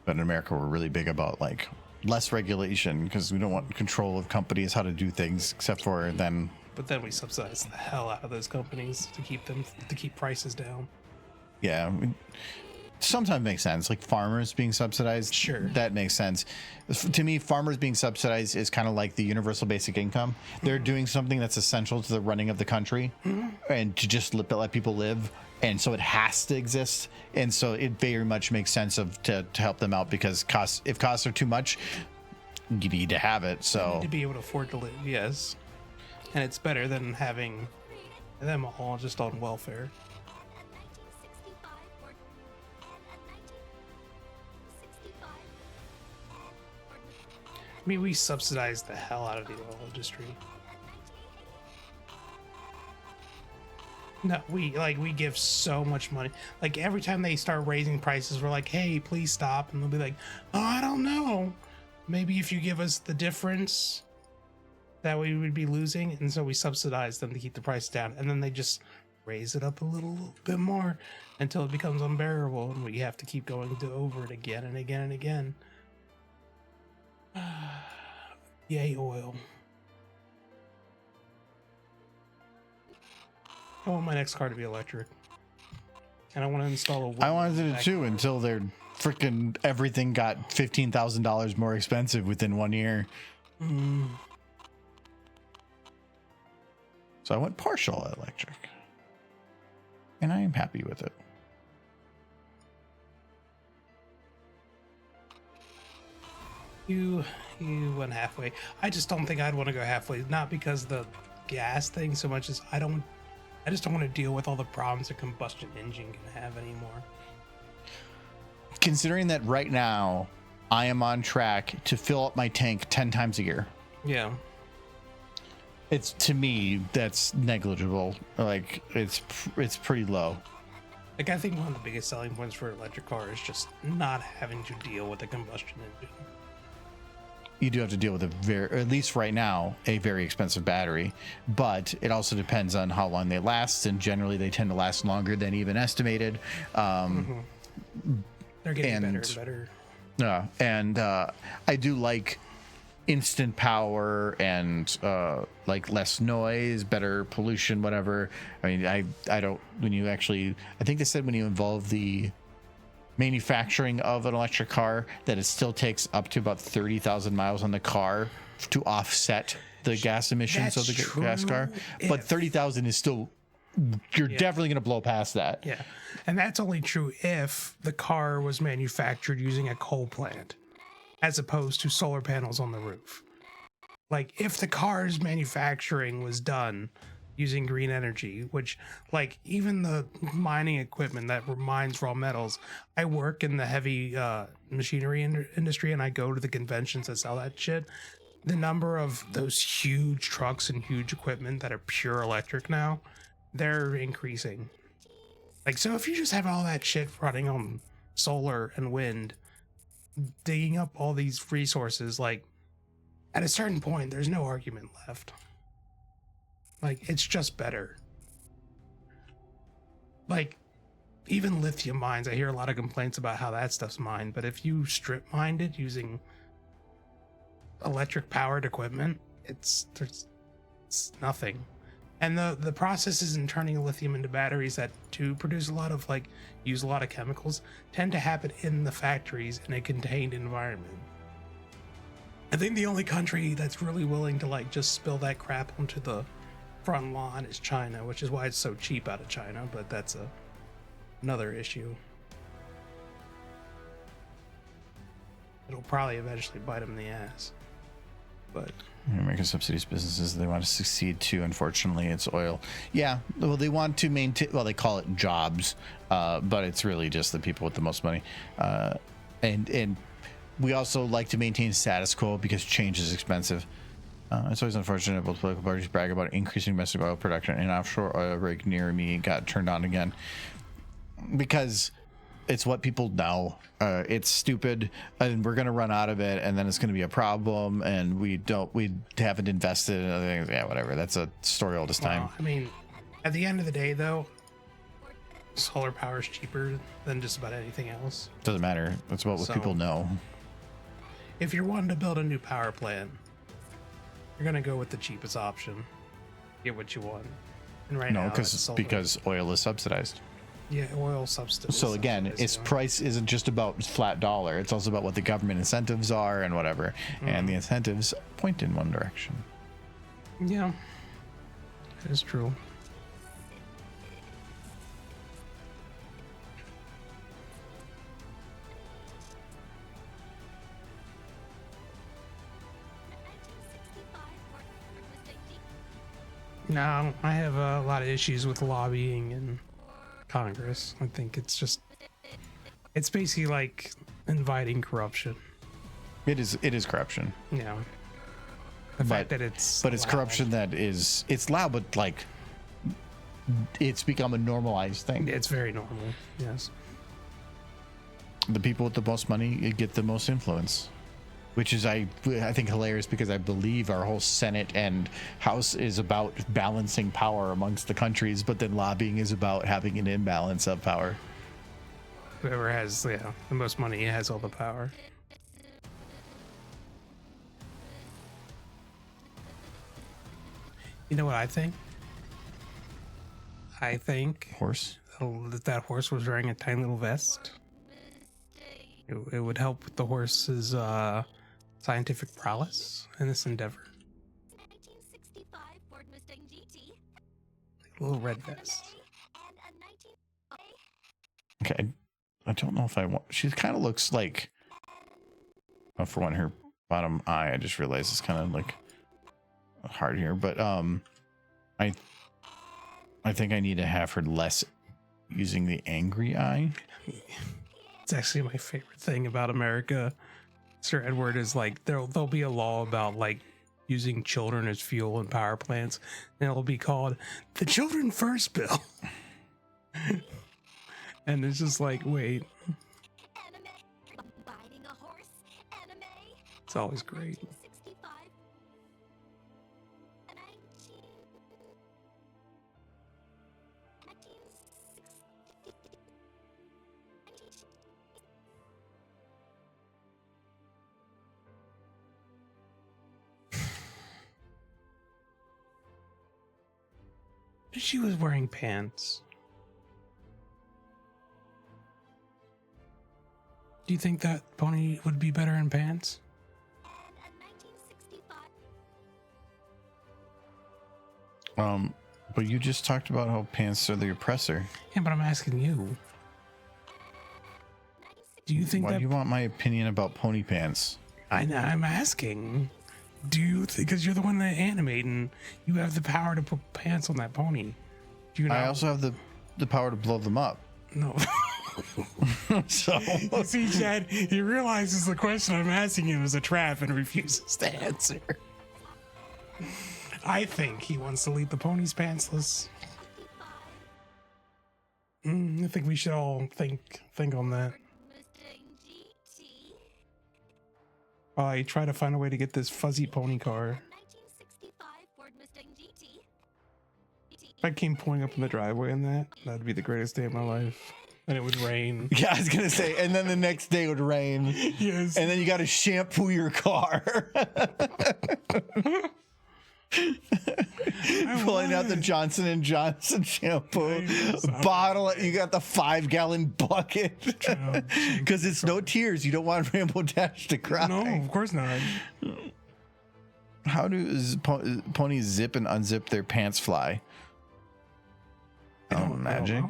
But in America, we're really big about like less regulation because we don't want control of companies, how to do things, except for then. But then we subsidize the hell out of those companies to keep prices down. Yeah, I mean, sometimes makes sense. Like farmers being subsidized, Sure, that makes sense. To me, farmers being subsidized is kind of like the universal basic income. They're doing something that's essential to the running of the country, and to just let people live. And so it has to exist, and so it very much makes sense to help them out because if costs are too much, you need to have it. So you need to be able to afford to live, yes, and it's better than having them all just on welfare. I mean, we subsidize the hell out of the oil industry. No, we give so much money. Like every time they start raising prices, we're like, hey, please stop. And they'll be like, oh, I don't know. Maybe if you give us the difference that we would be losing. And so we subsidize them to keep the price down. And then they just raise it up a little bit more until it becomes unbearable. And we have to keep going over it again and again and again. Yay, oil. I want my next car to be electric. And I want to install a I windmill wanted to back too there. until their freaking everything got $15,000 more expensive within 1 year. So I went partial electric, and I am happy with it. You went halfway. I just don't think I'd want to go halfway. Not because of the gas thing so much as I just don't want to deal with all the problems a combustion engine can have anymore. Considering that right now I am on track to fill up my tank 10 times a year. Yeah. It's, to me, that's negligible. Like, it's pretty low. Like, I think one of the biggest selling points for an electric car is just not having to deal with a combustion engine. You do have to deal with at least right now, a very expensive battery, but it also depends on how long they last, and generally they tend to last longer than even estimated. They're getting better and better. Yeah, and I do like instant power and like less noise, better pollution, whatever. I mean, I don't, when you actually, I think they said when you involve the manufacturing of an electric car, that it still takes up to about 30,000 miles on the car to offset the gas emissions of the gas car. But 30,000 is still, you're definitely going to blow past that. Yeah. And that's only true if the car was manufactured using a coal plant as opposed to solar panels on the roof. Like, if the car's manufacturing was done using green energy, which, like, even the mining equipment that mines raw metals, I work in the heavy machinery industry, and I go to the conventions that sell that shit. The number of those huge trucks and huge equipment that are pure electric now, they're increasing. Like, so if you just have all that shit running on solar and wind, digging up all these resources, like, at a certain point, there's no argument left. Like, it's just better. Like, even lithium mines, I hear a lot of complaints about how that stuff's mined, but if you strip mined it using electric powered equipment, it's nothing. And the processes in turning lithium into batteries that do produce a lot of, like, use a lot of chemicals tend to happen in the factories in a contained environment. I think the only country that's really willing to, like, just spill that crap onto the front lawn is China, which is why it's so cheap out of China, but that's another issue. It'll probably eventually bite them in the ass. But American subsidies businesses, they want to succeed too. Unfortunately, it's oil. Yeah, well, they want to maintain, well, they call it jobs, but it's really just the people with the most money. And we also like to maintain status quo because change is expensive. It's always unfortunate both political parties brag about increasing domestic oil production. An offshore oil rig near me got turned on again because it's what people know. It's stupid, and we're gonna run out of it, and then it's gonna be a problem, and we haven't invested in other things. Yeah, whatever. That's a story all this time. I mean, at the end of the day, though, solar power is cheaper than just about anything else. Doesn't matter. It's about what people know. If you're wanting to build a new power plant, you're gonna go with the cheapest option. Get what you want. And right now, because oil is subsidized. Yeah, oil subsidies. So again, its price isn't just about flat dollar. It's also about what the government incentives are and whatever. And the incentives point in one direction. Yeah, that is true. No, I have a lot of issues with lobbying in Congress. I think it's basically like inviting corruption. It is corruption. Yeah. The fact that it's allowed. Corruption that it's loud, but like it's become a normalized thing. It's very normal. Yes. The people with the most money get the most influence, which is I think hilarious because I believe our whole Senate and House is about balancing power amongst the countries, but then lobbying is about having an imbalance of power. Whoever has the most money has all the power. You know what I think? I think Horse. that horse was wearing a tiny little vest. It would help with the horse's scientific prowess in this endeavor. 1965 Ford Mustang GT. Little red vest. And a 19... Okay, I don't know if I want. She kind of looks like. Oh, for one, her bottom eye. I just realized it's kind of like hard here, but I think I need to have her less using the angry eye. It's actually my favorite thing about America. Sir Edward is like there'll be a law about like using children as fuel in power plants, and it'll be called the Children First Bill. And it's just like, wait, Biting a horse. Anime. it's always great. 1965. 1960. She was wearing pants. Do you think that pony would be better in pants? And a 1965. But you just talked about how pants are the oppressor. Yeah, but I'm asking you. Do you think Why that? do you want my opinion about pony pants? I'm asking. Do you think, because you're the one that animating, you have the power to put pants on that pony? Do you not? I also have the power to blow them up. No. So You see, Chad, he realizes the question I'm asking him is a trap and refuses to answer. I think he wants to leave the ponies pantsless. I think we should all think on that. Mustang GT. While I try to find a way to get this fuzzy pony car. 1965 Ford Mustang GT. If I came pulling up in the driveway in that'd be the greatest day of my life. And it would rain. yeah, I was gonna say, and then the next day it would rain, Yes. and then you got to shampoo your car. Pulling out the Johnson and Johnson shampoo bottle. It. You got the 5-gallon bucket because it's no tears. You don't want Rainbow Dash to cry. No, of course not. How do ponies zip and unzip their pants fly? Oh, magic.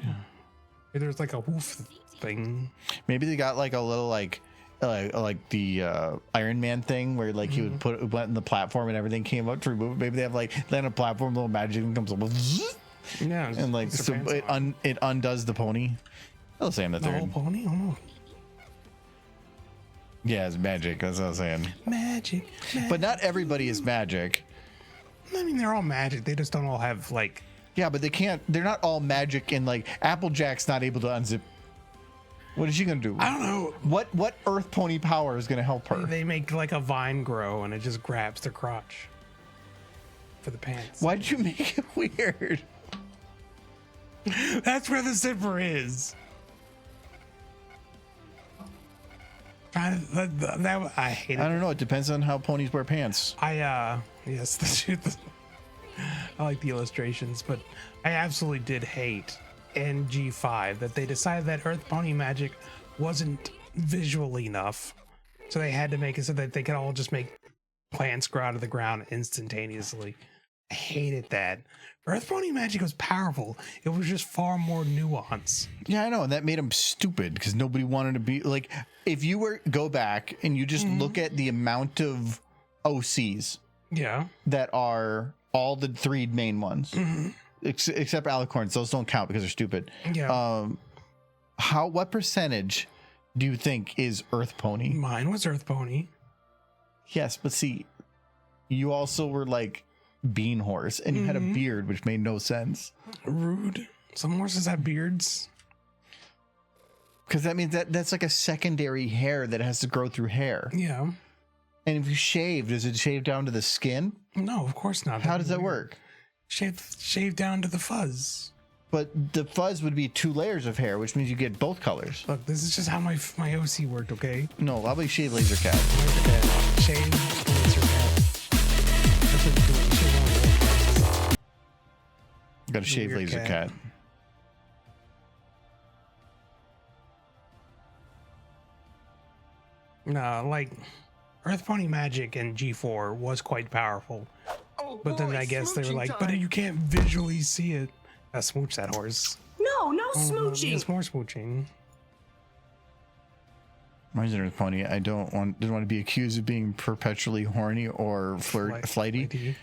Maybe there's like a woof thing. Maybe they got like a little like the Iron Man thing where like he would went in the platform and everything came up to remove it. Maybe they have like land a platform, little magic and comes up Yeah, and like so it undoes the pony. I'll say I'm the the third. whole pony. Oh no, Yeah, it's magic. That's what I'm saying. magic. But not everybody is magic. I mean, they're all magic. They just don't all have like. Yeah, but they can't. They're not all magic. And like Applejack's not able to unzip. What is she gonna do? I don't know. What Earth Pony power is gonna help her? They make like a vine grow and it just grabs their crotch for the pants. Why'd you make it weird? That's where the zipper is. I hate it. I don't know. It depends on how ponies wear pants. Yes, the truth. I like the illustrations, but I absolutely did hate in G5 that they decided that Earth Pony magic wasn't visual enough, so they had to make it so that they could all just make plants grow out of the ground instantaneously. I hated that. Earth Pony magic was powerful. It was just far more nuance. Yeah, I know, and that made them stupid because nobody wanted to be like. If you were go back and you just look at the amount of OCs Yeah. that are all the 3 main ones, except alicorns, those don't count because they're stupid. Yeah. What percentage do you think is Earth Pony? Mine was Earth Pony. Yes, but see, you also were like Bean Horse, and you had a beard, which made no sense. Rude. Some horses have beards. Because that means that's like a secondary hair that has to grow through hair. Yeah. And if you shave, does it shave down to the skin? No, of course not. How does that work? Shave down to the fuzz. But the fuzz would be 2 layers of hair, which means you get both colors. Look, this is just how my OC worked, okay? No, I'll be shave laser cat. Laser cat. Shave laser cat. That's what you do. Shave Got to shave Weird laser cat. cat. Like Earth Pony Magic in G4 was quite powerful. But then I guess they were like, but you can't visually see it. Smooch that horse. No Smooching. It's more smooching. Mine's an Earth Pony. I didn't want to be accused of being perpetually horny or flighty.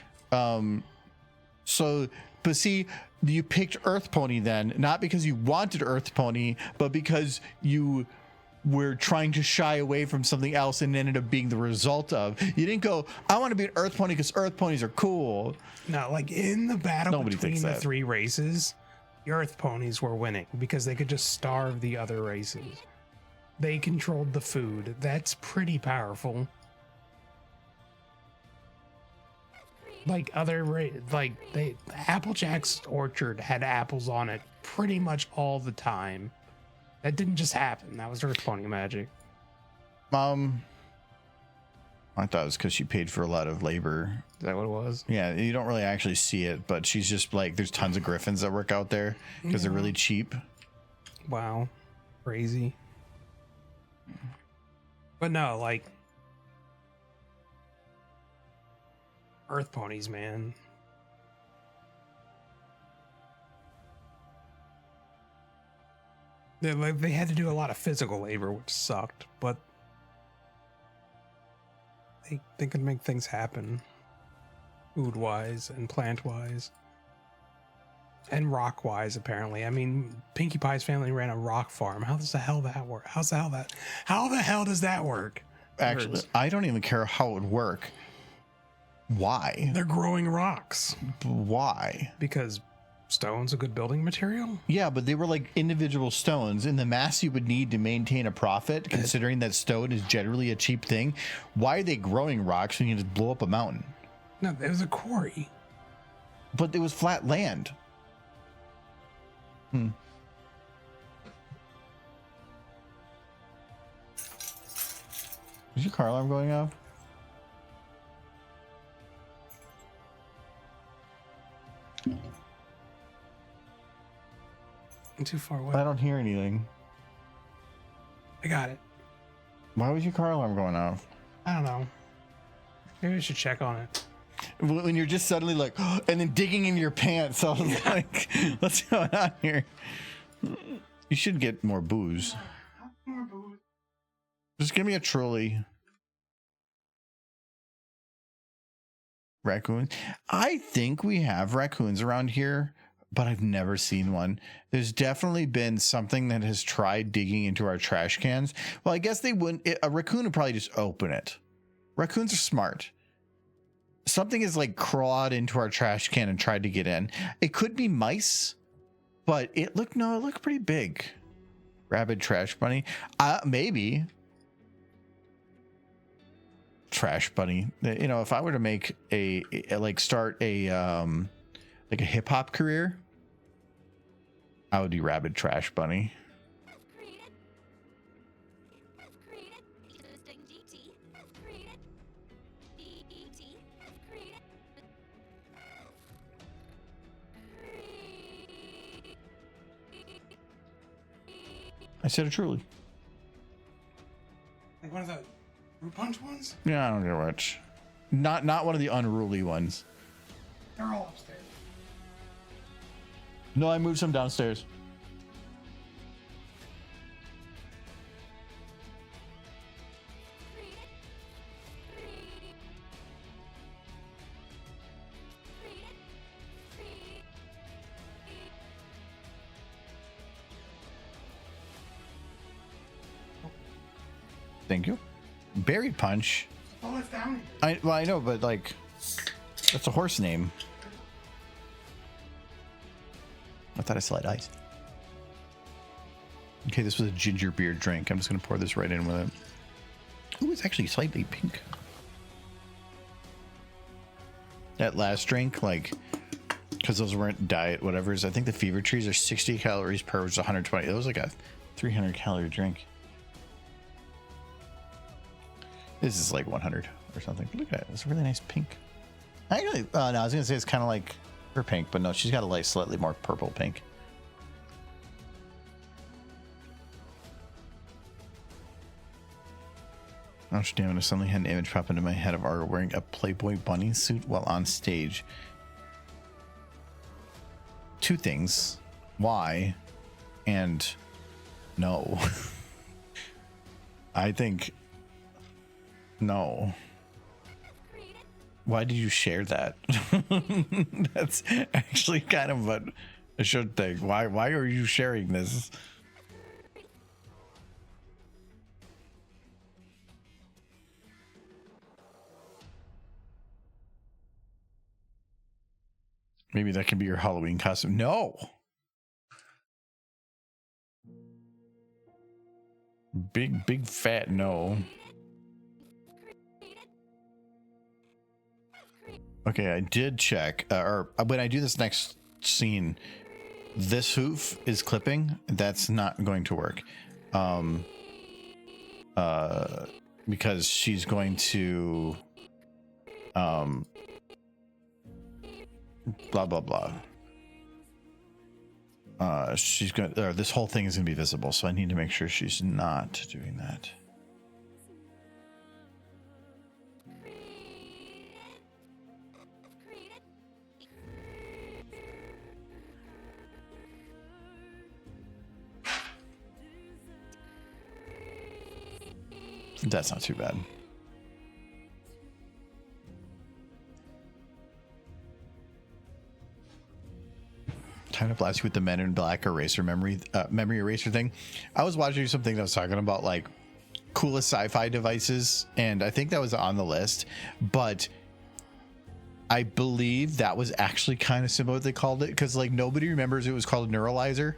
So, but see, you picked Earth Pony then, not because you wanted Earth Pony, but because you were trying to shy away from something else and ended up being the result of. You didn't go, I want to be an Earth Pony because Earth Ponies are cool. No, like in the battle between the that. three races, the Earth Ponies were winning because they could just starve the other races. They controlled the food. That's pretty powerful. Like Applejack's orchard had apples on it pretty much all the time. That didn't just happen. That was Earth Pony magic. I thought it was because she paid for a lot of labor. Is that what it was? Yeah, you don't really actually see it, but she's just like, there's tons of griffins that work out there because they're really cheap. Wow. Crazy. But no, like Earth Ponies, man. They had to do a lot of physical labor, which sucked, but they could make things happen food-wise and plant-wise and rock-wise, apparently. I mean, Pinkie Pie's family ran a rock farm. How the hell that work? How the hell does that work? Actually, I don't even care how it would work. Why? They're growing rocks. Why? Because stone's a good building material? Yeah, but they were like individual stones, and the mass you would need to maintain a profit, considering that stone is generally a cheap thing. Why are they growing rocks when you can just blow up a mountain? No, it was a quarry. But it was flat land. Is your car alarm going off? I'm too far away. I don't hear anything. I got it. Why was your car alarm going off? I don't know. Maybe I should check on it. When you're just suddenly like, and then digging in your pants, I was like, what's going on here? You should get more booze. More booze. Just give me a trolley. Raccoon. I think we have raccoons around here, but I've never seen one. There's definitely been something that has tried digging into our trash cans. Well, I guess they wouldn't. A raccoon would probably just open it. Raccoons are smart. Something has like crawled into our trash can and tried to get in. It could be mice, but it looked pretty big. Rabid trash bunny. Maybe. Trash bunny. You know, if I were to make start a like a hip hop career, I would be Rabid Trash Bunny. I said it truly. Like one of the fruit punch ones? Yeah, I don't care which. Not one of the unruly ones. They're all upstairs. No, I moved some downstairs. Thank you. Berry Punch. Oh, it's down here. I know, but like, that's a horse name. I thought I saw ice. Okay, this was a ginger beer drink. I'm just gonna pour this right in with it. Ooh, it's actually slightly pink. That last drink, like, because those weren't diet whatevers. I think the Fever Trees are 60 calories per, which is 120. It was like a 300 calorie drink. This is like 100 or something. Look at it. It's a really nice pink. Actually, no, I was gonna say it's kind of like her pink, but no, she's got a light, slightly more purple pink. Gosh damn it, I suddenly had an image pop into my head of Argo wearing a Playboy bunny suit while on stage. Two things. Why? And no. I think no. Why did you share that? That's actually kind of what I should think. Why are you sharing this? Maybe that can be your Halloween costume. No. Big fat no. Okay, I did check, or when I do this next scene, this hoof is clipping. That's not going to work, because she's going to, blah blah blah. She's going. This whole thing is going to be visible, so I need to make sure she's not doing that. That's not too bad. Kind of last you with the Men in Black eraser memory eraser thing. I was watching something that was talking about like coolest sci-fi devices, and I think that was on the list, but I believe that was actually kind of similar what they called it, because like nobody remembers it was called a neuralizer,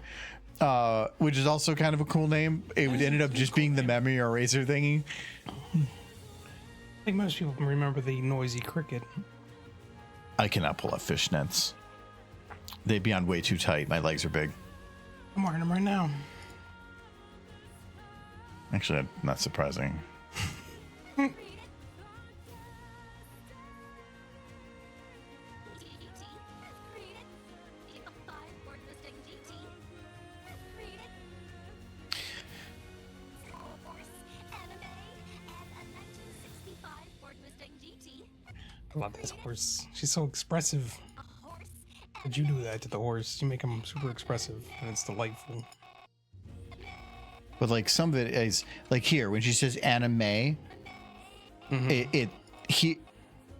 which is also kind of a cool name. It ended up just being the memory eraser thingy. I think most people can remember the noisy cricket. I cannot pull off fishnets. They'd be on way too tight. My legs are big. I'm wearing them right now. Actually, not surprising. I love this horse. She's so expressive. Did you do that to the horse? You make him super expressive, and it's delightful. But like some of it is like here when she says anime,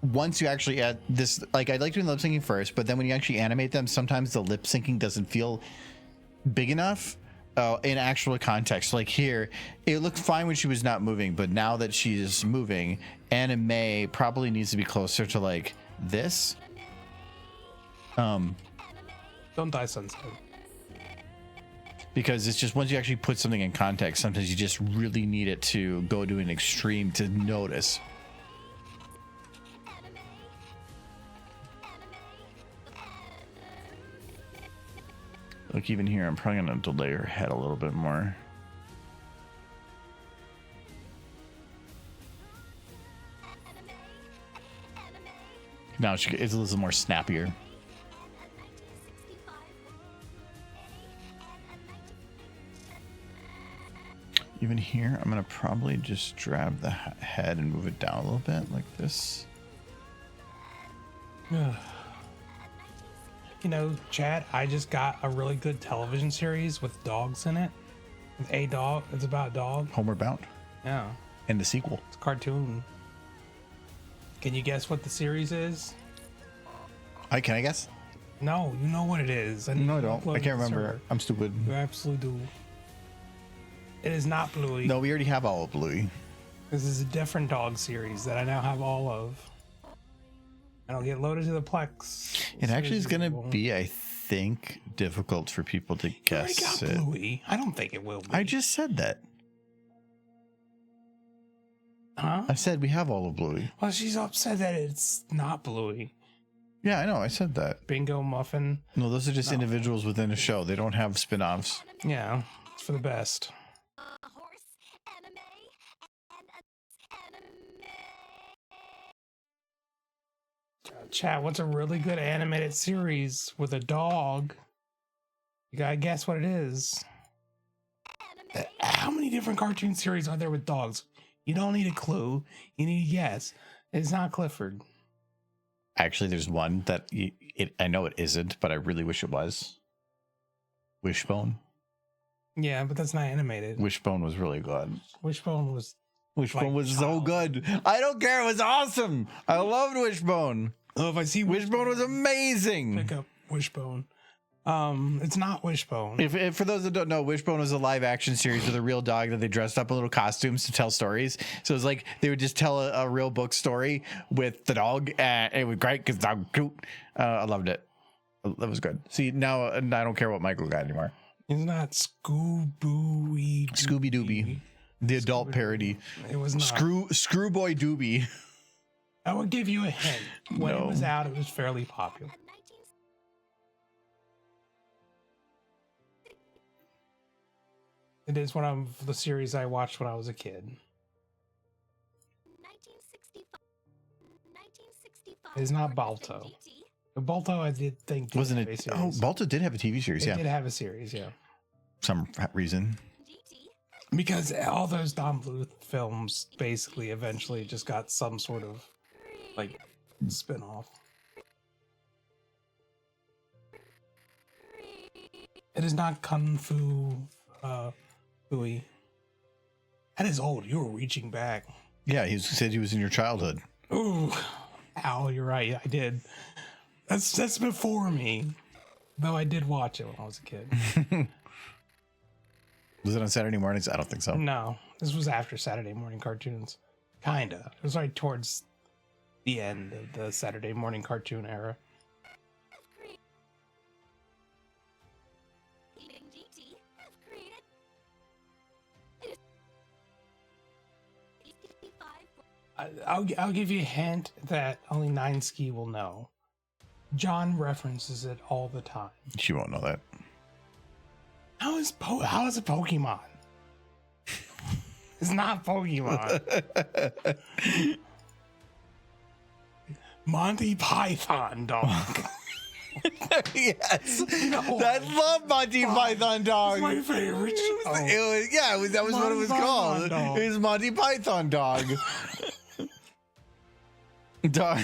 once you actually add this, like I like doing lip syncing first, but then when you actually animate them, sometimes the lip syncing doesn't feel big enough in actual context. Like here, it looked fine when she was not moving, but now that she is moving, anime probably needs to be closer to like this. Don't die, Sunset. Because it's just once you actually put something in context, sometimes you just really need it to go to an extreme to notice. Look, even here, I'm probably going to delay her head a little bit more. Now it's a little more snappier. Even here, I'm going to probably just grab the head and move it down a little bit like this. You know, Chad, I just got a really good television series with dogs in it. With a dog. It's about a dog. Homeward Bound. Yeah. And the sequel. It's a cartoon. Can you guess what the series is? Can I guess? No, you know what it is. No, I don't. I can't remember. I'm stupid. You absolutely do. It is not Bluey. No, we already have all of Bluey. This is a different dog series that I now have all of. And I'll get loaded to the Plex. It actually is going to be, I think, difficult for people to guess it. Bluey. I don't think it will be. I just said that. Huh? I said we have all of Bluey. Well, she's upset that it's not Bluey. Yeah, I know. I said that. Bingo Muffin. No, those are just individuals within a show. They don't have spin-offs. Yeah, it's for the best. Chat, what's a really good animated series with a dog? You gotta guess what it is. How many different cartoon series are there with dogs? You don't need a clue. You need a guess. It's not Clifford. Actually, there's one that I know it isn't, but I really wish it was. Wishbone. Yeah, but that's not animated. Wishbone was really good. Wishbone was Wishbone was so good. I don't care. It was awesome. I loved Wishbone. Oh, if I see Wishbone was amazing. pick up Wishbone. It's not Wishbone. If for those that don't know, Wishbone was a live action series with a real dog that they dressed up in little costumes to tell stories. So it was like they would just tell a real book story with the dog, and it was great because the dog was cute. I loved it. That was good. See, now I don't care what Michael got anymore. It's not Scooby Dooby, the adult parody. It was not. Screwboy Doobie. I will give you a hint. When No. it was out, it was fairly popular. It is one of the series I watched when I was a kid. 1965 It's not Ford Balto. Mustang GT. Balto, I did think, Wasn't have a it? series. Oh, Balto did have a TV series. It Yeah, did have a series, yeah. some reason. GT. Because all those Don Bluth films basically eventually just got some sort of like spin-off. It is not Kung Fu Fooey. That is old. You were reaching back. Yeah, he said he was in your childhood. Ooh. Ow, you're right. I did. That's before me. Though I did watch it when I was a kid. Was it on Saturday mornings? I don't think so. No, this was after Saturday morning cartoons. Kinda. It was right towards the end of the Saturday morning cartoon era. GT. Created. It is 65 I'll give you a hint that only 9ski will know. John references it all the time. She won't know that. How is it Pokemon? It's not Pokemon. Monty Python, dog. Yes, No. I love Monty Python dog. It's my favorite show. That was what it was Monty called. Python dog. It was Monty Python dog. Dog.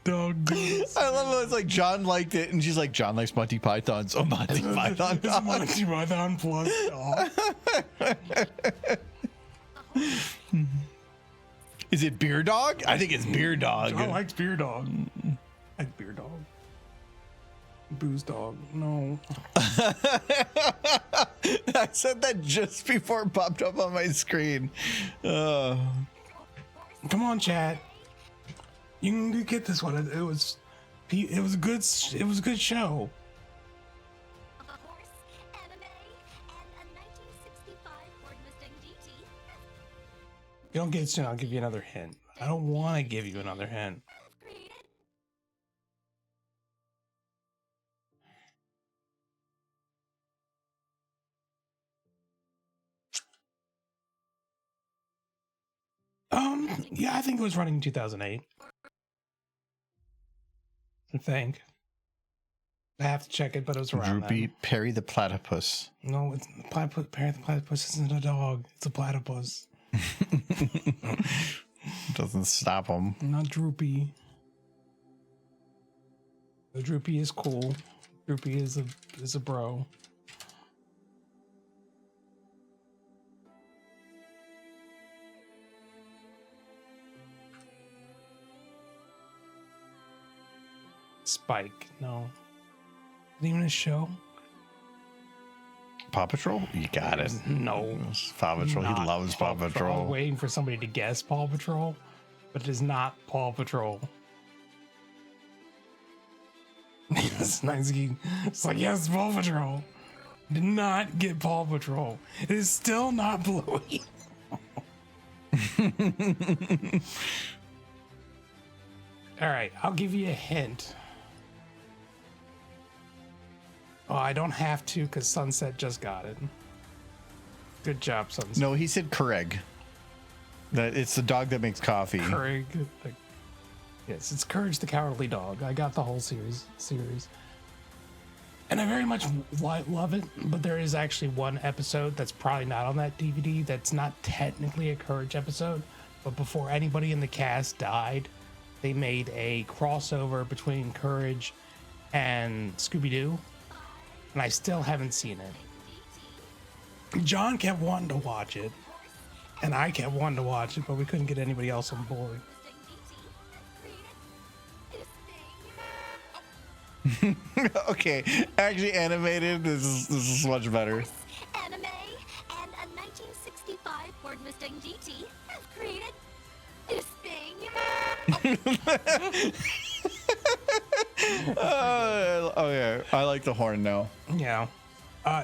Dog. I love how it's like John liked it, and she's like, John likes Monty Python, so Monty Python It's dog. Monty Python plus dog. Is it Beer Dog? I think it's Beer Dog. John likes Beer Dog. I like Beer Dog. Booze Dog. No. I said that just before it popped up on my screen. Come on, chat. You can get this one. It was a good show. of a horse, anime, and a 1965 Ford Mustang GT. You don't get it soon. I'll give you another hint. I don't want to give you another hint. Created. Yeah, I think it was running in 2008. I think. I have to check it, but it was around Droopy then. Perry the Platypus. No, it's platypus. Perry the platypus isn't a dog. It's a platypus. Doesn't stop him. Not Droopy. The Droopy is cool. Droopy is a bro. Spike, no. Isn't even a show? Paw Patrol? You got it. No. It's Paw Patrol. He Not loves Paw I was Patrol. waiting for somebody to guess Paw Patrol, but it is not Paw Patrol. Yes, Ninesky. It's like, yes, Paw Patrol. Did not get Paw Patrol. It is still not Bluey. All right, I'll give you a hint. Oh, I don't have to because Sunset just got it. Good job, Sunset. No, he said Craig. That it's the dog that makes coffee. Courage. Yes, it's Courage the Cowardly Dog. I got the whole series. And I very much love it, but there is actually one episode that's probably not on that DVD that's not technically a Courage episode, but before anybody in the cast died, they made a crossover between Courage and Scooby-Doo, and I still haven't seen it. John kept wanting to watch it, and I kept wanting to watch it, but we couldn't get anybody else on board. Okay, actually animated. This is much better. Anime and a 1965 Ford Mustang GT have created this thing. Okay, I like the horn now. Yeah.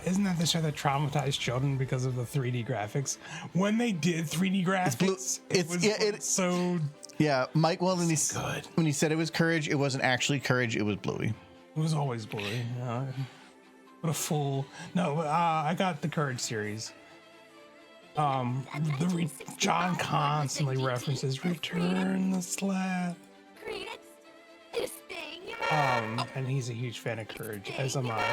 Isn't that the show that traumatized children because of the 3D graphics? When they did 3D graphics, It's so Yeah, Mike. Well, when good. when he said it was Courage, it wasn't actually Courage. It was Bluey. It was always Bluey. What a fool! No, I got the Courage series. John constantly references "Return the Slap." Created this thing. And he's a huge fan of Courage, as am I.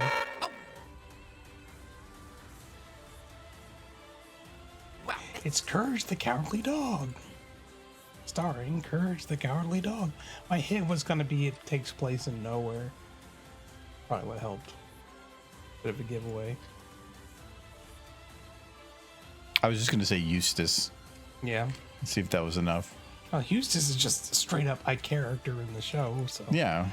Wow. It's Courage the Cowardly Dog. Starring Courage the Cowardly Dog. My hint was gonna be it takes place in nowhere. Probably would have helped. Bit of a giveaway. I was just gonna say Eustace. Yeah. See if that was enough. Well, Eustace is just a straight up a character in the show, so Yeah,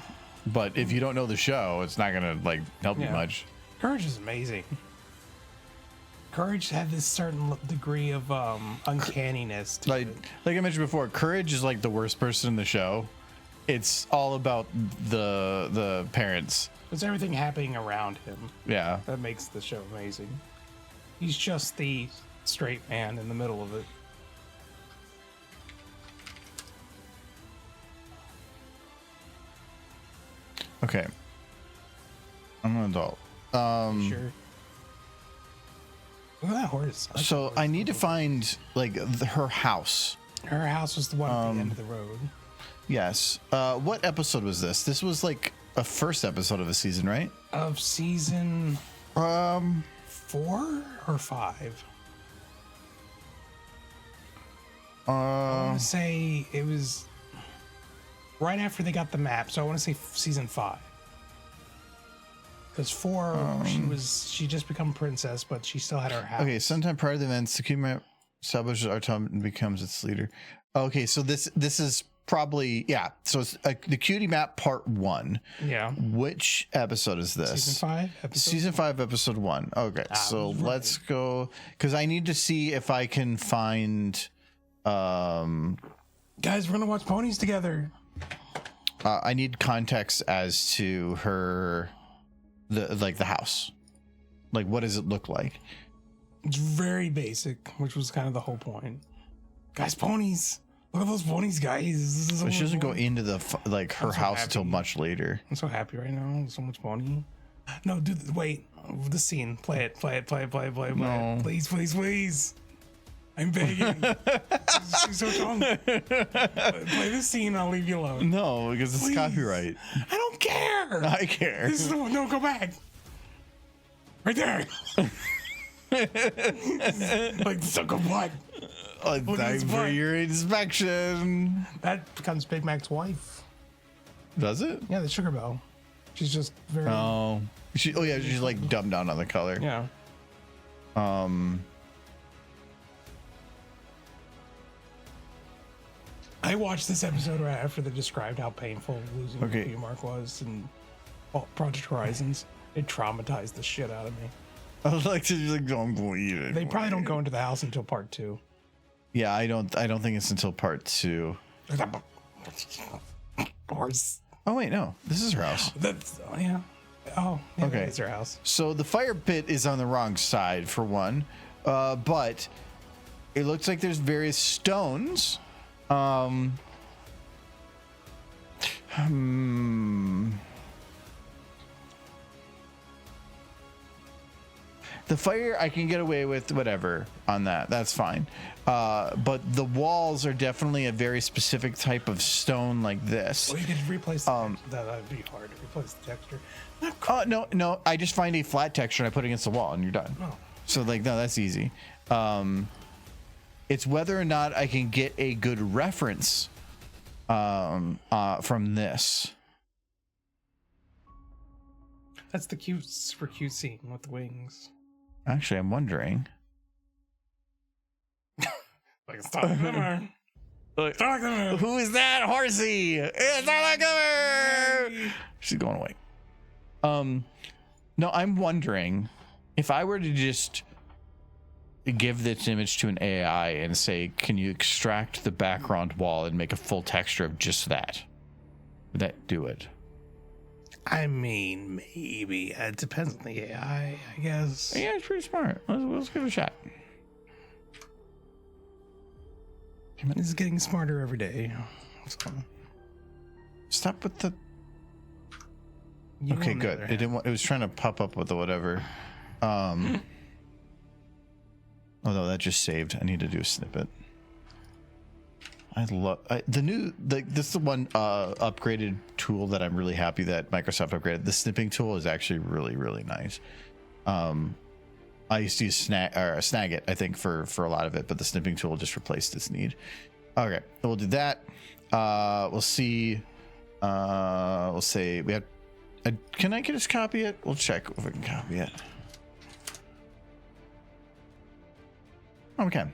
but if you don't know the show, it's not gonna like help you Yeah. much. Courage is amazing. Courage had this certain degree of uncanniness to Like it. I mentioned before, Courage is like the worst person in the show. It's all about the parents. There's everything happening around him Yeah. that makes the show amazing. He's just the straight man in the middle of it. Okay. I'm an adult. Sure. Look at that horse. I like So that I horse. need to find like her house. Her house was the one at the end of the road. Yes. What episode was this? This was like a first episode of a season, right? Of season 4 or 5? I want to say it was right after they got the map, so I want to say season 5. Because 4, she just become princess, but she still had her house. Okay, sometime prior to the events, Sakuma establishes Artom and becomes its leader. Okay, so this is probably so it's the Cutie Map Part 1. Yeah. Which episode is this? Season 5? Season 5, episode 1. Okay, so right. let's go because I need to see if I can find. Guys, we're gonna watch ponies together. I need context as to her, the house. Like, what does it look like? It's very basic, which was kind of the whole point. Guys, ponies. Look at those ponies, guys. This is so But she much doesn't go fun. into her so house until happy. much later. I'm so happy right now. So much pony. No, dude, wait. The scene. Play it. No. Please, please, please. I'm begging. She's so strong. Play this scene, I'll leave you alone. No, because it's Please. copyright. I don't care. I care. This is the one. No, go back. Right there. Like, suck of blood. Time his for butt. your inspection. That becomes Big Mac's wife. Does it? Yeah, the Sugar Belle. She's just very. She's like dumbed down on the color. Yeah. I watched this episode right after they described how painful losing Okay. Q Mark was and Project Horizons. It traumatized the shit out of me. I would like to just like don't believe it. They probably don't go into the house until part 2. Yeah, I don't think it's until part 2. Horse. Oh wait, no. This is her house. That's yeah. Oh, yeah, Okay. that is her house. So the fire pit is on the wrong side for one. But it looks like there's various stones. The fire I can get away with whatever on that. That's fine. But the walls are definitely a very specific type of stone like this. Well, you could replace the that'd be hard to replace the texture. No. I just find a flat texture and I put it against the wall and you're done. Oh. So like, no, that's easy. It's whether or not I can get a good reference from this. That's the super cute scene with the wings. Actually, I'm wondering. Like a Starlight Glimmer. Starlight Glimmer. Who is that horsey? It's Starlight Glimmer. She's going away. No, I'm wondering if I were to just give this image to an AI and say, can you extract the background wall and make a full texture of just that? Would that do it? I mean, maybe. It depends on the AI, I guess. Yeah, it's pretty smart. Let's give it a shot. It's getting smarter every day. So. Stop with the... You Okay, on the good. other It hand. didn't. It was trying to pop up with the whatever. Oh no, that just saved. I need to do a snippet. I love this is the one upgraded tool that I'm really happy that Microsoft upgraded. The snipping tool is actually really nice. I used to use Snagit, I think, for a lot of it, but the snipping tool just replaced its need. Okay, we'll do that. We'll see. We'll say we have. Can I just copy it? We'll check if we can copy it. Oh, we can.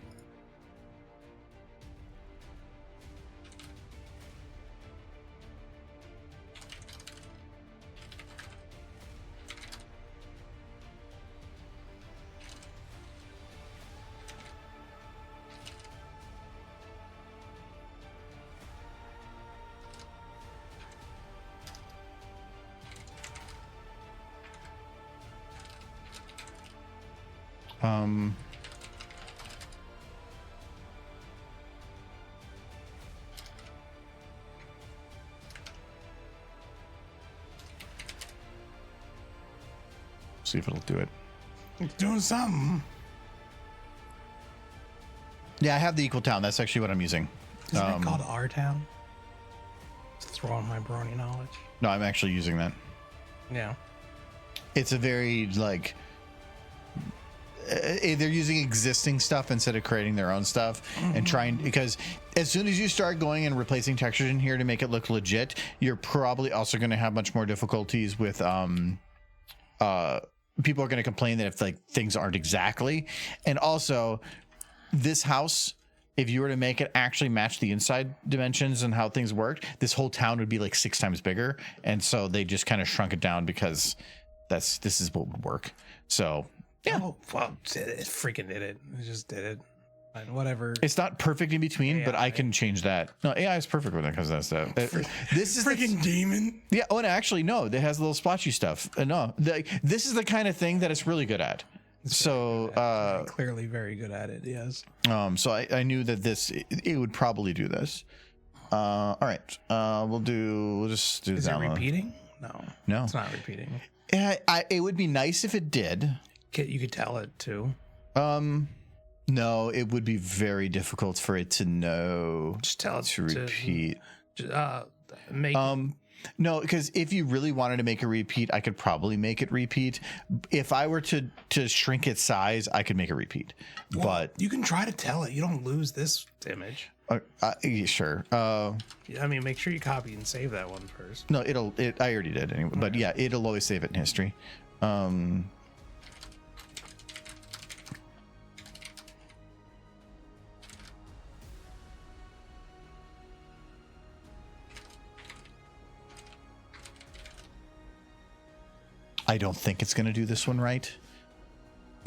See if it'll do it. It's doing something. Yeah, I have the equal town. That's actually what I'm using. Isn't it called R Town? Just throw on my brony knowledge. No, I'm actually using that. Yeah. It's a very like they're using existing stuff instead of creating their own stuff and trying, because as soon as you start going and replacing textures in here to make it look legit, you're probably also going to have much more difficulties with people are going to complain that if like things aren't exactly. And also this house, if you were to make it actually match the inside dimensions and how things worked, this whole town would be like 6 times bigger. And so they just kind of shrunk it down because this is what would work. So yeah. Oh, well, it freaking did it. It just did it. And whatever. It's not perfect in between, AI. but I can change that. No, AI is perfect when it comes to that stuff. This is freaking demon. Yeah. Oh, and actually, no, it has a little splotchy stuff. No, this is the kind of thing that it's really good at. So Clearly very good at it. Yes. so I knew that it would probably do this. All right. We'll just do Is that it one. repeating? No, it's No. not repeating. It would be nice if it did. You could tell it too. No, it would be very difficult for it to know Just tell it to repeat. Make No, because if you really wanted to make a repeat, I could probably make it repeat. If I were to shrink its size, I could make a repeat. well, but you can try to tell it. You don't lose this image. yeah, sure. I mean, make sure you copy and save that one first. No, I already did anyway. But yeah, it'll always save it in history. I don't think it's going to do this one right.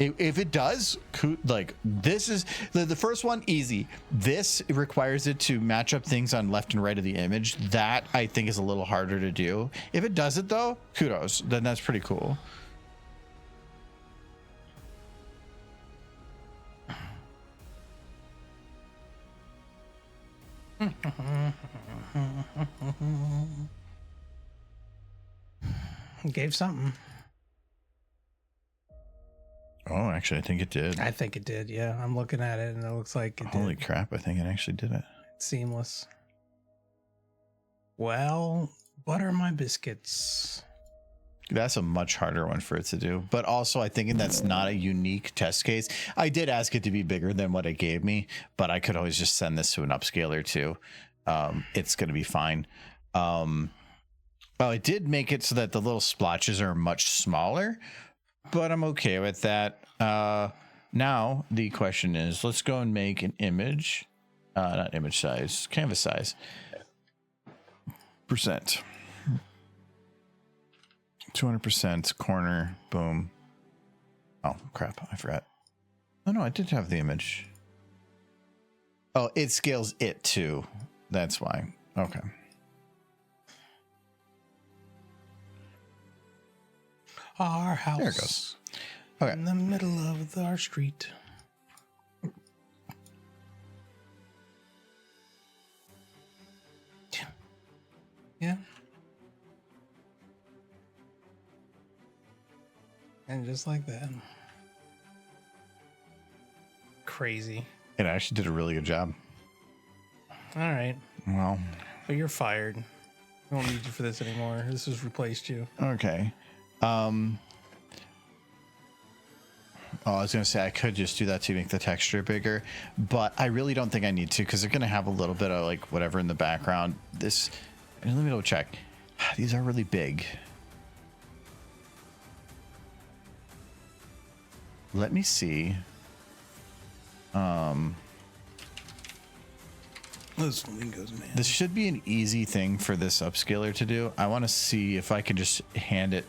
If it does, like this is the first one, easy. This requires it to match up things on left and right of the image. That I think is a little harder to do. If it does it though, kudos. Then that's pretty cool. Gave something. Oh, actually, I think it did. I think it did. Yeah, I'm looking at it and it looks like it Holy did. crap, I think it actually did it. It's seamless. Well, butter my biscuits. That's a much harder one for it to do. But also, I think that's not a unique test case. I did ask it to be bigger than what it gave me, but I could always just send this to an upscaler too. It's going to be fine. Oh, it did make it so that the little splotches are much smaller, but I'm okay with that. Now, the question is, let's go and make an image. Not image size, canvas size. Percent. 200% corner, boom. Oh, crap, I forgot. Oh, no, I did have the image. Oh, it scales it too. That's why. Okay. Our house. There it goes. Okay. In the middle of our street. Yeah. And just like that. Crazy. It actually did a really good job. All right. Well, But you're fired. I don't need you for this anymore. This has replaced you. okay. Oh, I was going to say I could just do that to make the texture bigger, but I really don't think I need to because they're going to have a little bit of like whatever in the background. This, and let me double check. These are really big. Let me see. Those flamingos, man. This should be an easy thing for this upscaler to do. I want to see if I can just hand it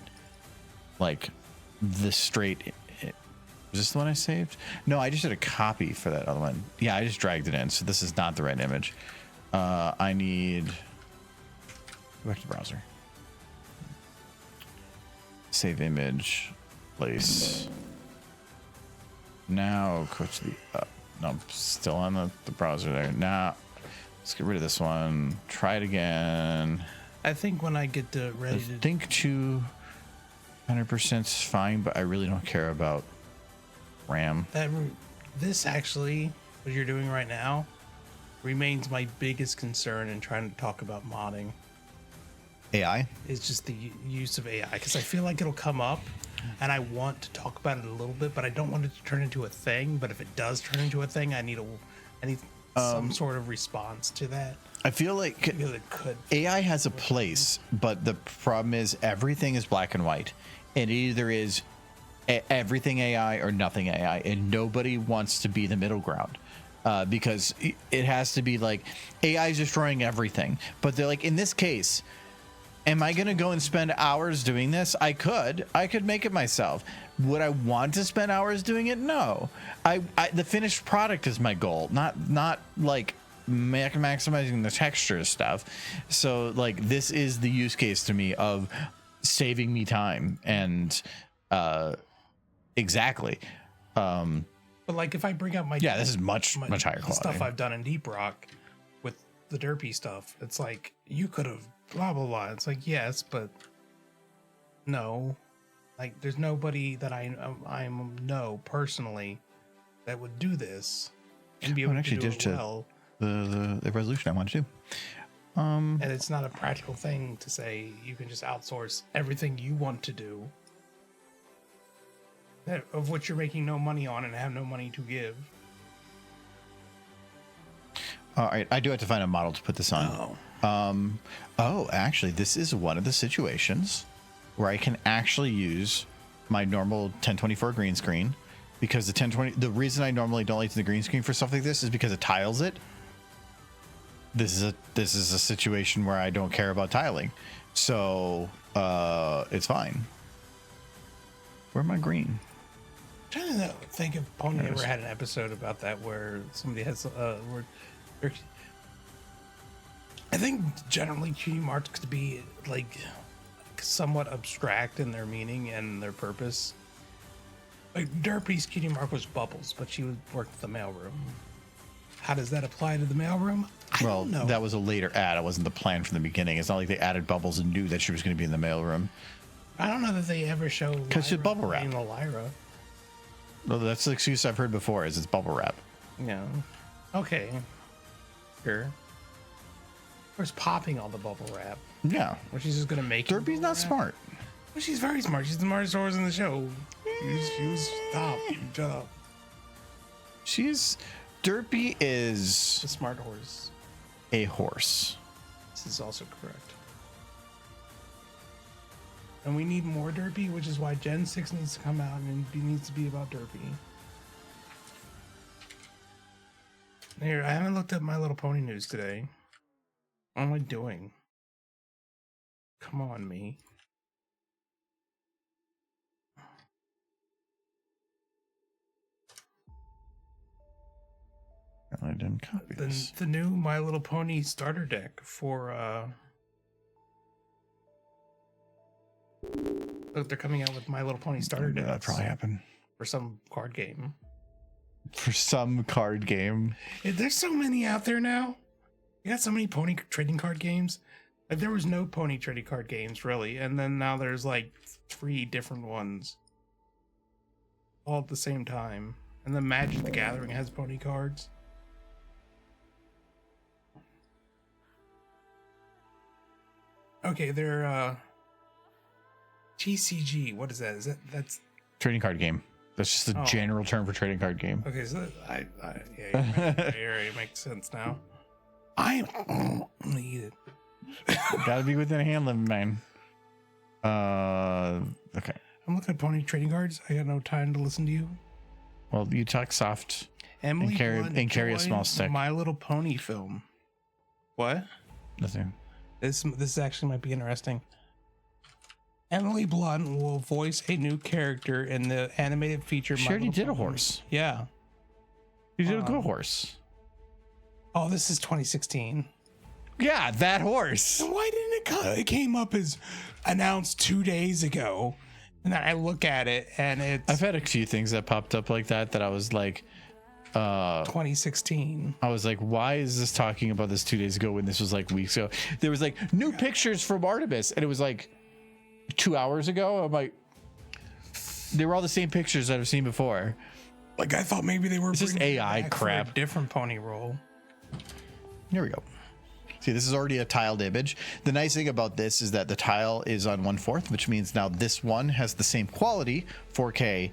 like this straight. Is this the one I saved? No, I just did a copy for that other one. Yeah, I just dragged it in. So this is not the right image. I need, go back to the browser. Save image, place. Now go to the, no, I'm still on the browser there. Now, let's get rid of this one. Try it again. I think when I get to I ready to think 200% is fine, but I really don't care about RAM. this actually, what you're doing right now, remains my biggest concern in trying to talk about modding. AI? Is just the use of AI, because I feel like it'll come up and I want to talk about it a little bit, but I don't want it to turn into a thing. But if it does turn into a thing, I need some sort of response to that. I feel like Because it could. AI has a place, but the problem is everything is black and white. It either is everything AI or nothing AI, and nobody wants to be the middle ground. Because it has to be like AI is destroying everything. But they're like, in this case, am I going to go and spend hours doing this? I could make it myself. Would I want to spend hours doing it? No. The finished product is my goal, not like maximizing the texture stuff. So like this is the use case to me of saving me time and exactly. But like if I bring up Yeah, this is much higher quality stuff I've done in Deep Rock with the derpy stuff, it's like you could have blah blah blah. It's like yes, but no. Like there's nobody that I know personally that would do this and be able to do it well. The resolution I want to do. And it's not a practical thing to say you can just outsource everything you want to do, of which you're making no money on and have no money to give. All right, I do have to find a model to put this on. Actually, this is one of the situations where I can actually use my normal 1024 green screen, because the reason I normally don't like the green screen for stuff like this is because it tiles it. This is a situation where I don't care about tiling, so it's fine. Where's my green? I'm trying to think if Pony ever had an episode about that where somebody has I think generally cutie marks could be like somewhat abstract in their meaning and their purpose. Like Derpy's cutie mark was Bubbles, but she worked at the mailroom. How does that apply to the mailroom? I don't know. That was a later ad. It wasn't the plan from the beginning. It's not like they added Bubbles and knew that she was going to be in the mailroom. I don't know that they ever show Because she's bubble wrap. Lyra. Well, that's the excuse I've heard before. Is it's bubble wrap? Yeah. Okay. Sure. Where's popping all the bubble wrap? Yeah. Or she's just gonna make it Derpy's bubble not wrap? smart. Well, she's very smart. She's the smartest horse in the show. She was stop. Shut up. Derpy is The smart horse. a horse. This is also correct. And we need more Derpy, which is why Gen 6 needs to come out and it needs to be about Derpy. Here, I haven't looked at My Little Pony news today. What am I doing? Come on, me. I didn't copy this. The new My Little Pony starter deck for look, they're coming out with My Little Pony starter decks That probably happened. for some card game. For some card game. There's so many out there now. You got so many pony trading card games. Like there was no pony trading card games really, and then now there's like 3 different ones all at the same time. And then Magic the Gathering has pony cards. Okay, they're TCG. What is that? That's Trading card game. That's just the Oh. general term for trading card game. okay. So it makes sense now. I'm gonna eat it. Gotta be within a hand limit, man. Okay. I'm looking at pony trading cards. I got no time to listen to you. Well, you talk soft. Emily Blunt and carry a small joined stick. My Little Pony film. What? Nothing. This actually might be interesting. Emily Blunt will voice a new character in the animated feature. She My already Little did a Pony. horse. Yeah. You did a good horse. Oh, this is 2016. Yeah, that horse. So why didn't it come? It came up as announced 2 days ago, and then I look at it and it's I've had a few things that popped up like that I was like, 2016. I was like, why is this talking about this 2 days ago when this was like weeks ago? There was like new pictures from Artemis, and it was like 2 hours ago. I'm like, they were all the same pictures that I've seen before. Like I thought maybe they were. It's just bringing it AI back for a crap. different pony role. Here we go. See, this is already a tiled image. The nice thing about this is that the tile is on 1/4, which means now this one has the same quality, 4K,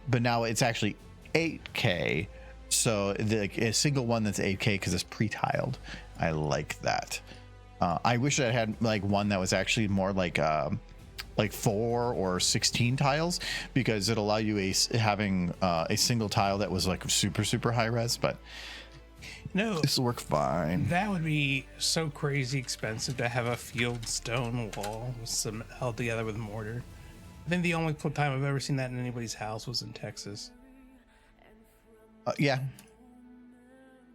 but now it's actually 8K. So a single one that's 8K because it's pre-tiled. I like that. I wish I had like one that was actually more like 4 or 16 tiles, because it allow you having a single tile that was like super high res, but No, this will work fine. that would be so crazy expensive to have a field stone wall with some held together with mortar. I think the only time I've ever seen that in anybody's house was in Texas, Yeah.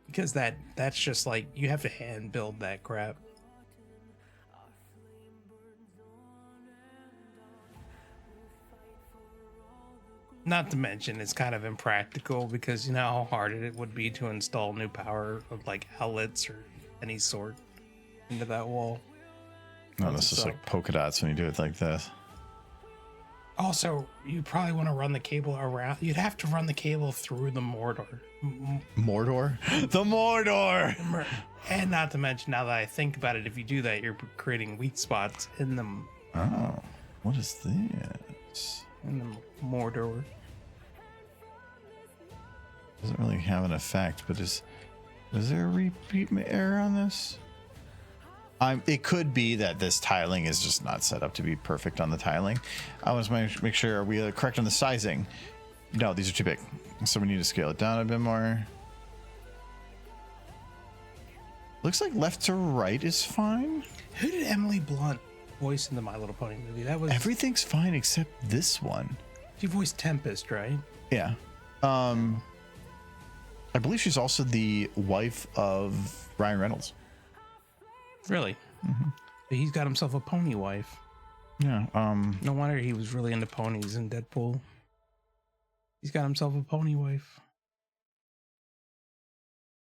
because that's just like you have to hand build that crap. Not to mention it's kind of impractical because you know how hard it would be to install new power of like outlets or any sort into that wall. No, this is like polka dots when you do it like this. Also, you probably want to run the cable around. You'd have to run the cable through the Mordor. Mordor? The Mordor! And not to mention, now that I think about it, if you do that, you're creating weak spots in the Oh, what is this? Mordor. Doesn't really have an effect, but is there a repeat error on this? It could be that this tiling is just not set up to be perfect on the tiling. I want to make sure, are we correct on the sizing? No, these are too big. So we need to scale it down a bit more. Looks like left to right is fine. Who did Emily Blunt voice in the My Little Pony movie? That was Everything's fine except this one. She voiced Tempest, right? Yeah. I believe she's also the wife of Ryan Reynolds. Really? Mm-hmm. He's got himself a pony wife. Yeah. No wonder he was really into ponies in Deadpool. He's got himself a pony wife.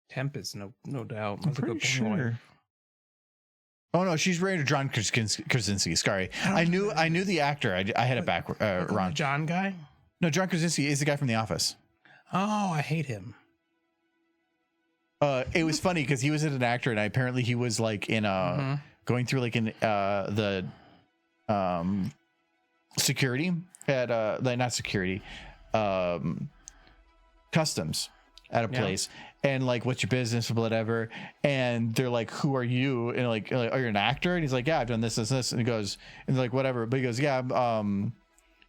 Tempest, no doubt. I'm pretty sure. Oh no, she's married to John Krasinski. Sorry, I knew the actor. I had it back wrong. John guy. No, John Krasinski is the guy from The Office. Oh, I hate him. It was funny because he was an actor, and apparently he was like in going through like in the security at like not security, customs at a place, and like, what's your business or whatever, and they're like, who are you? And like, oh, you're an actor? And he's like, yeah, I've done this, and he goes, and they're like, whatever, but he goes, yeah,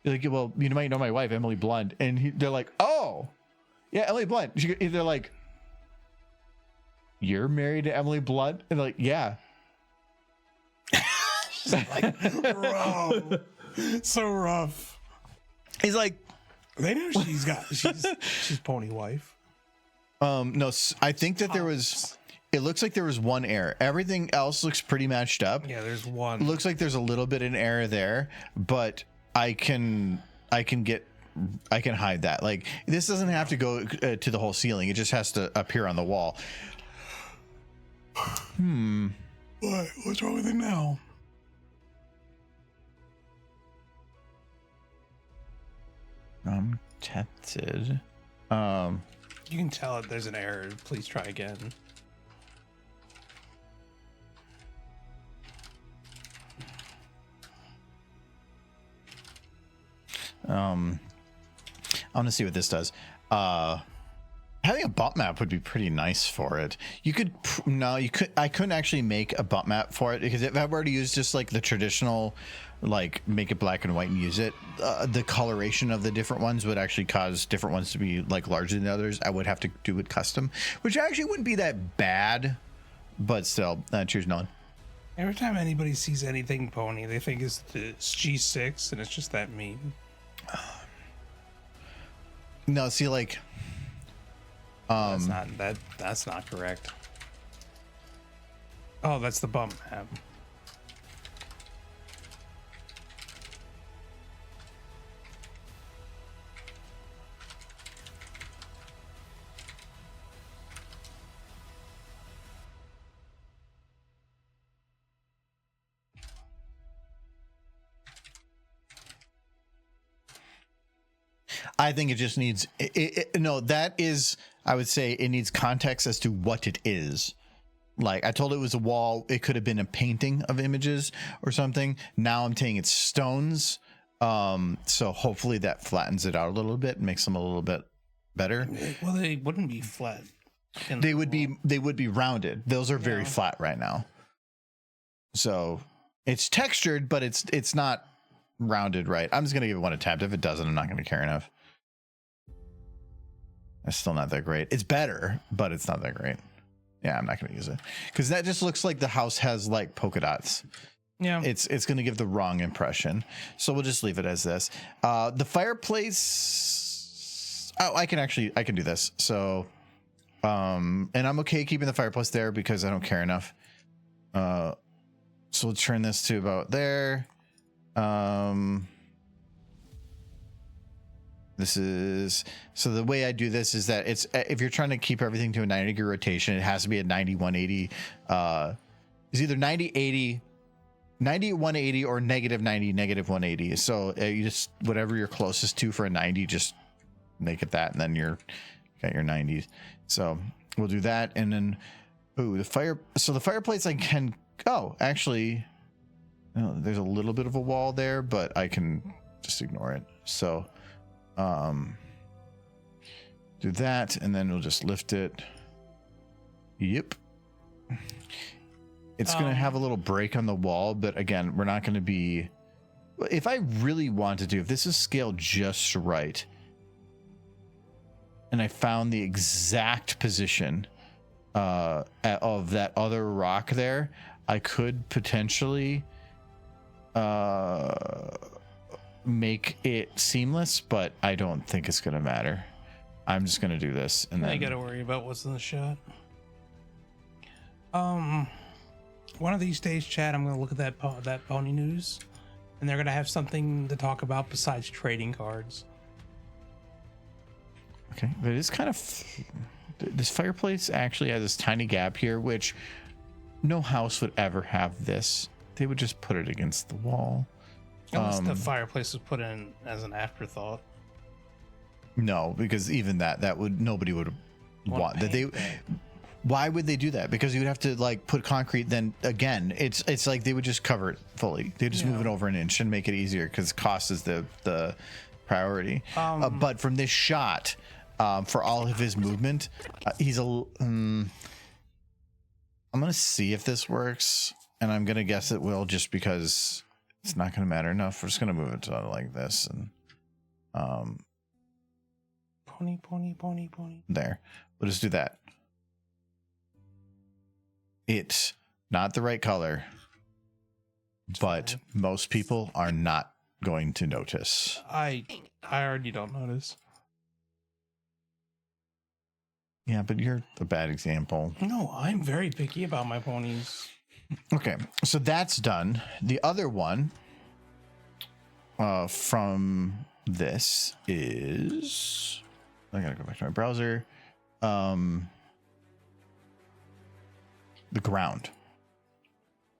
he's like, well, you might know my wife, Emily Blunt, and they're like, oh, yeah, Emily Blunt. They're like, you're married to Emily Blunt? And they're like, yeah. Like, bro, so rough. He's like, they know she's pony wife. No, I think that there was, it looks like there was one error. Everything else looks pretty matched up. Yeah, there's one. Looks like there's a little bit of an error there, but I can hide that. Like, this doesn't have to go to the whole ceiling. It just has to appear on the wall. What? What's wrong with it now? I'm tempted. You can tell it there's an error. Please try again. I want to see what this does. Having a bump map would be pretty nice for it. You could, no, you could, I couldn't actually make a bump map for it, because if I were to use just like the traditional, like make it black and white and use it, the coloration of the different ones would actually cause different ones to be like larger than others. I would have to do it custom, which actually wouldn't be that bad, but still, cheers, Nolan. Every time anybody sees anything pony, they think it's the G6, and it's just that meme. No, see, like, that's not correct. Oh, that's the bump map. I think it just needs no, that is, I would say it needs context as to what it is. Like, I told it was a wall, it could have been a painting of images or something. Now I'm saying it's stones. So hopefully that flattens it out a little bit, makes them a little bit better. Well, they wouldn't be flat. They would be rounded. Those are very flat right now. So it's textured, but it's not rounded right. I'm just gonna give it one attempt. If it doesn't, I'm not gonna care enough. It's still not that great. It's better, but it's not that great. Yeah, I'm not gonna use it because that just looks like the house has like polka dots. Yeah, it's gonna give the wrong impression. So we'll just leave it as this. The fireplace. Oh, I can do this. So, and I'm okay keeping the fireplace there because I don't care enough. So we'll turn this to about there. This is, so the way I do this is that it's, if you're trying to keep everything to a 90-degree rotation, it has to be at 90, 180. It's either 90, 80, 90, 180 or negative 90, negative 180. So you just, whatever you're closest to for a 90, just make it that, and then you're got your 90s. So we'll do that. And then, ooh, the fireplace I can, oh, actually, no, there's a little bit of a wall there, but I can just ignore it. So, do that, and then we'll just lift it. Yep. It's going to have a little break on the wall, but again, we're not going to be, if I really want to if this is scaled just right, and I found the exact position of that other rock there, I could potentially make it seamless, but I don't think it's gonna matter. I'm just gonna do this, and then I gotta worry about what's in the shot. One of these days, Chad, I'm gonna look at that pony news, and they're gonna have something to talk about besides trading cards. Okay, but it's kind of, this fireplace actually has this tiny gap here, which no house would ever have this. They would just put it against the wall. Unless the fireplace was put in as an afterthought. No, because even that would nobody would want that. Why would they do that? Because you would have to like put concrete. Then again, it's like they would just cover it fully. They just move it over an inch and make it easier because cost is the priority. But from this shot, for all of his movement, he's a. I'm gonna see if this works, and I'm gonna guess it will, just because it's not gonna matter enough. We're just gonna move it to like this and pony. there. We'll just do that. It's not the right color, but most people are not going to notice. I already don't notice. Yeah, but you're a bad example. No, I'm very picky about my ponies. Okay, so that's done. The other one from this is... I gotta go back to my browser. The ground.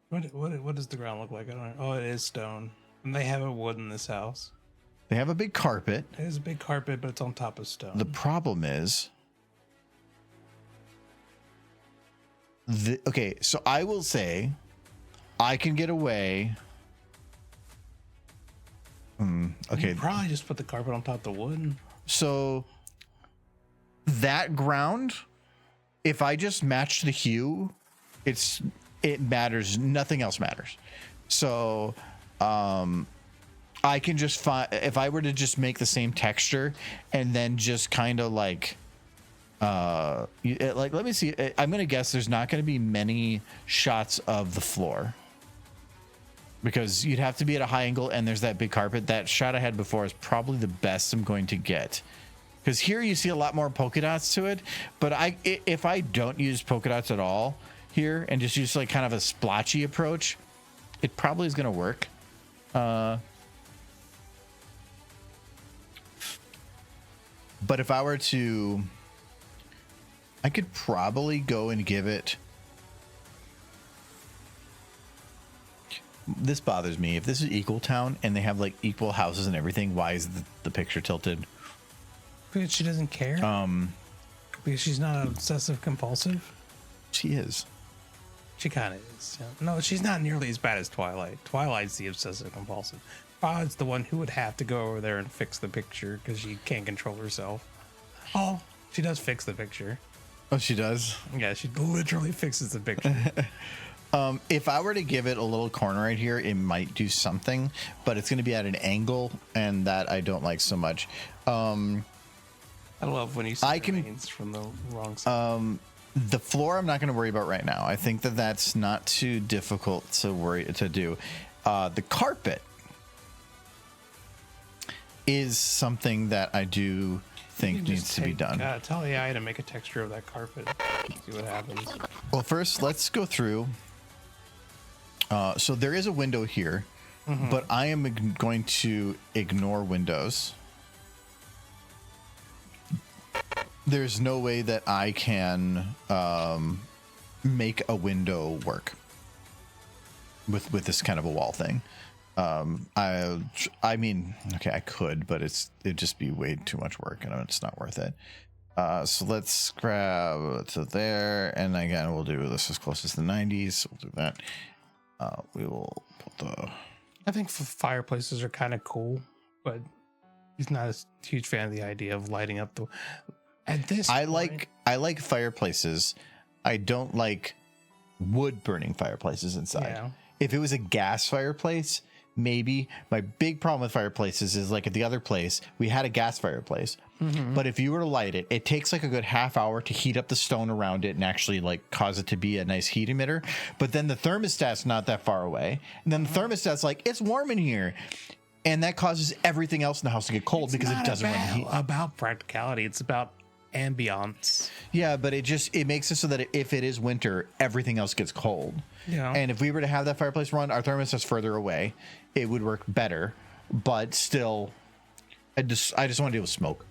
What does the ground look like? I don't know. Oh, it is stone. And they have a wood in this house. They have a big carpet. It is a big carpet, but it's on top of stone. The problem is... okay, so I will say I can get away... okay. You probably just put the carpet on top of the wood. So that ground, if I just match the hue, it matters. Nothing else matters. So I can just find, if I were to just make the same texture and then just kind of like let me see. I'm gonna guess there's not gonna be many shots of the floor, because you'd have to be at a high angle and there's that big carpet. That shot I had before is probably the best I'm going to get, because here you see a lot more polka dots to it. But if I don't use polka dots at all here and just use like kind of a splotchy approach, it probably is going to work. But if I were to, I could probably go and give it... This bothers me. If this is Equal Town and they have like equal houses and everything, why is the picture tilted? Because she doesn't care. Because she's not obsessive compulsive. She is. She kind of is. Yeah. No, she's not nearly as bad as Twilight. Twilight's the obsessive compulsive. Twilight's the one who would have to go over there and fix the picture because she can't control herself. Oh, she does fix the picture. Oh, she does? Yeah, she literally fixes the picture. If I were to give it a little corner right here, it might do something, but it's going to be at an angle, and that I don't like so much. I love when you see remains from the wrong side. The floor I'm not going to worry about right now. I think that's not too difficult to do. The carpet is something that I do think needs to be done. Tell AI to make a texture of that carpet. See what happens. Well, first let's go through. So there is a window here, but I am going to ignore windows. There's no way that I can make a window work with this kind of a wall thing. I mean, okay, I could, but it'd just be way too much work, and it's not worth it. So let's grab to there, and again, we'll do this as close as the 90s. We'll do that. We will put the... I think fireplaces are kind of cool, but he's not a huge fan of the idea of lighting up the... At this I point, like fireplaces. I don't like wood burning fireplaces inside. Yeah. If it was a gas fireplace, maybe. My big problem with fireplaces is like at the other place, we had a gas fireplace. But if you were to light it, it takes like a good half hour to heat up the stone around it and actually like cause it to be a nice heat emitter. But then the thermostat's not that far away. And then the thermostat's like, it's warm in here. And that causes everything else in the house to get cold because it doesn't run the heat. About practicality. It's about ambiance. Yeah, but it makes it so that if it is winter, everything else gets cold. Yeah. And if we were to have that fireplace run, our thermostat's further away, it would work better. But still, I just want to deal with smoke.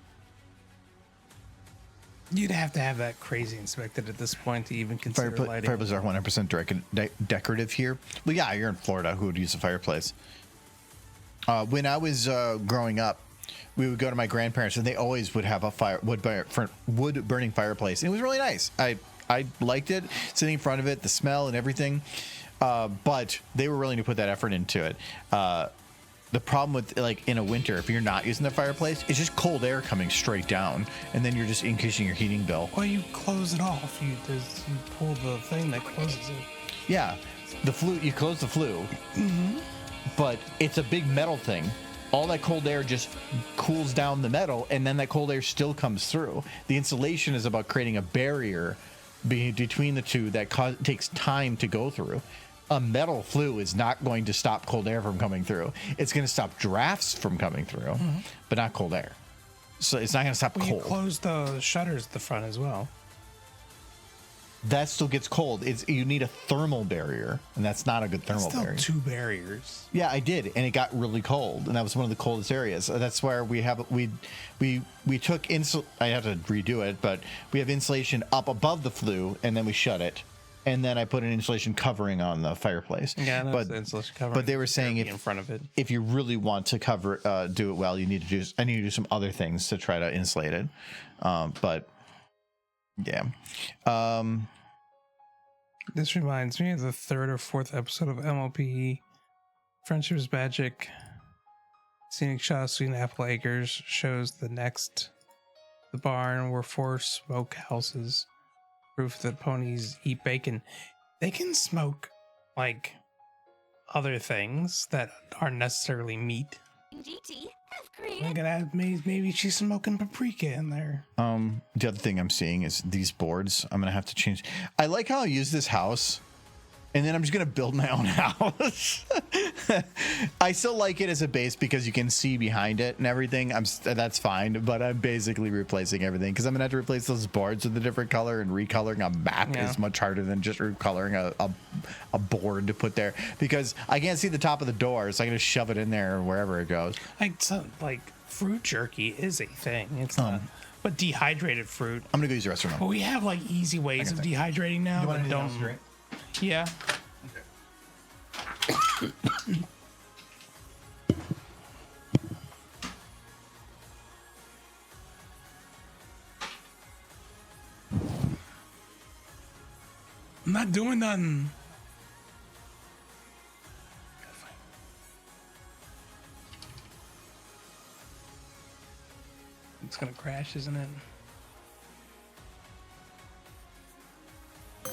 You'd have to have that crazy inspected at this point to even consider lighting. Fireplaces are 100% decorative here. Well, yeah, you're in Florida. Who would use a fireplace? When I was growing up, we would go to my grandparents, and they always would have a wood burning fireplace. And it was really nice. I liked it, sitting in front of it, the smell and everything. But they were willing to put that effort into it. The problem with, like, in a winter, if you're not using the fireplace, it's just cold air coming straight down, and then you're just increasing your heating bill. Well, you close it off. You pull the thing that closes it. Yeah, you close the flue, but it's a big metal thing. All that cold air just cools down the metal, and then that cold air still comes through. The insulation is about creating a barrier between the two that takes time to go through. A metal flue is not going to stop cold air from coming through. It's going to stop drafts from coming through, but not cold air. So it's not going to stop cold. You close the shutters at the front as well. That still gets cold. You need a thermal barrier, and that's not a good thermal barrier. Still 2 barriers. Yeah, I did, and it got really cold, and that was one of the coldest areas. That's where we took I have to redo it, but we have insulation up above the flue, and then we shut it, and then I put an insulation covering on the fireplace. Yeah, that's the insulation covering. But they were saying in front of it, if you really want to do it well, I need to do some other things to try to insulate it. But yeah. This reminds me of the 3rd or 4th episode of MLP. Friendship is Magic. Scenic shot of Sweet Apple Acres shows the barn were 4 smoke houses. Proof that ponies eat bacon. They can smoke, like, other things that aren't necessarily meat. GT have I'm created. gonna add, maybe she's smoking paprika in there. The other thing I'm seeing is these boards. I'm gonna have to change. I like how I use this house, and then I'm just gonna build my own house. I still like it as a base because you can see behind it and everything. That's fine, but I'm basically replacing everything because I'm gonna have to replace those boards with a different color, and recoloring a map is much harder than just recoloring a board to put there because I can't see the top of the door, so I'm gonna shove it in there or wherever it goes. Like fruit jerky is a thing. It's not, but dehydrated fruit. I'm gonna go use the restroom. But we have like easy ways of dehydrating now. You want that anything else to drink? Yeah. I'm not doing nothing. It's gonna crash, isn't it? I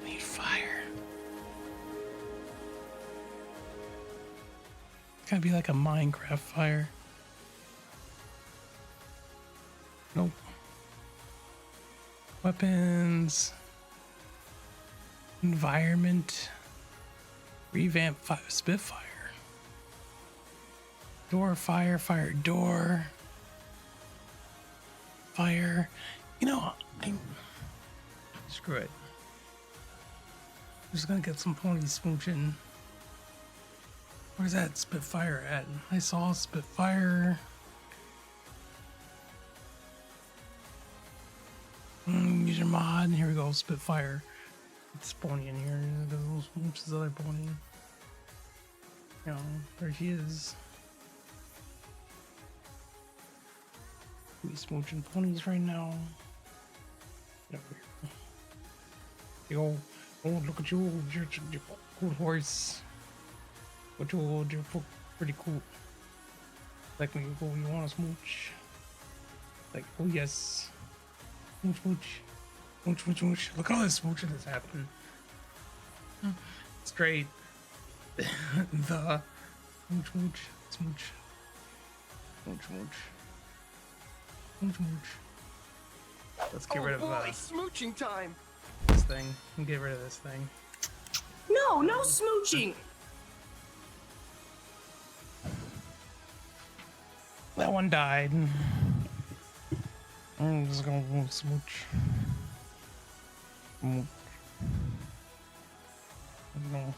need fire. It's gotta be like a Minecraft fire. Nope. Weapons. Environment. Revamp Spitfire. Door, fire, door. Fire. You know, screw it. I'm just gonna get some pony smooching. Where's that Spitfire at? I saw Spitfire. Use your mod. Here we go, Spitfire. It's pony in here. What's this other pony? You know, there she is. We smooching ponies right now. Yo, oh, look at you, you're cool horse. But you're pretty cool. Like when you go, you want to smooch. Like, oh yes. Smooch, smooch. Smooch, smooch, smooch. Look at all this smooching that's happening. It's great. The smooch, smooch, smooch. Smooch, smooch. Smooch, smooch. Let's get rid of smooching time. this thing. Get rid of this thing. No, no smooching. That one died. I'm just gonna smooch. Smooch. No.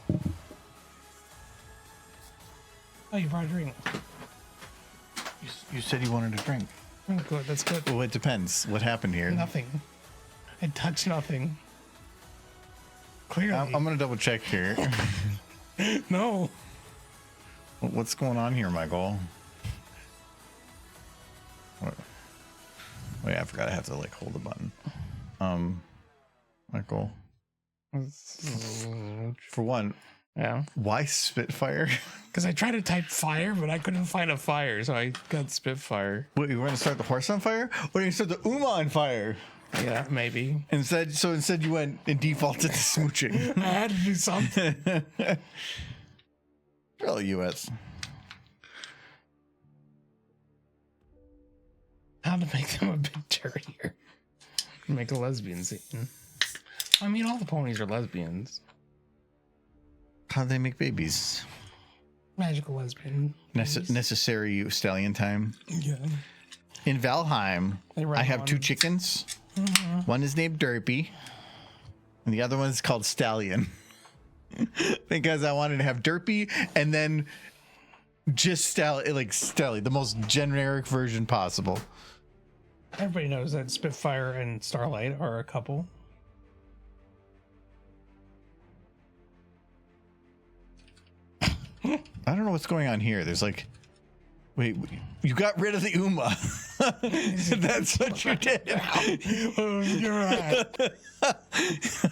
Oh, you brought a drink. You said you wanted a drink. Oh, good, that's good. Well, it depends. What happened here? Nothing. I touched nothing. Clearly. I'm gonna double check here. No. What's going on here, Michael? What? Wait, I forgot I have to like hold the button. Michael. For one, Yeah. why Spitfire? Because I tried to type fire, but I couldn't find a fire, so I got Spitfire. Wait, you want to start the horse on fire? Or you start the Uma on fire? Yeah, maybe. Instead you went and defaulted to smooching. I had to do something. Really, US. How to make them a bit dirtier. Make a lesbian scene. I mean, all the ponies are lesbians. How do they make babies? Magical lesbian. Necessary stallion time. Yeah. In Valheim, They run I have one. 2 chickens. One is named Derpy, and the other one is called Stallion. Because I wanted to have Derpy and then just Stallion, the most generic version possible. Everybody knows that Spitfire and Starlight are a couple. I don't know what's going on here. There's like, wait, you got rid of the Uma. That's what you did. You're right.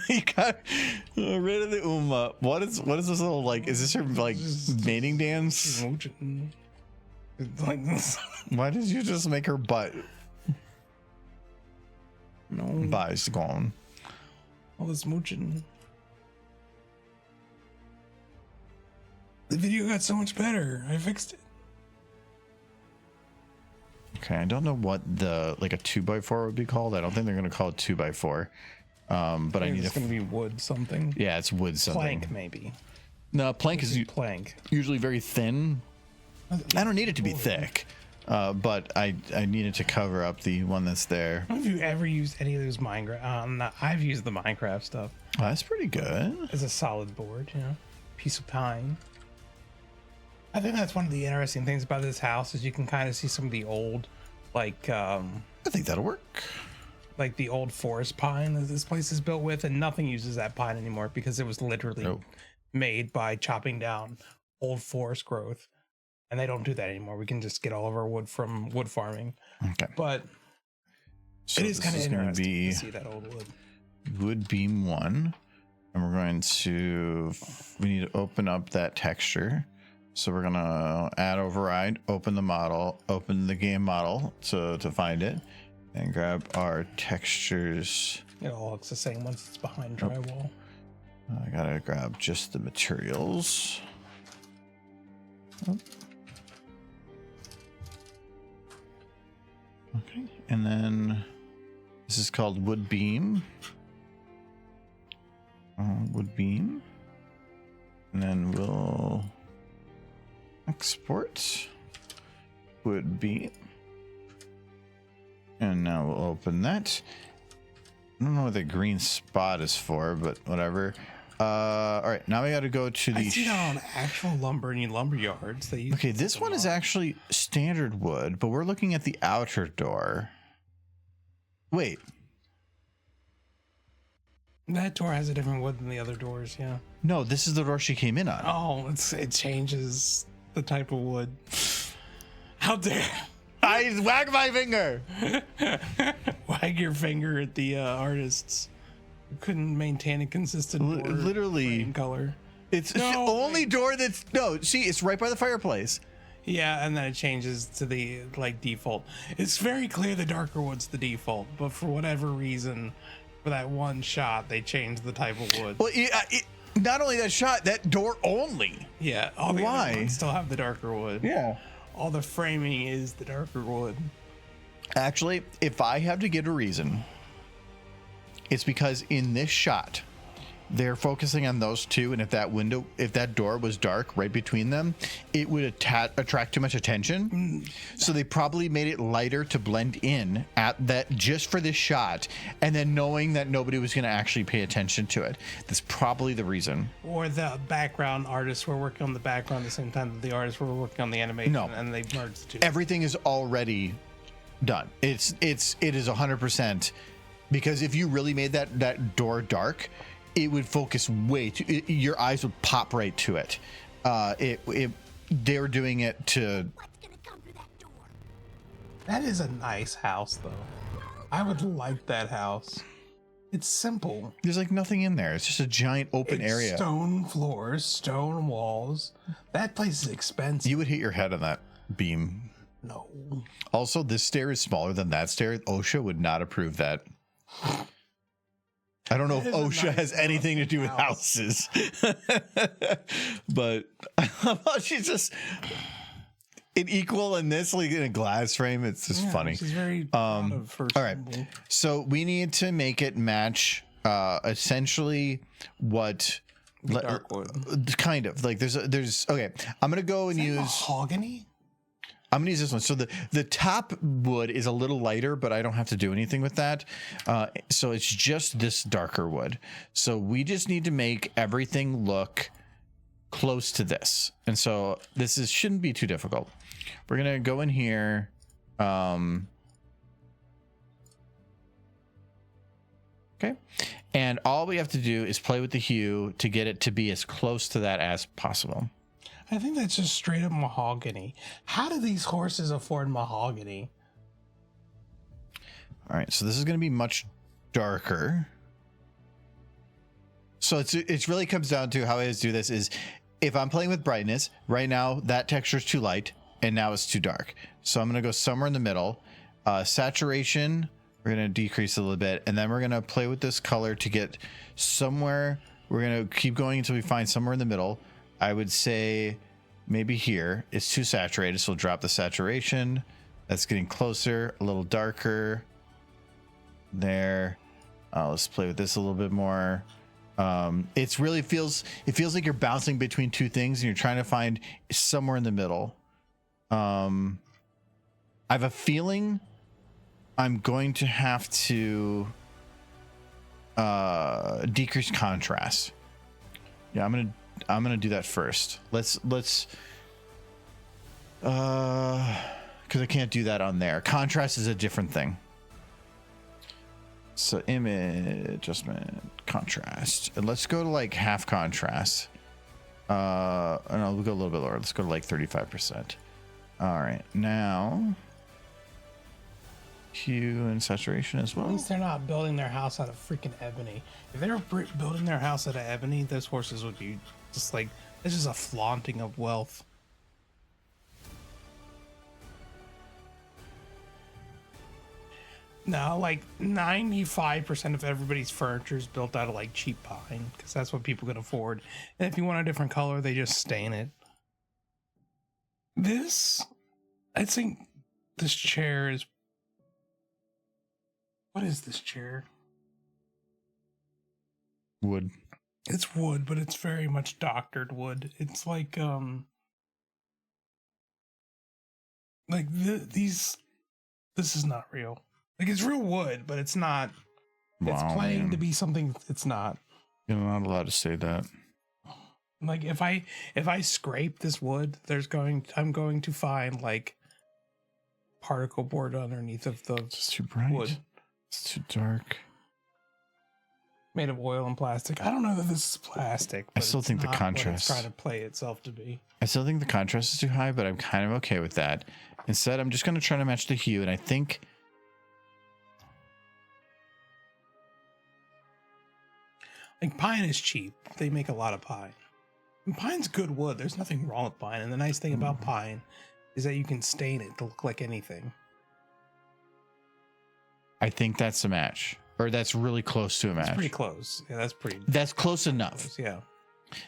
You got rid of the Uma. What is this little like? Is this her like mating dance? Smooching. It's like this. Why did you just make her butt? No. Butt's gone. All the smooching. The video got so much better. I fixed it. Okay, I don't know what the like a 2x4 would be called. I don't think they're gonna call it 2x4. But I need It's gonna be wood something. Yeah, it's wood something. Plank maybe. No, plank is Plank. usually very thin. I don't need it to be thick, but I need it to cover up the one that's there. Have you ever used any of those Minecraft? I've used the Minecraft stuff Oh, that's pretty good. as a solid board, you know, piece of pine. I think that's one of the interesting things about this house is you can kind of see some of the old, like I think that'll work. the old forest pine that this place is built with, and nothing uses that pine anymore because it was literally made by chopping down old forest growth, and they don't do that anymore. We can just get all of our wood from wood farming. Okay, But so it is kind of interesting be to see that old wood. wood beam 1, and we're going to we need to open up that texture. So we're gonna add override, open the model, open the game model to find it, and grab our textures. It all looks the same once it's behind drywall. I gotta grab just the materials. Oh. Okay, and then this is called wood beam. Wood beam, and then we'll export would be, and now we'll open that. I don't know what the green spot is for, but whatever. All right, now we got to go to the. I see that on actual lumber and lumber yards. They use Okay, this one is actually standard wood, but we're looking at the outer door. Wait, that door has a different wood than the other doors. Yeah. no, this is the door she came in on. Oh, it changes the type of wood. How dare I wag my finger. wag your finger at the artists who couldn't maintain a consistent door Literally, frame color. it's the No, only door that's see. It's right by the fireplace. Yeah, and then it changes to the default. It's very clear the darker wood's the default, but for whatever reason, for that one shot, they changed the type of wood. Well, not only that shot, that door only. Yeah, all the Why? other ones still have the darker wood. Yeah. All the framing is the darker wood. Actually, if I have to give a reason, it's because in this shot, they're focusing on those two, and if that door was dark right between them, it would attract too much attention. So they probably made it lighter to blend in at that just for this shot, and then knowing that nobody was going to actually pay attention to it. That's probably the reason. Or the background artists were working on the background at the same time that the artists were working on the animation, No. and they merged the two. Everything is already done. It is 100%, because if you really made that door dark, it would focus way too. Your eyes would pop right to it. they're doing it to. What's gonna come through that door? That is a nice house, though. I would like that house. It's simple. There's like nothing in there. It's just a giant open It's area. stone floors, stone walls. That place is expensive. You would hit your head on that beam. No. Also, this stair is smaller than that stair. OSHA would not approve that. I don't know if That is a OSHA nice has anything to do with house. houses. But she's just an equal in this, like in a glass frame. It's just funny. She's very proud of her All right. symbol. So we need to make it match essentially what Dark wood. kind of like there's okay. I'm gonna go and Is that use mahogany? I'm gonna use this one. So the top wood is a little lighter, but I don't have to do anything with that. So it's just this darker wood. So we just need to make everything look close to this. And so this shouldn't be too difficult. We're gonna go in here. Okay. And all we have to do is play with the hue to get it to be as close to that as possible. I think that's just straight up mahogany. How do these horses afford mahogany? All right, so this is going to be much darker. So it's really comes down to how I do this is if I'm playing with brightness, right now that texture is too light and now it's too dark. So I'm going to go somewhere in the middle. Saturation, we're going to decrease a little bit, and then we're going to play with this color to get somewhere. We're going to keep going until we find somewhere in the middle. I would say maybe here. It's too saturated, so we'll drop the saturation. That's getting closer, a little darker. There. Let's play with this a little bit more. It feels like you're bouncing between two things and you're trying to find somewhere in the middle. I have a feeling I'm going to have to decrease contrast. Yeah, I'm gonna do that first. Let's because I can't do that on there. Contrast is a different thing. So image adjustment, contrast, and let's go to like half contrast. And we'll go a little bit lower. Let's go to like 35%. All right, now hue and saturation as At well. least they're not building their house out of freaking ebony. If they were building their house out of ebony, those horses would be just like, this is a flaunting of wealth. No, like 95% of everybody's furniture is built out of like cheap pine because that's what people can afford. And if you want a different color, they just stain it. I think this chair is. What is this chair? Wood. It's wood, but it's very much doctored wood. It's like this is not real. Like it's real wood, but it's not. It's Wow, playing man. to be something it's not. You're not allowed to say that. Like if I scrape this wood, I'm going to find like particle board underneath of the It's too bright. wood It's too dark. made of oil and plastic. I don't know that this is plastic. But still it's think the not what contrast- it's trying to play itself to be. I still think the contrast is too high, but I'm kind of okay with that. Instead, I'm just going to try to match the hue, and I think Like pine is cheap. They make a lot of pine. And pine's good wood. There's nothing wrong with pine. And the nice thing about pine is that you can stain it to look like anything. I think that's a match, or that's really close to a match. It's pretty close. Yeah, that's pretty That's close enough. close. Yeah.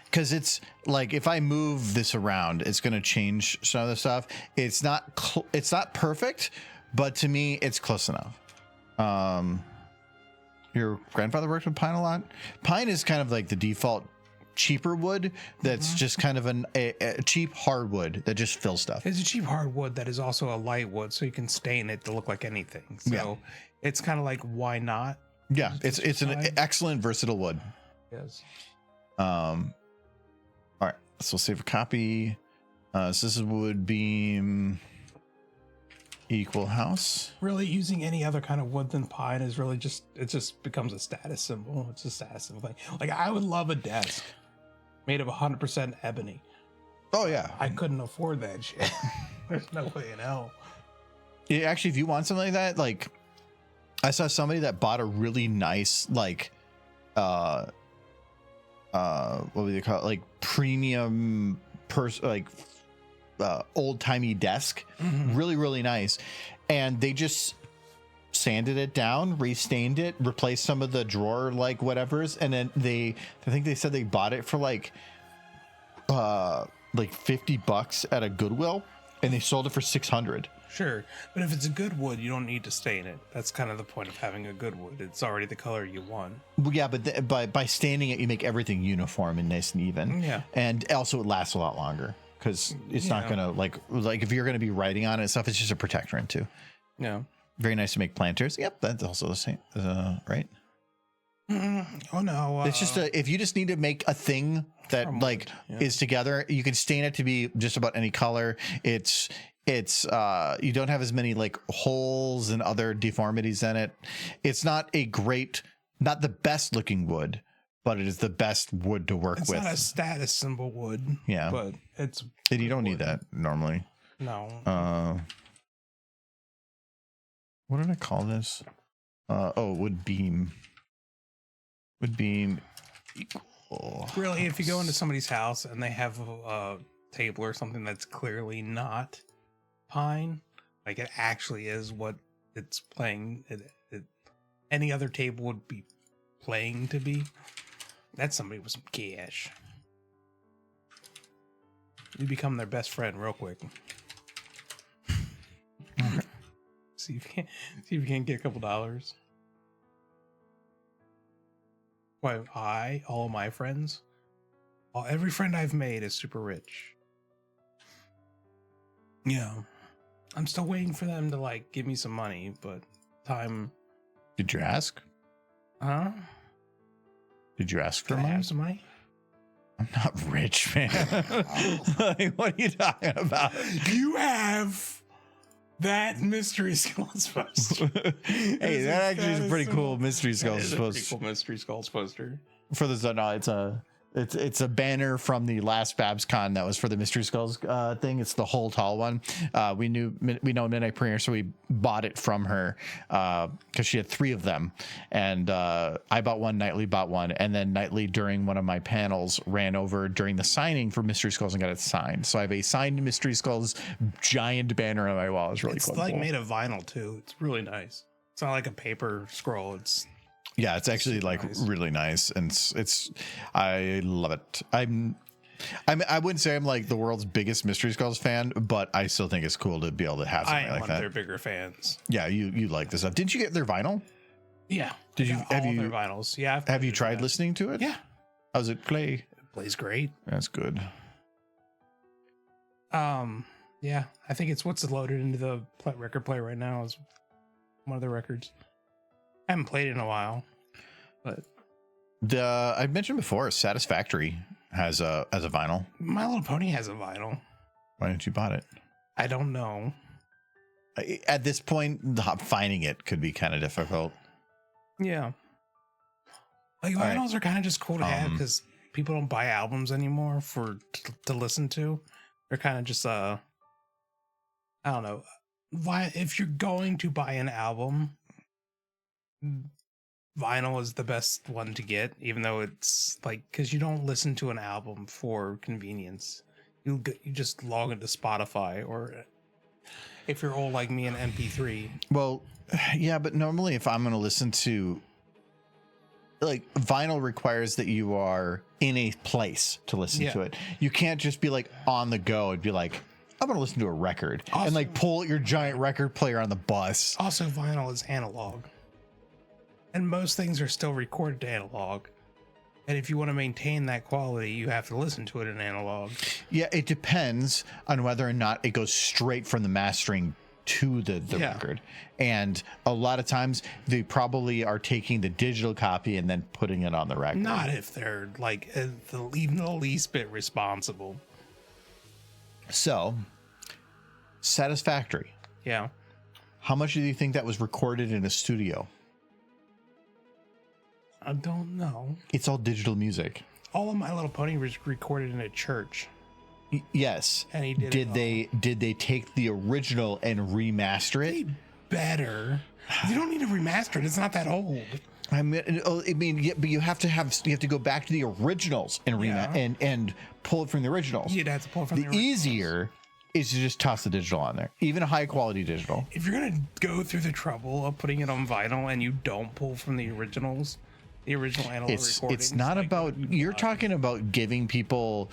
Because it's like if I move this around, it's going to change some of the stuff. It's not perfect, but to me, it's close enough. Your grandfather worked with pine a lot. Pine is kind of like the default cheaper wood that's just kind of a cheap hardwood that just fills stuff. It's a cheap hardwood that is also a light wood, so you can stain it to look like anything. So Yeah. it's kind of like, why not? Yeah, it's an fine. excellent versatile wood. Yes. All right, so we'll save a copy. So this is wood beam equal house. Really, using any other kind of wood than pine is really just, it just becomes a status symbol. It's a status symbol thing. Like, I would love a desk made of 100% ebony. Oh yeah. I couldn't afford that shit. There's no way in hell. Yeah, actually, if you want something like that, like I saw somebody that bought a really nice like what would they call it? Like premium old timey desk, really, really nice. And they just sanded it down, restained it, replaced some of the drawer like whatever's, and then I think they said they bought it for like $50 at a Goodwill, and they sold it for 600. Sure, but if it's a good wood, you don't need to stain it. That's kind of the point of having a good wood. It's already the color you want. Well, yeah, but by staining it, you make everything uniform and nice and even. Yeah, and also it lasts a lot longer because it's not gonna like if you're gonna be writing on it and stuff, it's just a protectorant too. Yeah, very nice to make planters. Yep, that's also the same, right? Oh no, it's just if you just need to make a thing that is together, you can stain it to be just about any color. It's you don't have as many like holes and other deformities in it. It's not the best looking wood, but it is the best wood to work with. It's not a status symbol wood. Yeah, but it's and you don't need that normally. No. What did I call this? Wood beam. Would be equal. Really, if you go into somebody's house and they have a table or something that's clearly not pine, like it actually is what it's playing, any other table would be playing to be, that's somebody with some cash. You become their best friend real quick. see if you can get a couple dollars. Why all of my friends, every friend I've made is super rich. Yeah, I'm still waiting for them to like give me some money, but time. Did you ask? Huh? Did you ask for Can I money? have some money? I'm not rich, man. Like, what are you talking about? You have that mystery skulls poster. Hey, that actually is a pretty cool mystery skulls poster. Pretty cool mystery skulls poster. For the no, it's a banner from the last BabsCon that was for the Mystery Skulls thing. It's the whole tall one. We know Midnight Premiere, so we bought it from her because she had 3 of them, and I bought one. Nightly bought one, and then Nightly during one of my panels ran over during the signing for Mystery Skulls and got it signed. So I have a signed Mystery Skulls giant banner on my wall. It's really cool. It's like made of vinyl too. It's really nice. It's not like a paper scroll. It's actually like nice. Really nice, and it's I love it. I wouldn't say I'm like the world's biggest Mystery Skulls fan, but I still think it's cool to be able to have something like that. I am one of their bigger fans. Yeah, you like this stuff. Didn't you get their vinyl? Yeah. Did you have all their vinyls? Yeah. Have you tried listening to it? Yeah. How's it play? It plays great. That's good. Yeah, I think it's what's loaded into the record player right now is one of the records. I haven't played it in a while, but I've mentioned before, Satisfactory has a vinyl. My Little Pony has a vinyl. Why didn't you bought it? I don't know. At this point, finding it could be kind of difficult. Yeah, like vinyls are kind of just cool to have because people don't buy albums anymore to listen to. They're kind of just I don't know. If you're going to buy an album, vinyl is the best one to get, even though it's like, because you don't listen to an album for convenience. You just log into Spotify, or if you're old like me, an MP3. Well, yeah, but normally if I'm going to listen to, like, vinyl requires that you are in a place to listen to it. You can't just be like on the go. It'd be like, I'm going to listen to a record and like pull your giant record player on the bus. Also, vinyl is analog. And most things are still recorded analog. And if you want to maintain that quality, you have to listen to it in analog. Yeah, it depends on whether or not it goes straight from the mastering to the record. And a lot of times they probably are taking the digital copy and then putting it on the record. Not if they're like even the least bit responsible. So, Satisfactory. Yeah. How much do you think that was recorded in a studio? I don't know. It's all digital music. All of My Little Pony was recorded in a church. Yes. And he did Did they take the original and remaster it? better. You don't need to remaster it. It's not that old. I mean, yeah, but you have to go back to the originals and and pull it from the originals. You'd have to pull it from the originals. Easier is to just toss the digital on there, even a high quality digital. If you're gonna go through the trouble of putting it on vinyl and you don't pull from the originals, the original analog recordings, it's not like, about. You're talking about giving people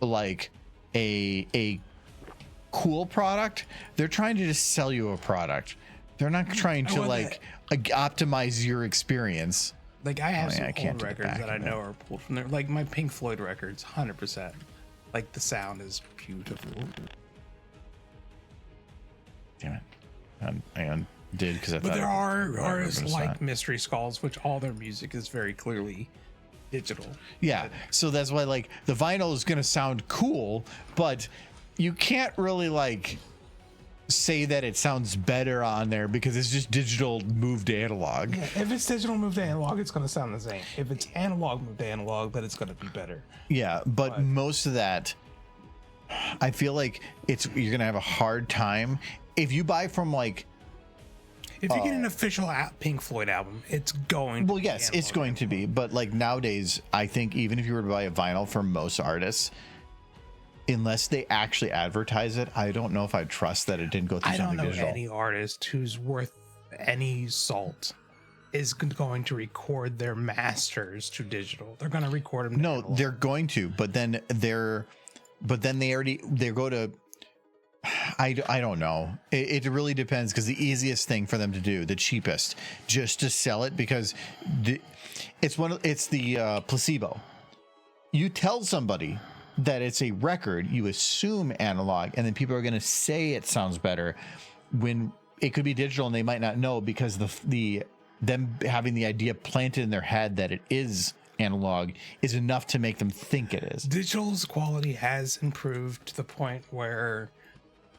like a cool product. They're trying to just sell you a product. They're not trying to like optimize your experience. Like I have some I can't old records that I know are pulled from there. Like my Pink Floyd records, 100%. Like the sound is beautiful. Damn it! I did because I thought. But there are artists like not. Mystery Skulls, which all their music is very clearly digital. Yeah, so that's why like the vinyl is gonna sound cool, but you can't really like say that it sounds better on there because it's just digital moved to analog. Yeah, if it's digital moved to analog, it's going to sound the same. If it's analog moved to analog, then it's going to be better. Yeah, but most of that, I feel like you're gonna have a hard time if you buy from like. If you get an official Pink Floyd album, it's going. Well, yes, it's going to be, but like nowadays, I think even if you were to buy a vinyl for most artists, unless they actually advertise it, I don't know if I'd trust that it didn't go through I don't something know digital. any artist who's worth any salt is going to record their masters to digital. They're going to record them. No, they're going to, but then they go to. I don't know. It really depends because the easiest thing for them to do, the cheapest, just to sell it because it's the placebo. You tell somebody that it's a record, you assume analog, and then people are going to say it sounds better when it could be digital and they might not know because them having the idea planted in their head that it is analog is enough to make them think it is. Digital's quality has improved to the point where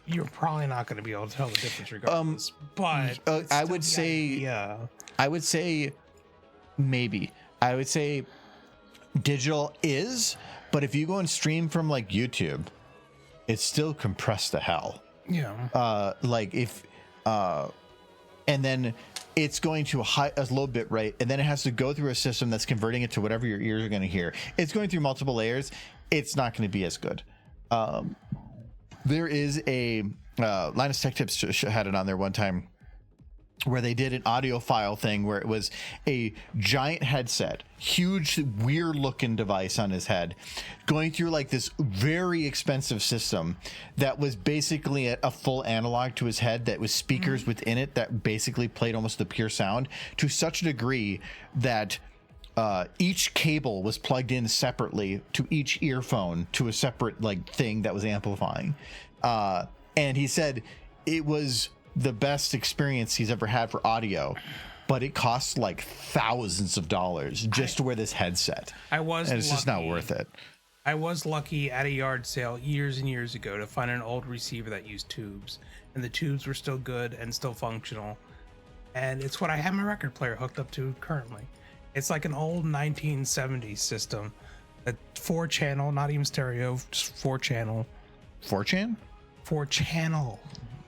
you're probably not going to be able to tell the difference regardless. But I would say maybe. I would say digital is, but if you go and stream from like YouTube, it's still compressed to hell. Yeah. And then it's going to a low bit rate, and then it has to go through a system that's converting it to whatever your ears are going to hear. It's going through multiple layers. It's not going to be as good. There is a Linus Tech Tips had it on there one time where they did an audiophile thing where it was a giant headset, huge, weird looking device on his head, going through like this very expensive system that was basically a full analog to his head that was speakers within it that basically played almost the pure sound to such a degree that each cable was plugged in separately to each earphone to a separate like thing that was amplifying. And he said it was the best experience he's ever had for audio, but it costs like thousands of dollars just to wear this headset. It's just not worth it. I was lucky at a yard sale years and years ago to find an old receiver that used tubes, and the tubes were still good and still functional. And it's what I have my record player hooked up to currently. It's like an old 1970s system, a 4-channel, not even stereo, just 4-channel. 4chan? 4-channel.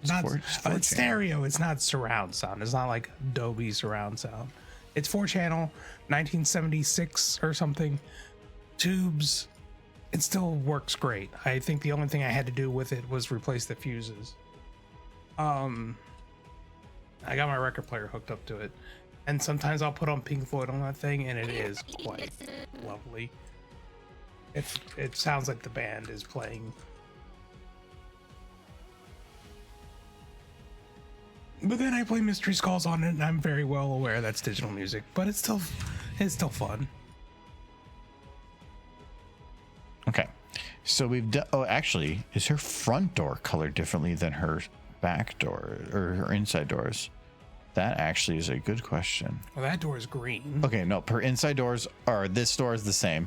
Not it's stereo. It's not surround sound. It's not like Dolby surround sound. It's 4-channel, 1976 or something. Tubes. It still works great. I think the only thing I had to do with it was replace the fuses. I got my record player hooked up to it, and sometimes I'll put on Pink Floyd on that thing, and it is quite lovely. It sounds like the band is playing. But then I play Mystery Skulls on it, and I'm very well aware that's digital music, but it's still fun. Okay, so we've done. Oh, actually, is her front door colored differently than her back door or her inside doors? That actually is a good question. Well, that door is green. Okay, no, her inside doors are. This door is the same.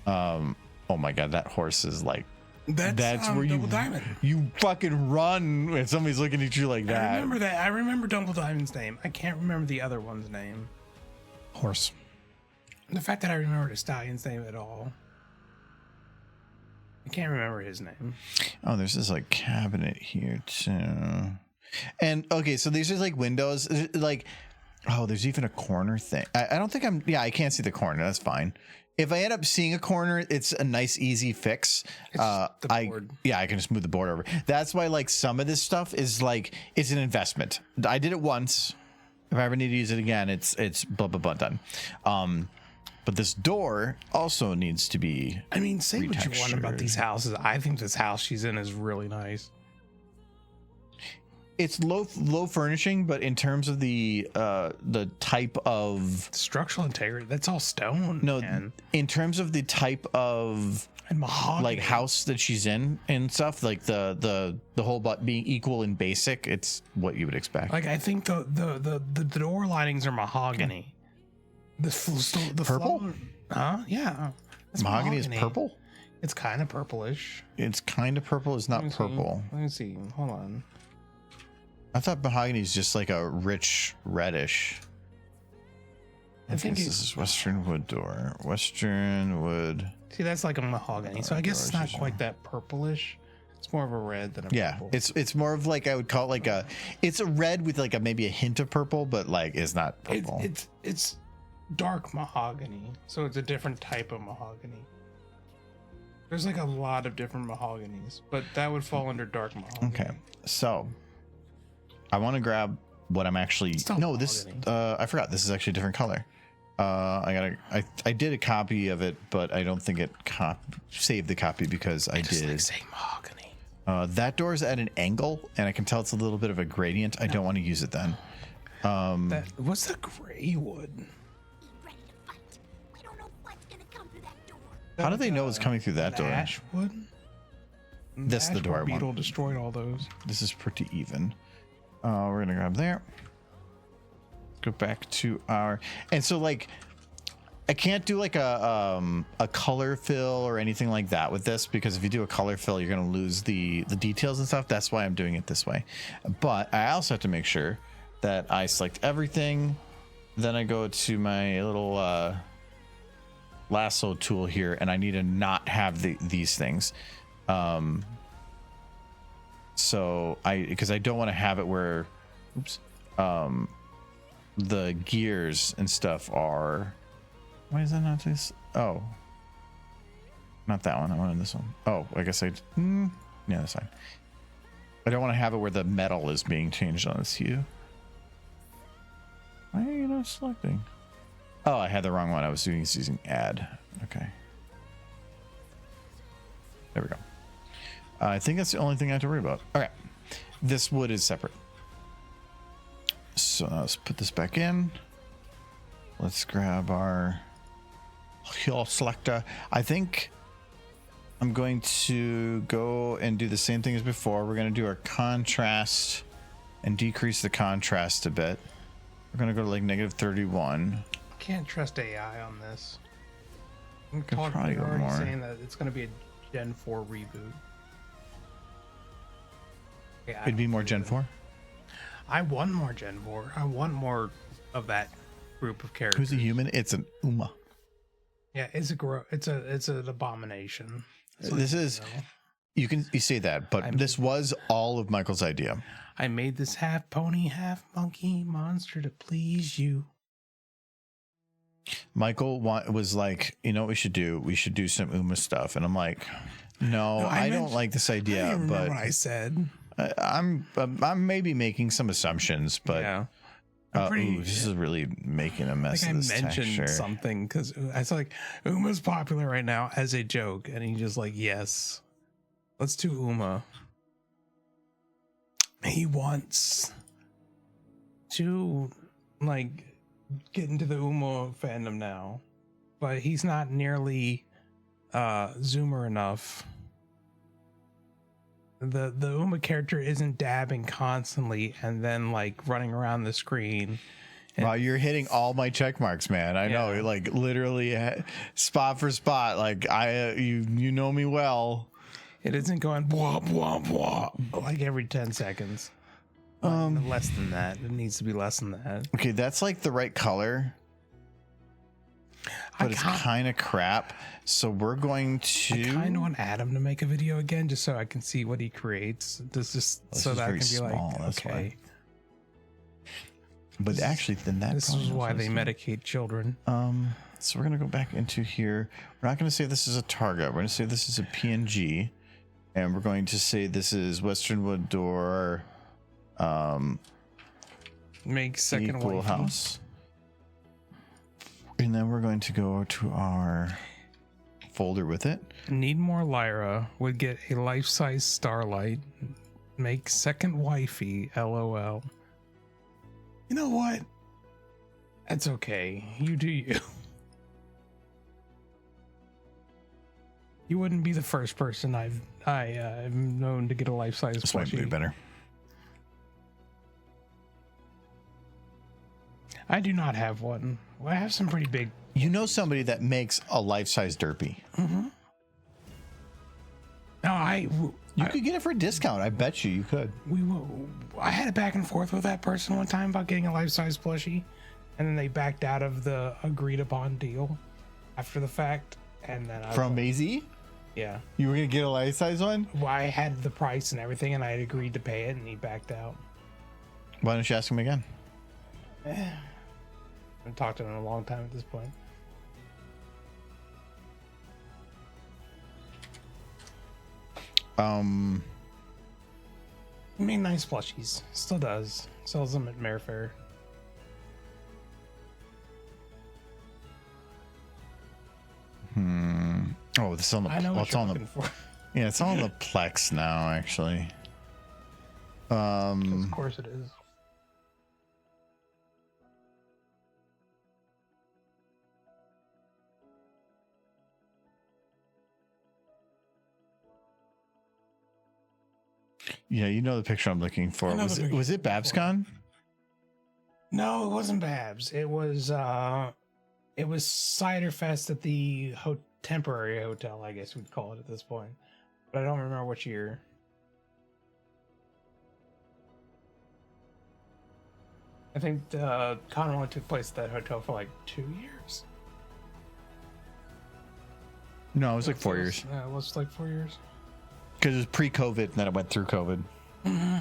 Oh my god, that horse is like. That's where Double Diamond. You fucking run when somebody's looking at you like that. I remember that. I remember Double Diamond's name. I can't remember the other one's name. Horse. The fact that I remember the stallion's name at all. I can't remember his name. Oh, there's this like cabinet here too. And okay, so these are like windows. Like, oh, there's even a corner thing. I don't think I'm. Yeah, I can't see the corner. That's fine. If I end up seeing a corner, it's a nice, easy fix. The board. I can just move the board over. That's why, like, some of this stuff is like it's an investment. I did it once. If I ever need to use it again, it's blah blah blah done. But this door also needs to be. I mean, say what you want about retextured. these houses. I think this house she's in is really nice. It's low furnishing, but in terms of the type of Structural integrity. That's all stone. no, man. in terms of the type of And mahogany. like house that she's in and stuff, like the whole but being equal in basic, it's what you would expect. Like I think the door linings are mahogany. The Purple? Huh? Yeah. It's Mahogany is purple. It's kind of purplish. It's kind of purple. It's not Let me see. purple. Let me see. Hold on. I thought mahogany is just like a rich reddish. I think this is Western wood door. Western wood. See, that's like a mahogany. So I guess it's not doors, quite that purplish. It's more of a red than a Yeah, purple. it's more of like I would call it like it's a red with like a maybe a hint of purple, but like it's not purple. It's dark mahogany, so it's a different type of mahogany. There's like a lot of different mahoganies, but that would fall under dark mahogany. Okay, so I want to grab what I'm actually. Still No, this I forgot. This is actually a different color. I did a copy of it, but I don't think it saved the copy because I Just did. like saying mahogany. That door is at an angle, and I can tell it's a little bit of a gradient. I don't want to use it then. What's the gray wood? Be ready to fight. We don't know what's gonna come through that door. How do they know it's coming through that door? Ash wood. That's the door I want. Beetle destroyed all those. This is pretty even. We're gonna grab there. Go back to our, and so like I can't do like a color fill or anything like that with this, because if you do a color fill, you're gonna lose the details and stuff. That's why I'm doing it this way. But I also have to make sure that I select everything. Then I go to my little lasso tool here, and I need to not have these things. So because I don't want to have it where, oops, the gears and stuff are. Why is that not this? Oh, not that one. I wanted this one. Oh, I guess yeah, that's fine. I don't want to have it where the metal is being changed on this hue. Why are you not selecting? Oh, I had the wrong one. I was using add. Okay. There we go. I think that's the only thing I have to worry about. Okay. This wood is separate. So let's put this back in. Let's grab our hue selector. I think I'm going to go and do the same thing as before. We're going to do our contrast and decrease the contrast a bit. We're going to go to like -31. Can't trust AI on this. I'm Could probably go already more. saying that it's going to be a Gen 4 reboot. Yeah, It'd be more Gen 4. I want more Gen 4. I want more of that group of characters. Who's a human? It's an Uma. Yeah, it's an abomination. This is, you say that, but this was all of Michael's idea. I made this half pony, half monkey monster to please you. Michael was like, you know what we should do? We should do some Uma stuff. And I'm like, no, I don't like this idea. I don't remember But what I said. I'm maybe making some assumptions, but Yeah. this is really making a mess I of think this I mentioned texture. something because I was like, Uma's popular right now as a joke. And he just like, yes, let's do Uma. He wants to like get into the Uma fandom now, but he's not nearly Zoomer enough. The Uma character isn't dabbing constantly and then like running around the screen. Wow, you're hitting all my check marks, man. I know, Yeah. like literally spot for spot. Like you know me well. It isn't going blah blah blah like every 10 seconds. Less than that. It needs to be less than that. Okay, that's like the right color. but it's kind of crap. So we're going to. I kind of want Adam to make a video again, just so I can see what he creates. This so that I can be small, like, that's okay. But actually, then that. This is why they medicate children. So we're gonna go back into here. We're not gonna say this is a target. We're gonna say this is a PNG, and we're going to say this is Westernwood door. Make second equal wifey. house. And then we're going to go to our folder with it. Need more Lyra. Would get a life-size Starlight. Make second wifey. LOL. You know what? That's okay. You do you. You wouldn't be the first person I've known to get a life-size This might be plushie. better. I do not have one. Well, I have some pretty big. You know somebody that makes a life-size derpy. Mm-hmm. No, You could get it for a discount. I bet you could. I had a back and forth with that person one time about getting a life-size plushie, and then they backed out of the agreed-upon deal after the fact. And then From AZ? Yeah. You were gonna get a life-size one? Well, I had the price and everything, and I had agreed to pay it, and he backed out. Why don't you ask him again? I haven't talked to him in a long time at this point. He made nice plushies. Still does. Sells them at Mayfair. Oh, this is on the. I know what it's you're on the. looking for. Yeah, it's on the Plex now, actually. Of course it is. Yeah, you know the picture I'm looking for. I know the picture Was it you're looking for. BabsCon? No, it wasn't Babs. It was Cider Fest at the temporary hotel, I guess we'd call it at this point. But I don't remember which year. I think the con only took place at that hotel for like 2 years. No, it was like 4 years. Yeah, it was like 4 years. Because it was pre-COVID, and then it went through COVID. Mm-hmm.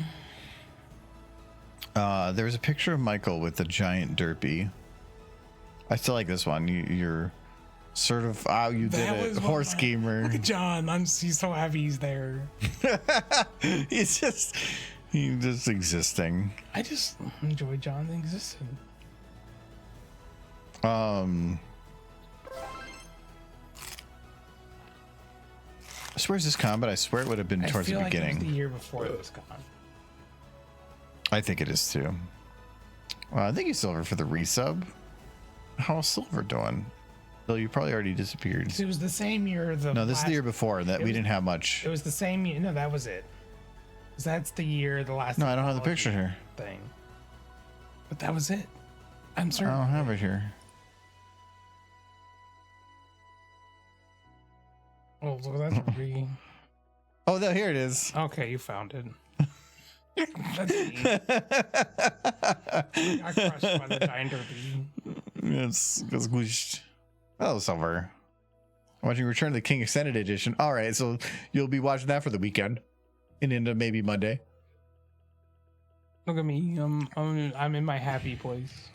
There was a picture of Michael with a giant derpy. I still like this one. You're sort of you did That it, was horse what gamer. Look at John. He's so happy he's there. he's just existing. I just enjoy John existing. I swear it's this con, but I swear it would have been towards the Like it beginning. was the year before this con. I think it is too. Thank you, Silver, for the resub. How's Silver doing? Bill, you probably already disappeared. It was the same year. No, this is the year before that we didn't have much. It was the same year. No, that was it. 'Cause that's the year the last. No, I don't have the picture here. Thing. But that was it. I'm certain. I don't have it here. Oh, so that's Oh, no, here it is. Okay, you found it. That's me. I crushed by the giant derby. It's squished. Oh, Silver. Watching Return of the King Extended Edition. All right, so you'll be watching that for the weekend and into maybe Monday. Look at me. I'm in my happy place.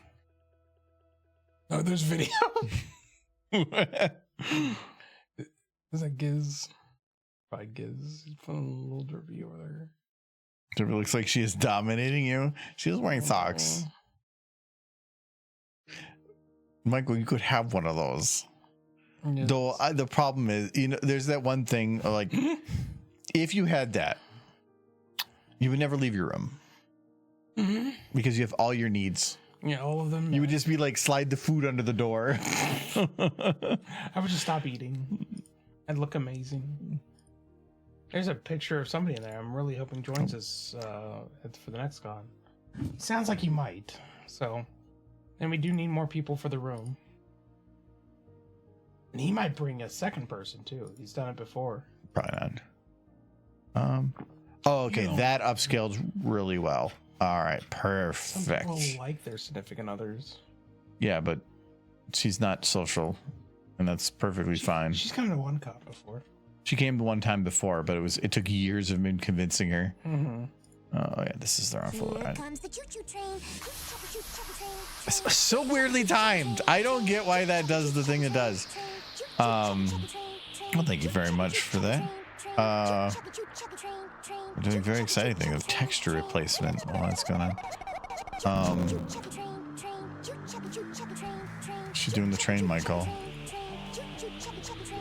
Oh, there's video. Is that Giz? By Giz. He's putting a little derby over there. It looks like she is dominating you. She is wearing socks. Michael, you could have one of those. Yes. Though the problem is, there's that one thing, like, if you had that, you would never leave your room. Mm-hmm. Because you have all your needs. Yeah, all of them. You would just be like, slide the food under the door. I would just stop eating. I'd look amazing. There's a picture of somebody in there. I'm really hoping joins us for the next con. Sounds like he might. So, and we do need more people for the room. And he might bring a second person too. He's done it before. Probably not. Oh, okay. That upscaled really well. All right. Perfect. Some people like their significant others. Yeah, but she's not social. and that's perfectly fine. She's come to one cop before. She came the one time before, but it took years of me convincing her. Mm-hmm. Oh yeah, this is the wrong folder. Here comes the choo-choo train. Choo-choo train. It's so weirdly timed. I don't get why that does the thing it does. Well, thank you very much for that. We're doing very exciting thing of texture replacement while that's going on. She's doing the train, Michael.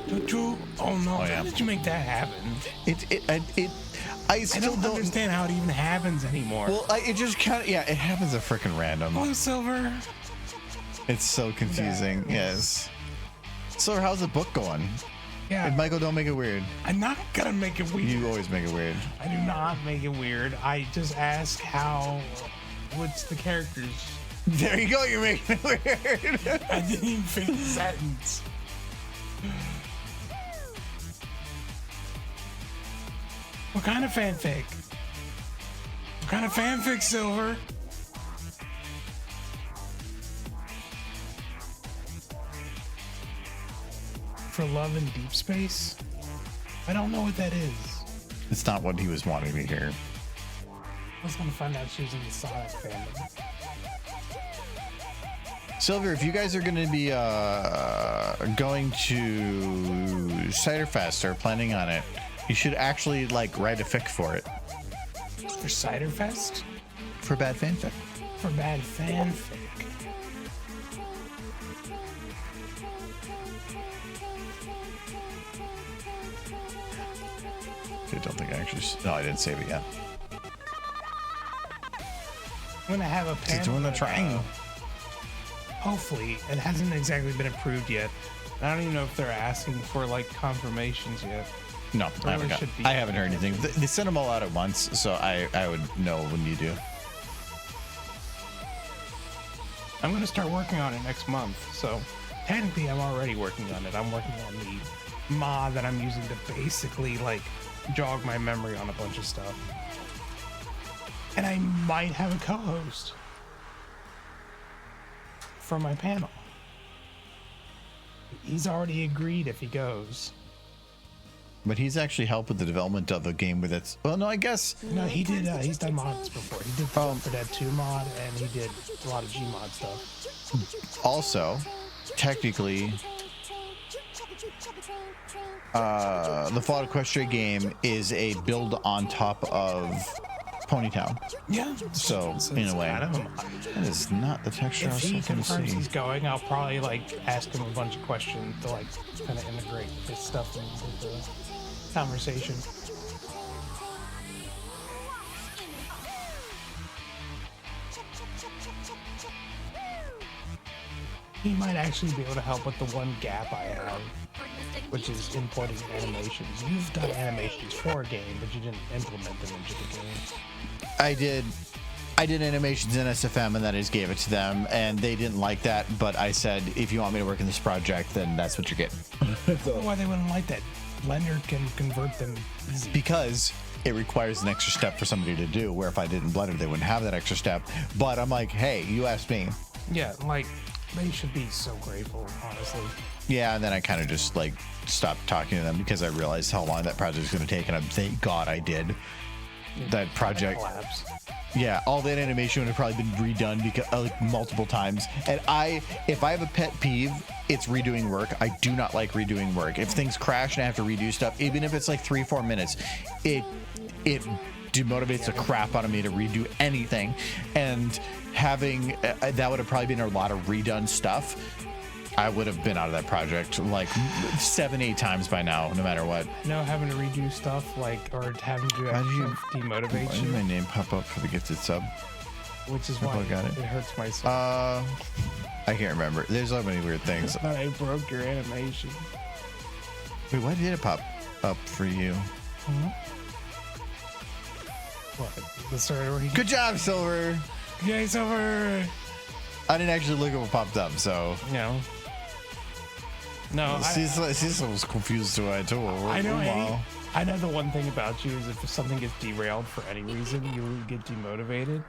Choo-choo. Oh no! Oh, yeah. How did you make that happen? I still don't understand how it even happens anymore. Well, it just kind of, yeah, it happens a freaking random. Oh, Silver. It's so confusing. Yes. So how's the book going? Yeah. And Michael, don't make it weird. I'm not gonna make it weird. You always make it weird. I do not make it weird. I just ask what's the characters? There you go. You're making it weird. I didn't even finish the sentence. What kind of fanfic? What kind of fanfic, Silver? For Love in Deep Space? I don't know what that is. It's not what he was wanting to hear. I was gonna find out she was in the Sonic fandom. Silver, if you guys are going to be going to Ciderfest or planning on it, you should actually like write a fic for it. For Ciderfest? For bad fanfic. For bad fanfic. I don't think I actually. No, I didn't save it yet. I'm gonna have a He's doing the train. Hopefully, it hasn't exactly been approved yet. I don't even know if they're asking for like confirmations yet. No, I Or haven't, should be. I haven't heard anything. They sent them all out at once, so I would know when you do. I'm gonna start working on it next month. So technically, I'm already working on it. I'm working on the mod that I'm using to basically like jog my memory on a bunch of stuff. And I might have a co-host for my panel. He's already agreed if he goes. But he's actually helped with the development of a game with its. Well, no, I guess. No, he did. He's done mods before. He did the Left 4 Dead 2 mod, and he did a lot of Gmod stuff. Also, technically, the Fallout Equestria game is a build on top of Ponytown. Yeah. So, in a way, kind of a mod. that is not the texture I If was he hoping to confirms see. he's going, I'll probably like ask him a bunch of questions to like kind of integrate this stuff into the conversation. He might actually be able to help with the one gap I have, which is importing animations. You've done animations for a game, but you didn't implement them into the game. I did animations in SFM and then I just gave it to them and they didn't like that, but I said, if you want me to work in this project, then that's what you're getting. Why they wouldn't like that? Blender can convert them easy. Because it requires an extra step for somebody to do, where if I did in Blender, they wouldn't have that extra step. But I'm like, hey, you asked me. Yeah, like, they should be so grateful, honestly. Yeah, and then I kind of just like stopped talking to them because I realized how long that project was going to take, and thank God I did. That project. Collapse. Yeah, all that animation would have probably been redone because like multiple times. And if I have a pet peeve, it's redoing work. I do not like redoing work. If things crash and I have to redo stuff, even if it's like 3-4 minutes, it demotivates the crap out of me to redo anything. And having that would have probably been a lot of redone stuff. I would have been out of that project like 7-8 times by now, no matter what. You know, having to redo stuff, like, or having to actually Why demotivate did you, my name pop up for the gifted sub? which is I why got it. it hurts my soul. I can't remember. There's so many weird things. I thought I broke your animation. Wait, why did it pop up for you? What? The story where he Good job, Silver. Yeah, it's over. I didn't actually look at what popped up, so. You know. No, Cecil was confused to it too. I know. Wow. I know the one thing about you is if something gets derailed for any reason, you get demotivated.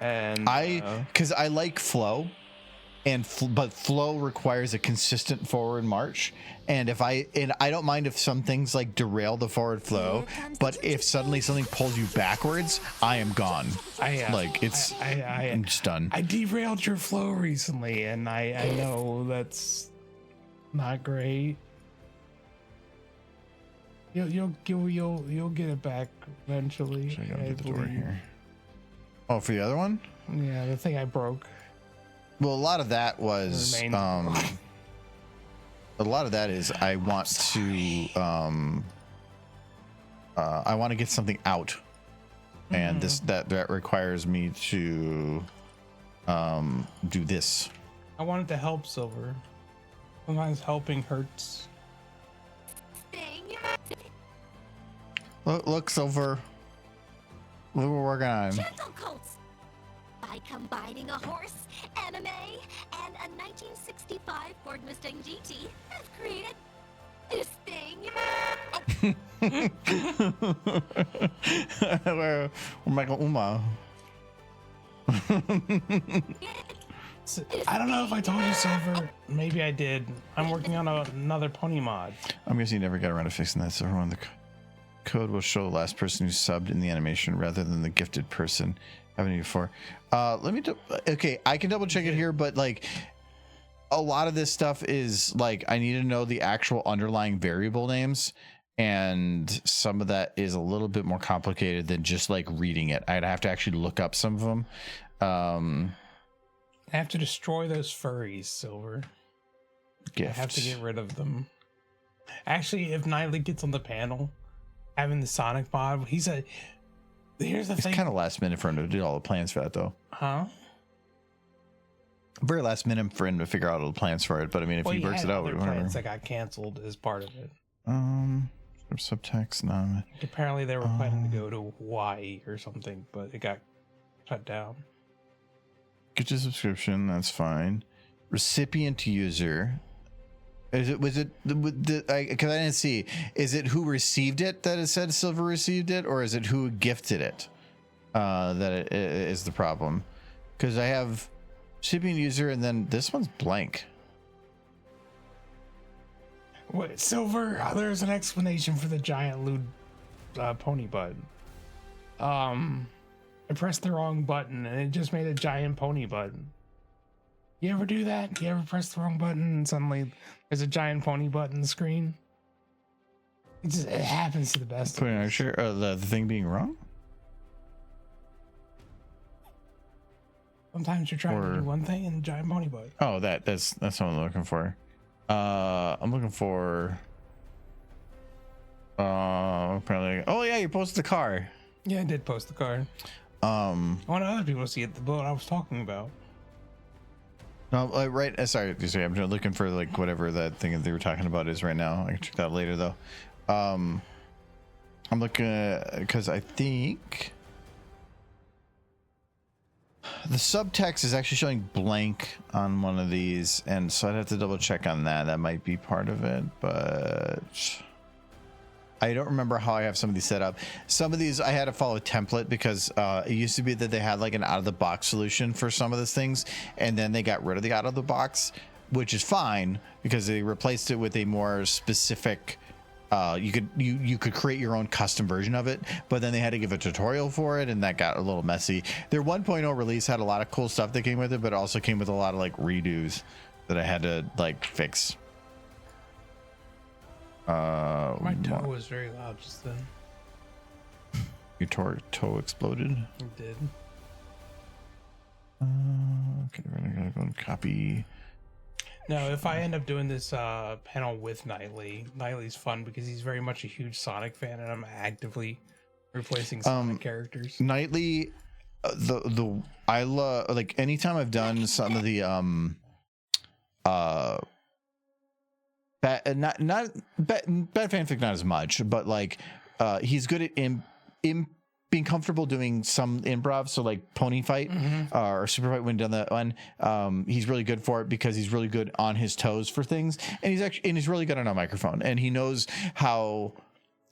And because I like flow, but flow requires a consistent forward march. And I don't mind if some things like derail the forward flow, but if suddenly something pulls you backwards, I am gone. I'm just done. I derailed your flow recently, and I know that's not great. You'll get it back eventually. Should I go to the door here? Oh, for the other one? Yeah, the thing I broke. Well, a lot of that was a lot of that is I want to get something out, and that requires me to do this. I wanted to help Silver. Sometimes helping hurts. Look, Silver. Look what we're working on. Gentle colts. By combining a horse, anime, and a 1965 Ford Mustang GT, I've created this thing. We're Michael Uma. I don't know if I told you, Silver. Maybe I did. I'm working on another pony mod. I'm guessing you never got around to fixing that. So everyone, the code will show the last person who subbed in the animation rather than the gifted person. Haven't you before? Okay, I can double check it here, but like a lot of this stuff is like I need to know the actual underlying variable names, and some of that is a little bit more complicated than just like reading it. I'd have to actually look up some of them. I have to destroy those furries, Silver. Gift. I have to get rid of them. Actually, if Nightly gets on the panel, having the Sonic mod, here's the it's thing. It's kind of last minute for him to do all the plans for that, though. Huh? Very last minute for him to figure out all the plans for it. But I mean, if he works it out, whatever. Plans that got canceled as part of it. Subtext, no. Apparently, they were planning to go to Hawaii or something, but it got cut down. Get your subscription. That's fine. Recipient user. Was it because I didn't see. Is it who received it that it said Silver received it, or is it who gifted it that it is the problem? Because I have recipient user and then this one's blank. What, Silver? There's an explanation for the giant lewd pony button. I pressed the wrong button and it just made a giant pony button. You ever do that? You ever press the wrong button and suddenly there's a giant pony button on the screen? It happens to the best of us. Sure, the thing being wrong? Sometimes you're trying to do one thing and a giant pony button. Oh, that's what I'm looking for. I'm looking for apparently. Oh yeah, you posted the car. Yeah, I did post the card. I want other people to see it, the boat I was talking about. No, right. Sorry, I'm just looking for like whatever that thing that they were talking about is right now. I can check that out later though. I'm looking because I think the subtext is actually showing blank on one of these, and so I'd have to double check on that. That might be part of it, but I don't remember how I have some of these set up. Some of these I had to follow a template because it used to be that they had like an out of the box solution for some of these things, and then they got rid of the out of the box, which is fine because they replaced it with a more specific. You could create your own custom version of it, but then they had to give a tutorial for it, and that got a little messy. Their 1.0 release had a lot of cool stuff that came with it, but it also came with a lot of like redos that I had to like fix. My toe was very loud just then. Your toe exploded? It did. Okay, we're gonna go and copy. No, if I end up doing this panel with Nightly's fun because he's very much a huge Sonic fan, and I'm actively replacing Sonic characters. Nightly, I love like anytime I've done some of the bad fanfic, not as much, but like he's good at being comfortable doing some improv, so like pony fight or super fight when done that one. He's really good for it because he's really good on his toes for things, and he's really good on a microphone, and he knows how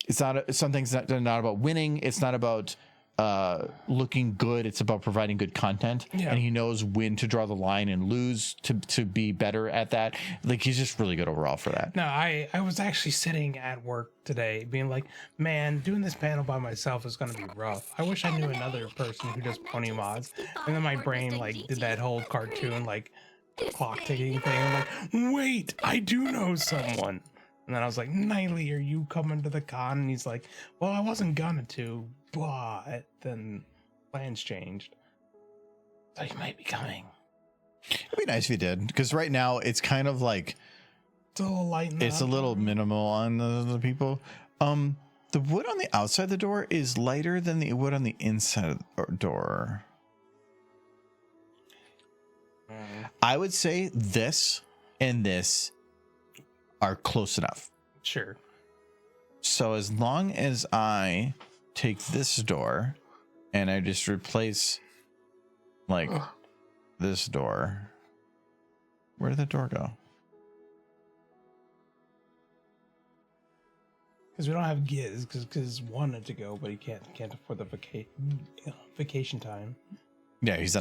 it's not some things not about winning. It's not about looking good. It's about providing good content, and he knows when to draw the line and lose to be better at that. Like, he's just really good overall for that. No, I was actually sitting at work today being like, man, doing this panel by myself is going to be rough. I wish I knew another person who does pony mods. And then my brain like did that whole cartoon like clock ticking thing. I'm like, wait, I do know someone. And then I was like, Nightly, are you coming to the con? And he's like, well, I wasn't gonna to, but then plans changed. So you might be coming. It'd be nice if you did, because right now it's kind of like It's a little light. it's a little minimal on the people. The wood on the outside of the door is lighter than the wood on the inside of the door. I would say this and this are close enough. Sure. So as long as I take this door and I just replace like this door. Where did the door go? Because we don't have Giz, because wanted to go, but he can't afford the vacation time. Yeah, he's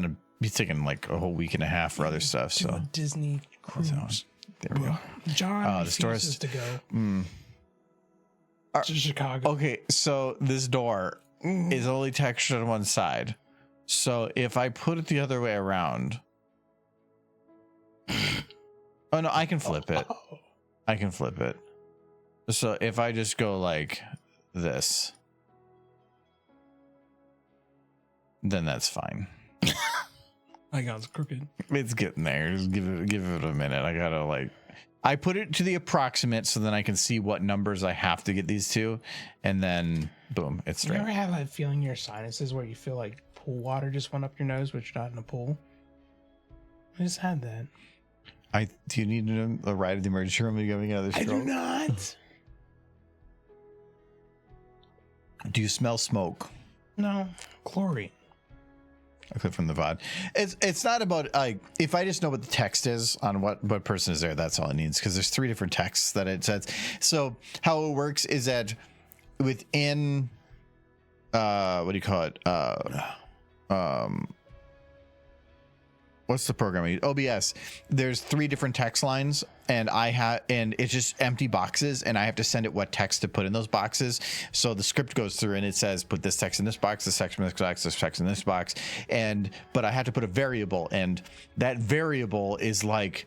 taking like a whole week and a half for other stuff. Do So a Disney cruise. there we go. John the store refuses is to go Are- to Chicago. Okay, so this door is only textured on one side. So if I put it the other way around, oh no, I can flip it. I can flip it. So if I just go like this, then that's fine. My God's crooked. It's getting there. Just give it a minute. I gotta I put it to the approximate so then I can see what numbers I have to get these to, and then boom, it's You straight. ever have that feeling in your sinuses where you feel like pool water just went up your nose, but you're not in a pool? I just had that. Do you need a ride to the emergency room? Are you having another stroke? I do not. Do you smell smoke? No, chlorine. I clip from the VOD. It's not about like if I just know what the text is on what person is there, that's all it needs, because there's 3 different texts that it says. So how it works is that within what do you call it? What's the program I use? OBS. There's 3 different text lines, and it's just empty boxes, and I have to send it what text to put in those boxes. So the script goes through and it says, put this text in this box, this text in this box, this text in this box, but I have to put a variable, and that variable is like,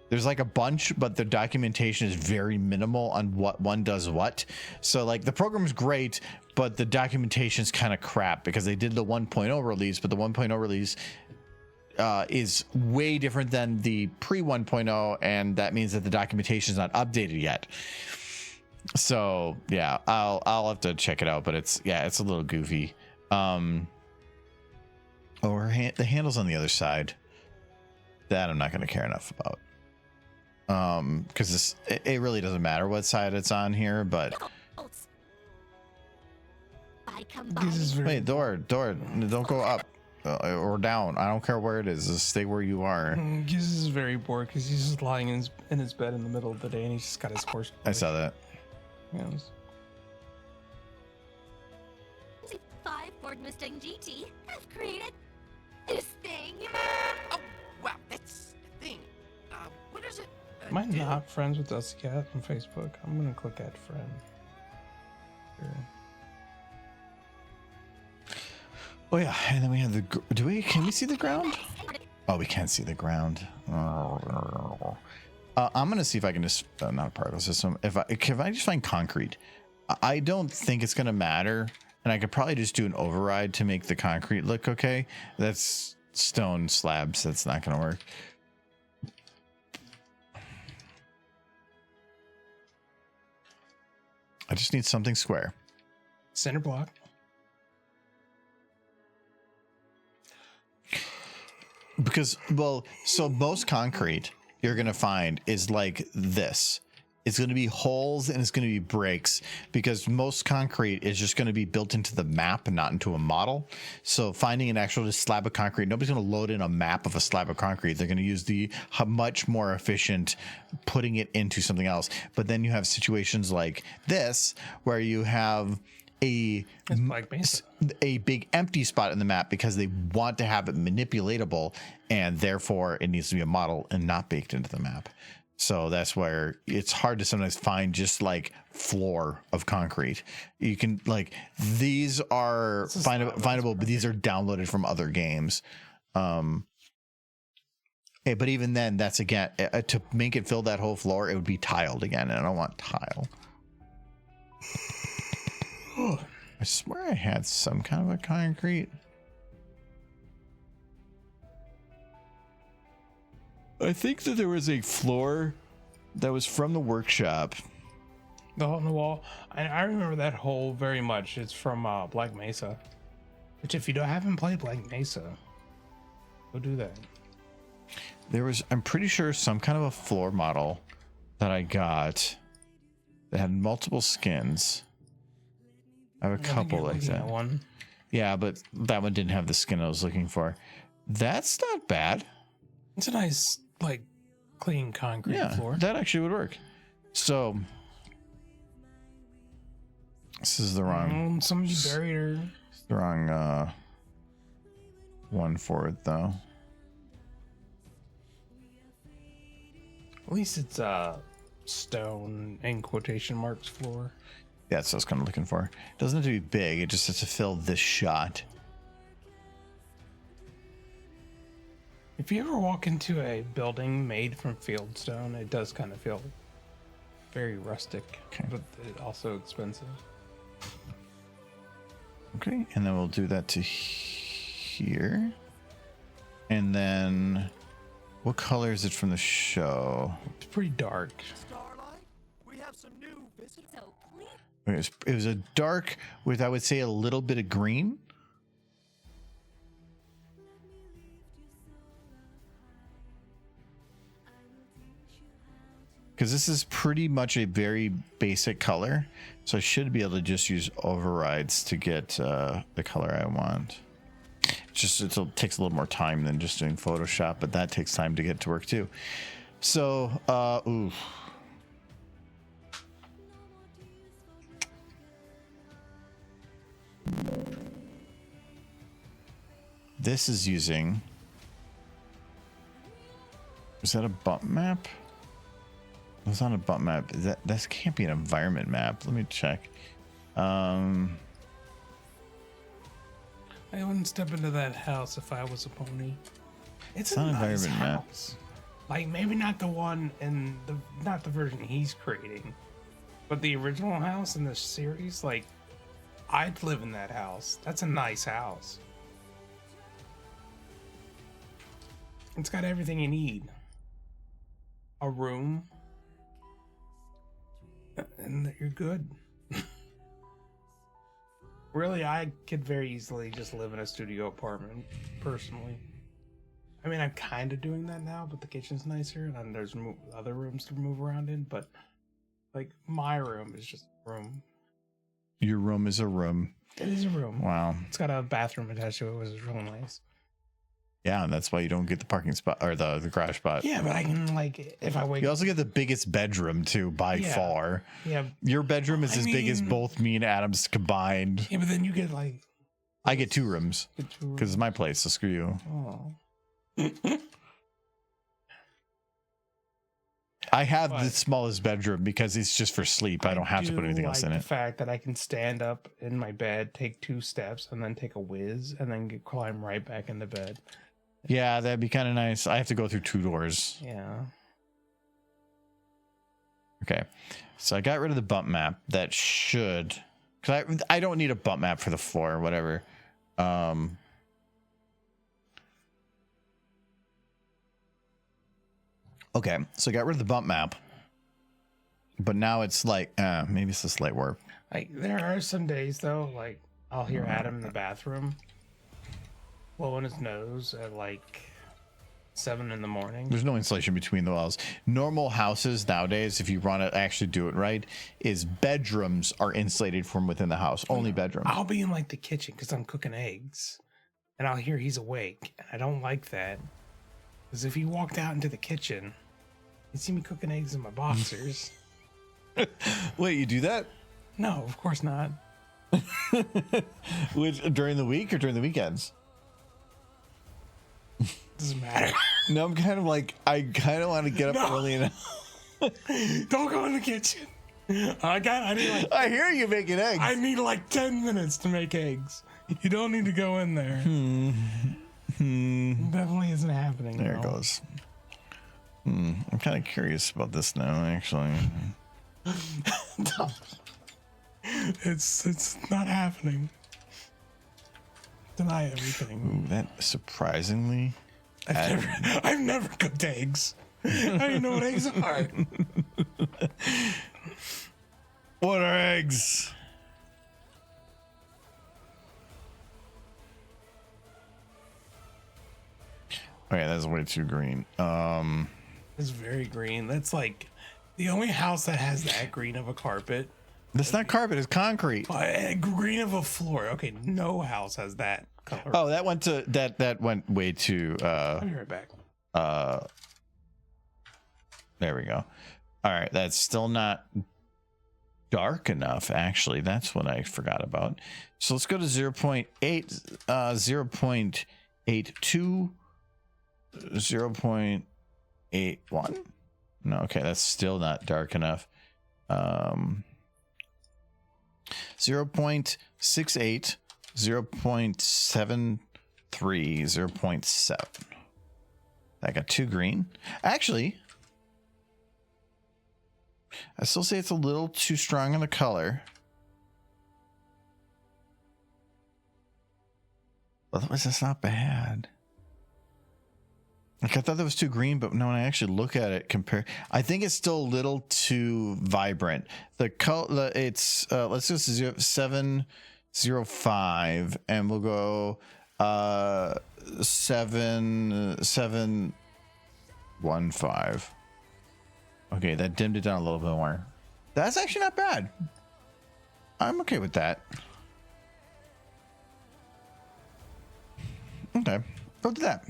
there's like a bunch, but the documentation is very minimal on what one does what. So like the program's great, but the documentation is kind of crap because they did the 1.0 release, but the 1.0 release is way different than the pre 1.0, and that means that the documentation is not updated yet. So yeah, I'll have to check it out, but it's a little goofy. The handle's on the other side. That I'm not going to care enough about. Because it really doesn't matter what side it's on here, but This is very wait, door, don't go up or down. I don't care where it is. Just stay where you are. Giz is very bored because he's just lying in his bed in the middle of the day, and he's just got his horse. I saw that. Yes. 5 Ford Mustang GT have created this thing. Oh, wow, that's the thing. What is it? Am I not friends with Dusty Cat on Facebook? I'm gonna click add friend. Sure. Oh yeah, and then we have can we see the ground? Oh, we can't see the ground. I'm gonna see if I can just not a particle system. If I just find concrete, I don't think it's gonna matter, and I could probably just do an override to make the concrete look okay. That's stone slabs. That's not gonna work. I just need something square. Center block. Because, well, so most concrete you're going to find is like this. It's going to be holes and it's going to be breaks, because most concrete is just going to be built into the map and not into a model. So finding an actual just slab of concrete, nobody's going to load in a map of a slab of concrete. They're going to use the much more efficient putting it into something else. But then you have situations like this where you have a It's Black Mesa. a big empty spot in the map because they want to have it manipulatable, and therefore it needs to be a model and not baked into the map. So that's where it's hard to sometimes find just like floor of concrete. You can like, these are findable, but these are downloaded from other games. But even then, that's again, to make it fill that whole floor, it would be tiled again, and I don't want tile. I swear I had some kind of a concrete. I think that there was a floor that was from the workshop. The hole in the wall. I remember that hole very much. It's from Black Mesa. Which, if you haven't played Black Mesa, go do that. There was, I'm pretty sure, some kind of a floor model that I got that had multiple skins. I have a couple like that. One. Yeah, but that one didn't have the skin I was looking for. That's not bad. It's a nice, like, clean concrete floor. That actually would work. So this is the wrong. Somebody buried her. It's the wrong one for it, though. At least it's stone in quotation marks floor. Yeah, that's what I was kind of looking for. It doesn't have to be big. It just has to fill this shot. If you ever walk into a building made from fieldstone, it does kind of feel very rustic, but also expensive. Okay, and then we'll do that to here. And then, what color is it from the show? It's pretty dark. Starlight, we have some new visitors. So please. It was a dark with, I would say, a little bit of green. Because this is pretty much a very basic color. So I should be able to just use overrides to get the color I want. It takes a little more time than just doing Photoshop, but that takes time to get to work too. So, ooh. This is using, is that a bump map? It's not a bump map. That can't be an environment map. Let me check. I wouldn't step into that house if I was a pony. It's not a an nice environment map. house. Like, maybe not the one in not the version he's creating, but the original house in this series. Like, I'd live in that house. That's a nice house. It's got everything you need. A room. And you're good. Really, I could very easily just live in a studio apartment, personally. I mean, I'm kind of doing that now, but the kitchen's nicer, and then there's other rooms to move around in, but, like, my room is just a room. Your room is a room. It is a room. Wow. It's got a bathroom attached to it, which is real nice. Yeah, and that's why you don't get the parking spot or the garage spot. Yeah, but I can, like, if I wake You also get the biggest bedroom too, by far. Yeah. Your bedroom is as big as both me and Adam's combined. Yeah, but then you get, like... I get 2 rooms because it's my place, so screw you. Oh. I have the smallest bedroom because it's just for sleep. I don't have to put anything else in The it. fact that I can stand up in my bed, take 2 steps, and then take a whiz, and then climb right back into bed. Yeah, that'd be kind of nice. I have to go through 2 doors. Yeah. Okay, so I got rid of the bump map. That should, because I don't need a bump map for the floor or whatever. Okay, so I got rid of the bump map, but now it's like maybe it's a slight warp. Like, there are some days though, like I'll hear Adam in the bathroom blowing his nose at like 7 in the morning. There's no insulation between the walls. Normal houses nowadays, if you want to actually do it right, is bedrooms are insulated from within the house. Only bedrooms. I'll be in like the kitchen because I'm cooking eggs, and I'll hear he's awake. And I don't like that, because if he walked out into the kitchen, he'd see me cooking eggs in my boxers. Wait, you do that? No, of course not. Which during the week or during the weekends? Doesn't matter. No, I'm kind of like, I kind of want to get up early enough. Don't go in the kitchen. I need like, I hear you making eggs. I need like 10 minutes to make eggs. You don't need to go in there. Definitely isn't happening. There it no. goes. I'm kind of curious about this now, actually. It's not happening. Deny everything. Ooh, that surprisingly. I've never cooked eggs. I don't even know what eggs are. What are eggs? Okay, that's way too green. It's very green. That's like the only house that has that green of a carpet. That's not carpet, it's concrete. Green of a floor. Okay, no house has that color. Oh, that went to that went way too I'll be right back. There we go. All right, that's still not dark enough, actually. That's what I forgot about. So let's go to 0.8, 0.82, 0.81. No, okay, that's still not dark enough. 0.68, 0.73, 0.7. I got 2 green. Actually, I still say it's a little too strong in the color. Otherwise, that's not bad. Like, I thought that was too green, but when I actually look at it, I think it's still a little too vibrant. The color, it's let's just 705, and we'll go 715. Okay, that dimmed it down a little bit more. That's actually not bad. I'm okay with that. Okay, go to that.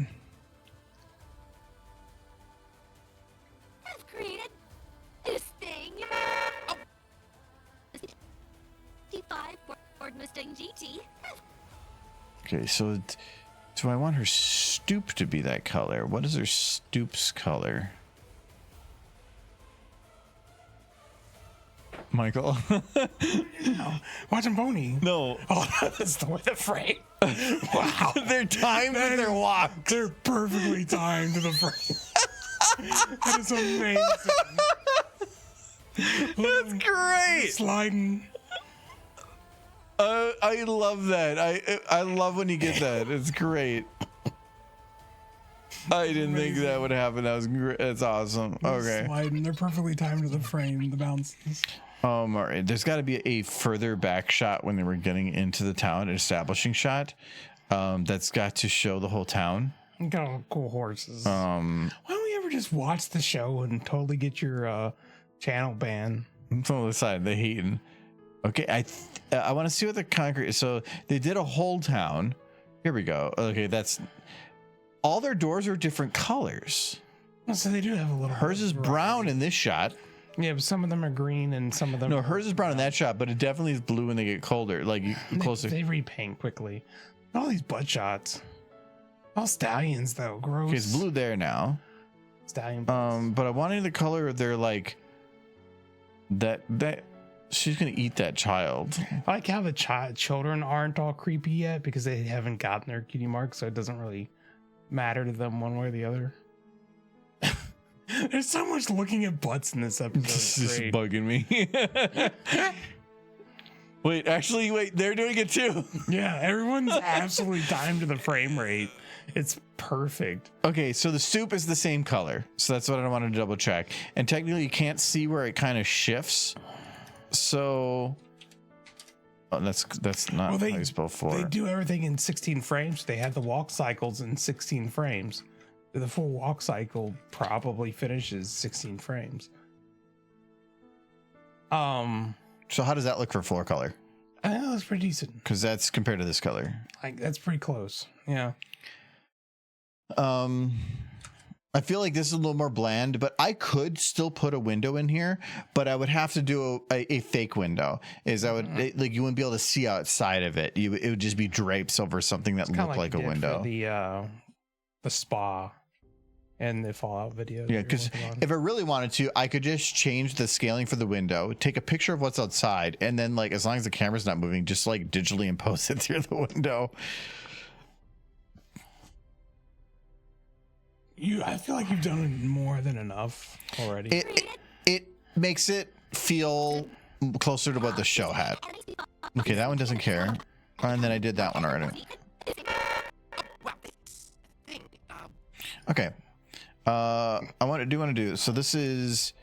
I've created this thing. 55 Ford Mustang GT. Okay, so do I want her stoop to be that color? What is her stoop's color? Michael? No. Watching Pony. No. Oh, that's the way the frame. Wow. They're timed in their walk. They're perfectly timed to the frame. That is amazing. That's great. Sliding. I love that. I love when you get that. It's great. I didn't think that would happen. That was great. That's awesome. Okay. Sliding. They're perfectly timed to the frame, the bounces. All right. There's got to be a further back shot when they were getting into the town, an establishing shot. That's got to show the whole town. Got all cool horses. Why don't we ever just watch the show and totally get your channel banned? It's on the side. They hating. Okay. I want to see what the concrete. So they did a whole town. Here we go. Okay. That's all their doors are different colors. So they do have a little. Hers is brown in this shot. Yeah, but some of them are green and some of them. No, hers is brown in that shot, but it definitely is blue when they get colder. Like closer. They repaint quickly. All these butt shots. All stallions though. Gross. Okay, it's blue there now. Stallion. But I wanted the color of their like that she's gonna eat that child. I like how the children aren't all creepy yet because they haven't gotten their cutie mark, so it doesn't really matter to them one way or the other. There's so much looking at butts in this episode. This is bugging me. Wait, they're doing it too. Yeah, everyone's absolutely timed to the frame rate. It's perfect. Okay, so the stoop is the same color. So that's what I wanted to double check. And technically you can't see where it kind of shifts. So that's not how you spell for. They do everything in 16 frames. They have the walk cycles in 16 frames. The full walk cycle probably finishes 16 frames. So how does that look for floor color? I know that's pretty decent. Because that's compared to this color. Like that's pretty close. Yeah. I feel like this is a little more bland, but I could still put a window in here, but I would have to do a fake window. Is I would like you wouldn't be able to see outside of it. It would just be drapes over something that Kinda looked like you a did window. for the spa and the Fallout video. Yeah, because if I really wanted to, I could just change the scaling for the window, take a picture of what's outside, and then like as long as the camera's not moving, just like digitally impose it through the window. I feel like you've done more than enough already. It makes it feel closer to what the show had. Okay, that one doesn't care, and then I did that one already. Well, that's the thing. Okay. I want to do so this is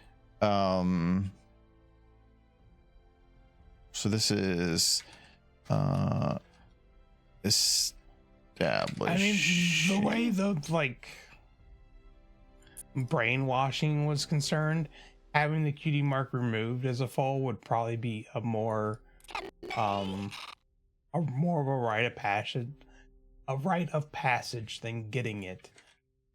establish. I mean, the way the like brainwashing was concerned, having the cutie mark removed as a foal would probably be a more of a rite of passage than getting it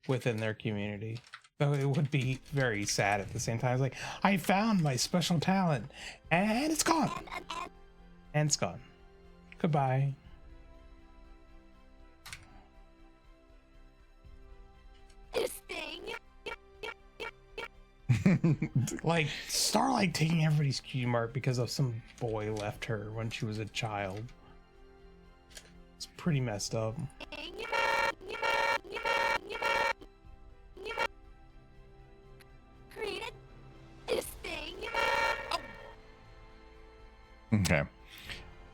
within their community. Though it would be very sad at the same time. It's like, I found my special talent and it's gone. And it's gone. Goodbye. This thing. Like Starlight taking everybody's cutie mark because of some boy left her when she was a child. It's pretty messed up. Created this thing. Okay.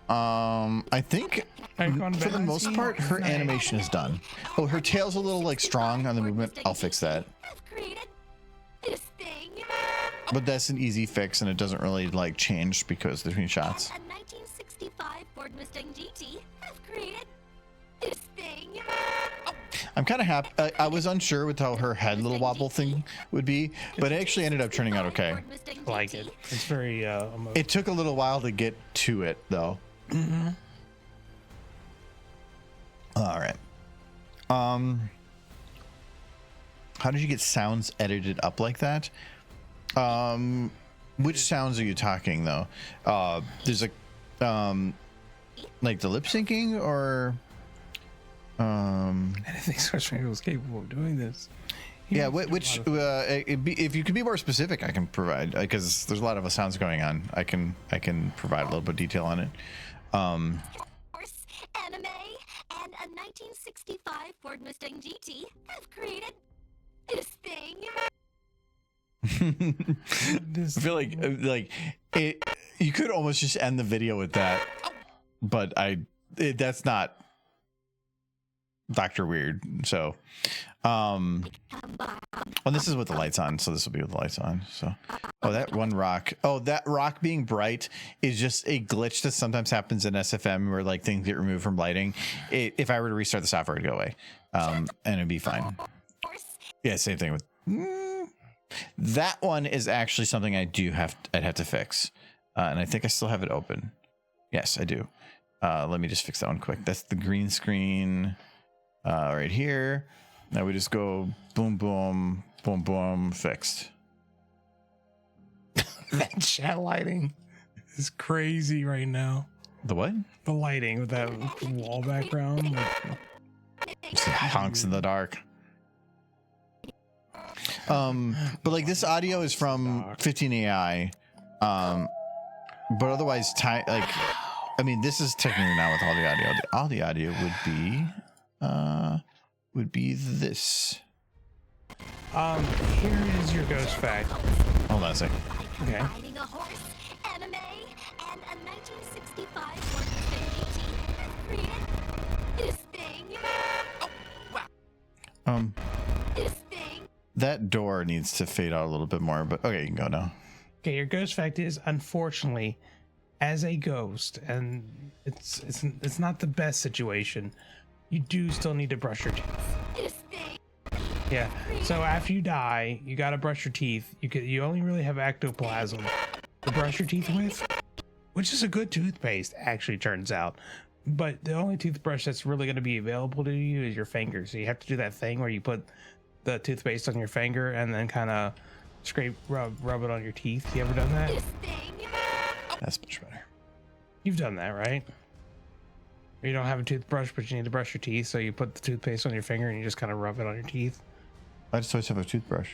I think for the most part, her animation is done. Oh, her tail's a little like strong on the movement. I'll fix that. I've created this thing. But that's an easy fix, and it doesn't really like change because between shots. A 1965 Ford Mustang GT. I've created this thing. I'm kind of happy. I was unsure with how her head little wobble thing would be, but it actually ended up turning out okay. Ford Mustang I like GT. it. It's very emotional. It took a little while to get to it, though. Mm-hmm. All right. How did you get sounds edited up like that? Which sounds are you talking though? There's like the lip syncing or I didn't think Schwarzenegger was capable of doing this. He yeah, must do a lot of- if you could be more specific, I can provide because there's a lot of sounds going on. I can provide a little bit of detail on it. Horse, anime, and a 1965 Ford Mustang GT. I've created this thing. this I feel like it. You could almost just end the video with that, but that's not Dr. Weird. So, well, this is with the lights on, so this will be with the lights on. So, oh, that one rock. Oh, that rock being bright is just a glitch that sometimes happens in SFM where like things get removed from lighting. If I were to restart the software, it'd go away, and it'd be fine. Yeah, same thing with. That one is actually something I'd have to fix, and I think I still have it open. Yes, I do. Let me just fix that one quick. That's the green screen right here. Now we just go boom, boom, boom, boom, fixed. that chat lighting is crazy right now. The what? The lighting with that wall background. Like, Just honks in the dark. But like this audio is from 15 AI, but otherwise, I mean, this is technically not with all the audio. All the audio would be this. here is your ghost fact. Hold on a second. Okay. Riding a horse, anime, and a 1965 Ford Mustang GT. I've created this thing. This thing. That door needs to fade out a little bit more, but okay, you can go now. Okay, your ghost fact is, unfortunately, as a ghost, and it's not the best situation, you do still need to brush your teeth. This thing. Yeah. So after you die, you gotta brush your teeth. You only really have ectoplasm to brush your teeth with, which is a good toothpaste, actually turns out. But the only toothbrush that's really gonna be available to you is your fingers. So you have to do that thing where you put the toothpaste on your finger and then kind of rub it on your teeth. You ever done that? This thing. That's much better. You've done that, right? You don't have a toothbrush, but you need to brush your teeth, so you put the toothpaste on your finger and you just kind of rub it on your teeth. I just always have a toothbrush.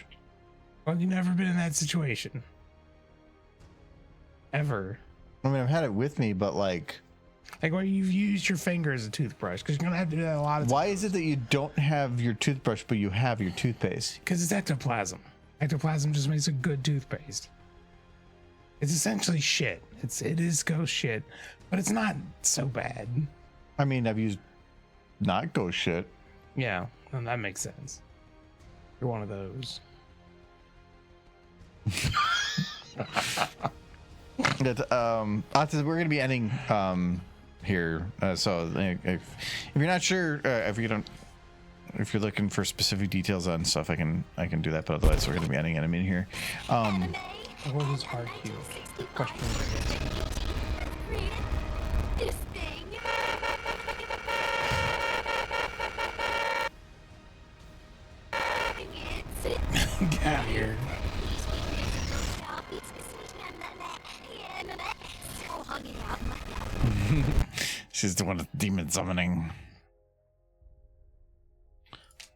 Well, you've never been in that situation. Ever. I mean, I've had it with me, but like where you've used your finger as a toothbrush, because you're gonna have to do that a lot of times. why is it that you don't have your toothbrush, but you have your toothpaste? Because it's ectoplasm. Ectoplasm just makes a good toothpaste. It's essentially shit. It is ghost shit, but it's not so bad. I mean, I've used not ghost shit. Yeah, and that makes sense. You're one of those. We're gonna be ending here. So if you're not sure, if you're looking for specific details on stuff, I can do that. But otherwise, we're gonna be ending Animating here. What is hard Q? Question. Created this thing. Get out of here. She's the one with demon summoning.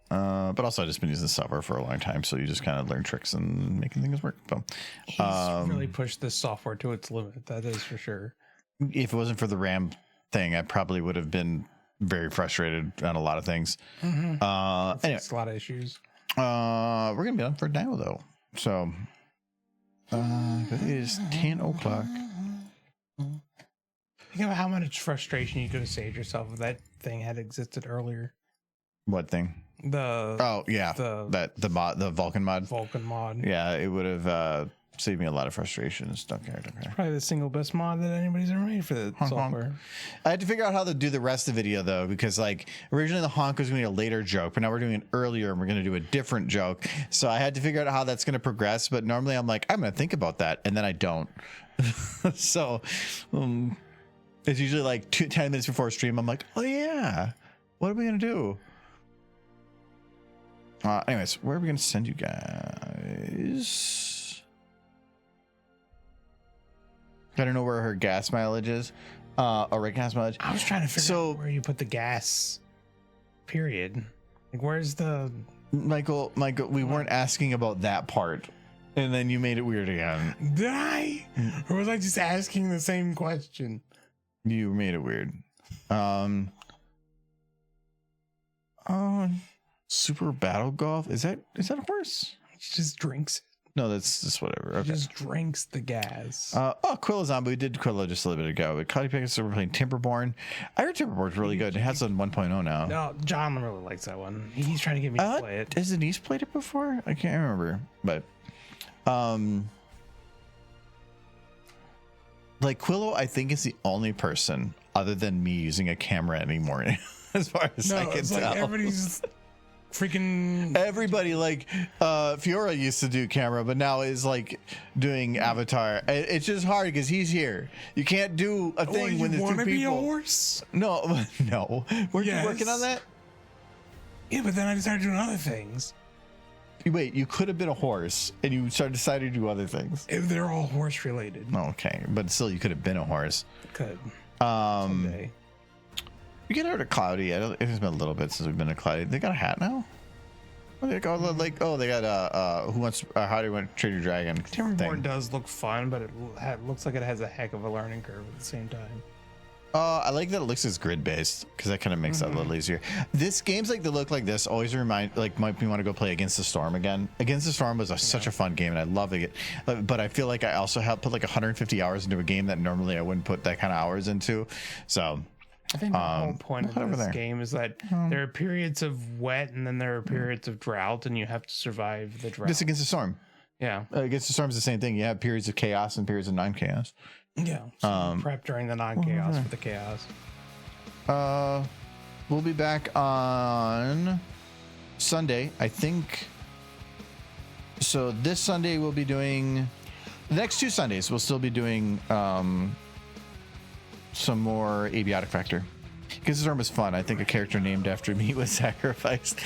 But also, I've just been using the software for a long time, so you just kind of learn tricks and making things work. So, He's really pushed this software to its limit. That is for sure. if it wasn't for the RAM thing, I probably would have been very frustrated on a lot of things. Mm-hmm. Anyway, a lot of issues. We're gonna be done for now though. So it is 10 o'clock. Think about how much frustration you could have saved yourself if that thing had existed earlier. What thing? The the Vulcan mod. Vulcan mod. Yeah, it would have saved me a lot of frustrations. Don't care. Probably the single best mod that anybody's ever made for the software. I had to figure out how to do the rest of the video though, because like originally the honk was going to be a later joke, but now we're doing it earlier and we're going to do a different joke. So I had to figure out how that's going to progress. But normally I'm like, I'm going to think about that, and then I don't. So it's usually like 10 minutes before stream. I'm like, oh yeah, what are we going to do? Anyways, where are we going to send you guys? I don't know where her gas mileage is. Or gas mileage. I was trying to figure out where you put the gas. Period. Like, where's the Michael? We weren't asking about that part, and then you made it weird again. Did I? Or was I just asking the same question? You made it weird. Super Battle Golf. Is that a horse? He just drinks it. No, that's just whatever. Okay. He just drinks the gas. Quilla Zombie. We did Quilla just a little bit ago. But Cloudy Pegasus, we're playing Timberborn. I heard Timberborn's really good. It has on 1.0 now. No, John really likes that one. He's trying to get me to play it. Has Denise played it before? I can't remember. But like Quillo, I think is the only person other than me using a camera anymore, as far as I can tell. Like everybody's freaking everybody like Fiora used to do camera, but now is like doing avatar. It's just hard because he's here. You can't do a thing when there's two people. You want to be a horse? No. Weren't you working on that? Yeah, but then I started doing other things. Wait, you could have been a horse and you decided to do other things. They're all horse related. Okay, but still, you could have been a horse. Could. Someday. We get over to Cloudy. It's been a little bit since we've been to Cloudy. They got a hat now. They got who wants how do you want Trader Dragon? Timberborn does look fun, but it looks like it has a heck of a learning curve at the same time. I like that it looks as grid based because that kind of makes that a little easier. This games like that look like this always make me want to go play Against the Storm again. Against the Storm was such a fun game and I love it, but I feel like I also have put like 150 hours into a game that normally I wouldn't put that kind of hours into. So I think the whole point of this game is that there are periods of wet and then there are periods of drought, and you have to survive the drought. Just Against the Storm. Yeah. Against the Storm is the same thing. You have periods of chaos and periods of non-chaos. Yeah. So prep during the non-chaos for the chaos. We'll be back on Sunday, I think. So this Sunday we'll be doing the next 2 Sundays. We'll still be doing some more Abiotic Factor. because Storm was fun. I think a character named after me was sacrificed.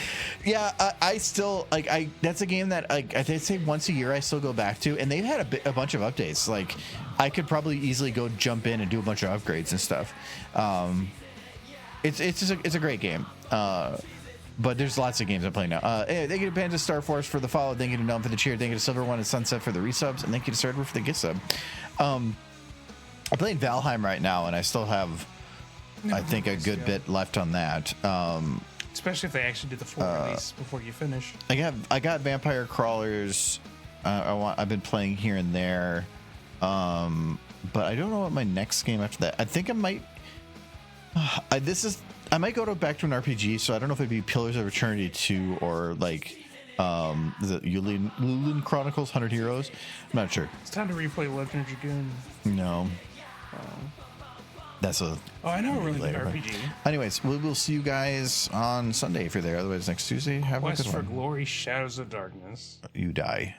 Yeah, I still like. That's a game that I'd say once a year I still go back to, and they've had a bunch of updates. Like, I could probably easily go jump in and do a bunch of upgrades and stuff. It's a great game. But there's lots of games I'm playing now. Thank you to Panda Star Force for the follow. Thank you to Gnome for the cheer. Thank you to Silver One and Sunset for the resubs. And thank you to Swordwood for the gift sub. I'm playing Valheim right now, and I still have, I think, a good bit left on that. Especially if they actually did the full release before you finish. I got Vampire Crawlers. I've been playing here and there. But I don't know what my next game after that. I think I might. I might go back to an RPG, so I don't know if it'd be Pillars of Eternity 2 or like the Yulin Chronicles 100 Heroes. I'm not sure. It's time to replay Legend of Dragoon. No. That's a. Oh, I know a really good later, RPG. Anyways, we will see you guys on Sunday if you're there. Otherwise, next Tuesday, have Quest a good for one. Glory, Shadows of Darkness. You die.